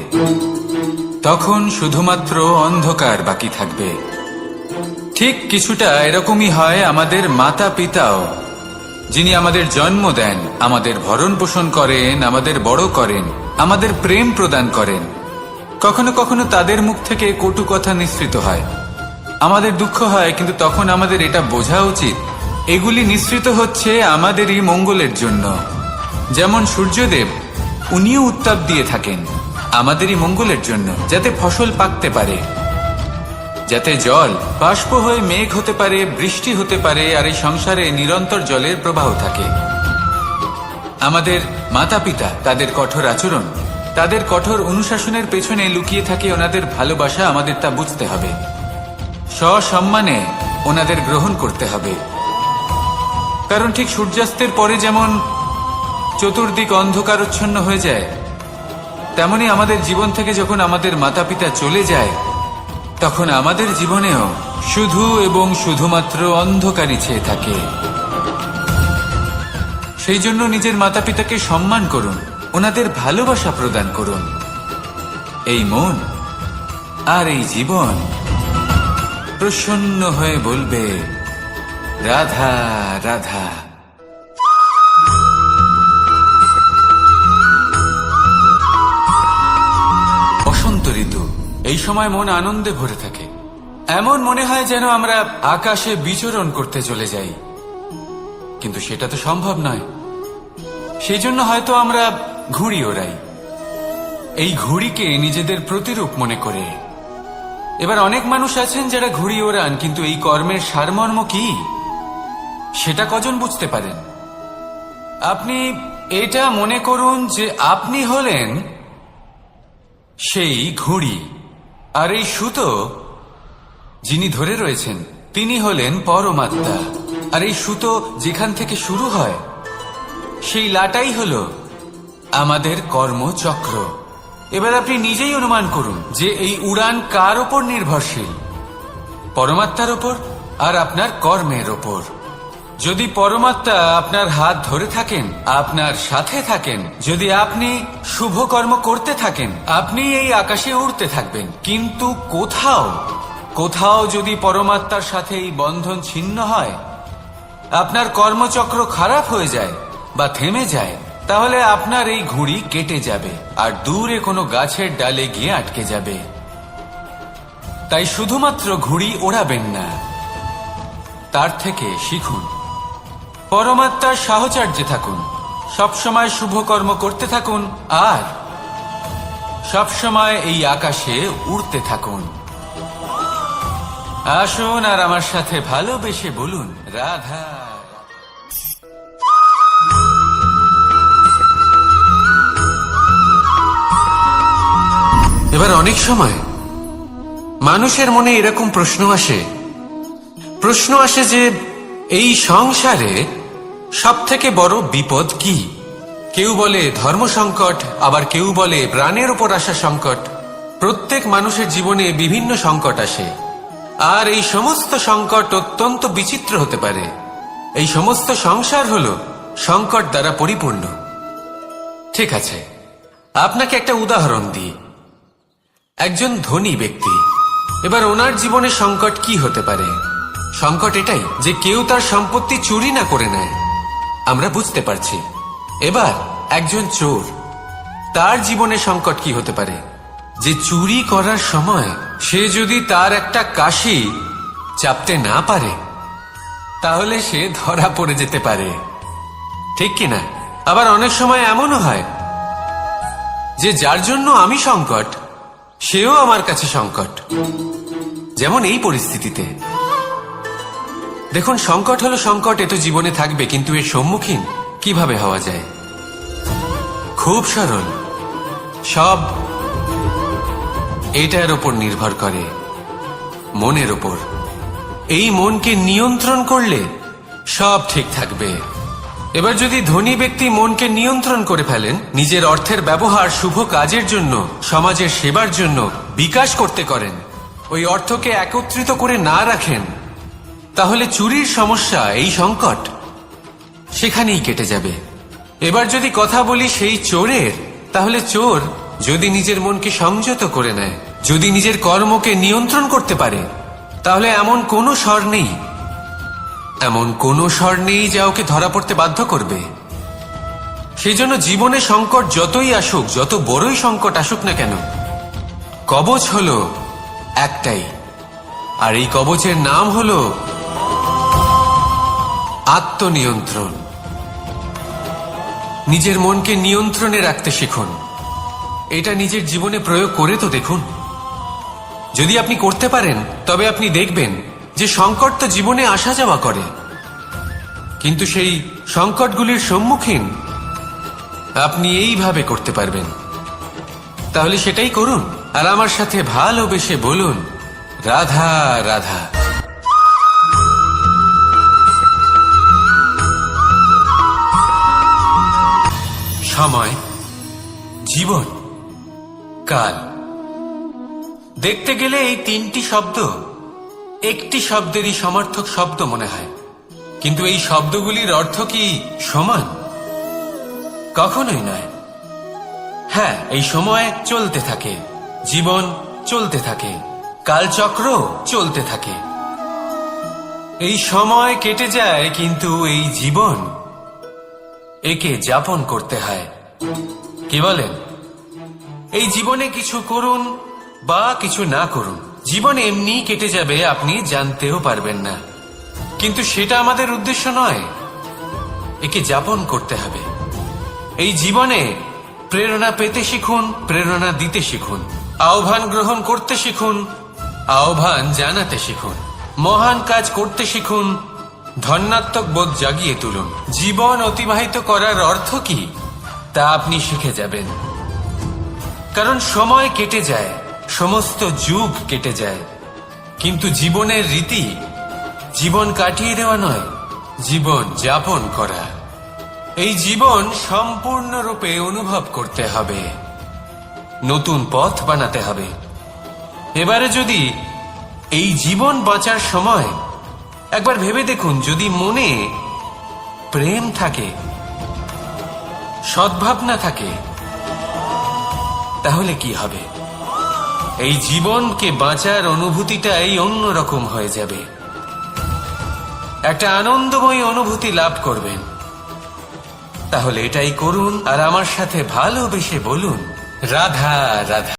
তখন শুধুমাত্র অন্ধকার বাকি থাকবে। ঠিক কিছুটা এরকমই হয় আমাদের মাতা পিতাও, যিনি আমাদের জন্ম দেন, আমাদের ভরণ পোষণ করেন, আমাদের বড় করেন, আমাদের প্রেম প্রদান করেন। কখনো কখনো তাদের মুখ থেকে কটু কথা নিঃসৃত হয়, আমাদের দুঃখ হয়, কিন্তু তখন আমাদের এটা বোঝা উচিত এগুলি নিঃসৃত হচ্ছে আমাদেরই মঙ্গলের জন্য। যেমন সূর্যদেব, উনিও উত্তাপ দিয়ে থাকেন আমাদেরই মঙ্গলের জন্য, যাতে ফসল পাকতে পারে, যাতে জল বাষ্প হয়ে মেঘ হতে পারে, বৃষ্টি হতে পারে, আর এই সংসারে নিরন্তর জলের প্রবাহ থাকে। আমাদের মাতা পিতা, তাদের কঠোর আচরণ, তাদের কঠোর অনুশাসনের পেছনে লুকিয়ে থাকে ওনাদের ভালোবাসা। আমাদের তা বুঝতে হবে, সসম্মানে ওনাদের গ্রহণ করতে হবে। কারণ ঠিক সূর্যাস্তের পরে যেমন চতুর্দিক অন্ধকারচ্ছন্ন হয়ে যায়, তেমনি আমাদের জীবন থেকে যখন আমাদের মাতা পিতা চলে যায়, তখন আমাদের জীবনেও শুধু এবং শুধুমাত্র অন্ধকারই ছেয়ে থাকে। সেই জন্য নিজের মাতা পিতাকে সম্মান করুন, ওনাদের ভালোবাসা প্রদান করুন। এই মন আর এই জীবন প্রসন্ন হয়ে বলবে, রাধা রাধা। বসন্ত ঋতু, এই সময় মন আনন্দে ভরে থাকে। এমন মনে হয় যেন আমরা আকাশে বিচরণ করতে চলে যাই, কিন্তু সেটা তো সম্ভব নয়। সেই জন্য হয়তো আমরা ঘুড়ি ওড়াই, এই ঘুড়িকে নিজেদের প্রতিরূপ মনে করে। এবার অনেক মানুষ আছেন যারা ঘুড়ি ওড়ান, কিন্তু এই কর্মের সারমর্ম কি সেটা কজন বুঝতে পারেন? আপনি এটা মনে করুন যে আপনি হলেন সেই ঘুড়ি, আর এই সুতো যিনি ধরে রয়েছেন তিনি হলেন পরমাত্মা। আর এই সুতো যেখান থেকে শুরু হয়, সেই লাটাই হল আমাদের কর্মচক্র। এবার আপনি নিজেই অনুমান করুন যে এই উড়ান কার ওপর নির্ভরশীল? পরমাত্মার ওপর আর আপনার কর্মের ওপর। যদি পরমাত্মা আপনার হাত ধরে থাকেন, আপনার সাথে থাকেন, যদি আপনি শুভ কর্ম করতে থাকেন, আপনি এই আকাশে উড়তে থাকবেন। কিন্তু কোথাও কোথাও যদি পরমাত্মার সাথে এই বন্ধন ছিন্ন হয়, আপনার কর্মচক্র খারাপ হয়ে যায় বা থেমে যায়, তাহলে আপনার এই ঘুড়ি কেটে যাবে আর দূরে কোনো গাছের ডালে গিয়ে আটকে যাবে। তাই শুধুমাত্র ঘুড়ি ওড়াবেন না, তার থেকে শিখুন। পরমাত্মার সাহচর্যে থাকুন, সবসময় শুভ কর্ম করতে থাকুন আর সবসময় এই আকাশে উড়তে থাকুন। আসুন আর আমার সাথে ভালোবেসে বলুন, রাধা। এবার অনেক সময় মানুষের মনে এরকম প্রশ্ন আসে যে এই সংসারে সব থেকে বড় বিপদ কি? কেউ বলে ধর্ম সংকট, আবার কেউ বলে প্রাণের উপর আসা সংকট। প্রত্যেক মানুষের জীবনে বিভিন্ন সংকট আসে, আর এই সমস্ত সংকট অত্যন্ত বিচিত্র হতে পারে। এই সমস্ত সংসার হলো সংকট দ্বারা পরিপূর্ণ। ঠিক আছে, আপনাকে একটা উদাহরণ দিই। একজন ধনী ব্যক্তি, এবার ওনার জীবনে সংকট কি হতে পারে? সংকট এটাই যে কেউ তার সম্পত্তি চুরি না করে নেয়, আমরা বুঝতে পারছি। এবার একজন চোর, তার জীবনে সংকট কি হতে পারে? যে চুরি করার সময় সে যদি তার একটা কাশি চাপতে না পারে, তাহলে সে ধরা পড়ে যেতে পারে, ঠিক কিনা? আবার অনেক সময় এমনও হয় যে যার জন্য আমি সংকট, সেও আমার কাছে সংকট। যেমন এই পরিস্থিতিতে দেখুন, সংকট হলো সংকট, এ তো জীবনে থাকবে, কিন্তু এর সম্মুখীন কিভাবে হওয়া যায়? খুব সরল। সব এটার ওপর নির্ভর করে, মনের ওপর। এই মনকে নিয়ন্ত্রণ করলে সব ঠিক থাকবে। এবার যদি ধনী ব্যক্তি মনকে নিয়ন্ত্রণ করে ফেলেন, নিজের অর্থের ব্যবহার শুভ কাজের জন্য, সমাজের সেবার জন্য বিকাশ করতে করেন, ওই অর্থকে একত্রিত করে না রাখেন, তাহলে চুরির সমস্যা, এই সংকট সেখানেই কেটে যাবে। এবার যদি কথা বলি সেই চোরের, তাহলে চোর যদি নিজের মনকে সংযত করে নেয়, যদি নিজের কর্মকে নিয়ন্ত্রণ করতে পারে, তাহলে এমন কোনো স্বর নেই যা ওকে ধরা পড়তে বাধ্য করবে। সেই জন্য জীবনে সংকট যতই আসুক, যত বড়ই সংকট আসুক না কেন, কবচ হলো একটাই, আর এই কবচের নাম হলো আত্মনিয়ন্ত্রণ। নিজের মনকে নিয়ন্ত্রণে রাখতে শিখুন। এটা নিজের জীবনে প্রয়োগ করে তো দেখুন। যদি আপনি করতে পারেন, তবে আপনি দেখবেন যে সংকট তো জীবনে আসা যাওয়া করে, কিন্তু সেই সংকটগুলির সম্মুখীন আপনি এইভাবে করতে পারবেন। তাহলে সেটাই করুন, আর আমার সাথে ভালোবেসে বলুন, রাধা রাধা। সময়, জীবন, কাল। দেখতে গেলে এই তিনটি শব্দ একটি শব্দেরই সমার্থক শব্দ মনে হয়, কিন্তু এই শব্দগুলির অর্থ কি সমান? কখনোই নয়। হ্যাঁ, এই সময় চলতে থাকে, জীবন চলতে থাকে, কালচক্র চলতে থাকে। এই সময় কেটে যায়, কিন্তু এই জীবন, একে যাপন করতে হয়। কি বলেন? এই জীবনে কিছু করুন বা কিছু না করুন, জীবন এমনি কেটে যাবে, আপনি জানতেও পারবেন না। কিন্তু সেটা আমাদের উদ্দেশ্য নয়, একে যাপন করতে হবে। এই জীবনে প্রেরণা পেতে শিখুন, প্রেরণা দিতে শিখুন, আহ্বান গ্রহণ করতে শিখুন, আহ্বান জানাতে শিখুন, মহান কাজ করতে শিখুন, ধন্যাত্মক বোধ জাগিয়ে তুলুন। জীবন অতিবাহিত করার অর্থ কি তা আপনি শিখে যাবেন। কারণ সময় কেটে যায়, সমস্ত যুগ কেটে যায়, কিন্তু জীবনের রীতি জীবন কাটিয়ে দেওয়া নয়, জীবন যাপন করা। এই জীবন সম্পূর্ণরূপে অনুভব করতে হবে, নতুন পথ বানাতে হবে। এবারে যদি এই জীবন বাঁচার সময় একবার ভেবে দেখুন, যদি মনে প্রেম থাকে, সদ্ভাবনা থাকে, তাহলে কি হবে? এই জীবনকে বাঁচার অনুভূতিটাই অন্যরকম হয়ে যাবে। একটা আনন্দময় অনুভূতি লাভ করবেন। তাহলে এটাই করুন আর আমার সাথে ভালোবেসে বলুন, রাধা রাধা।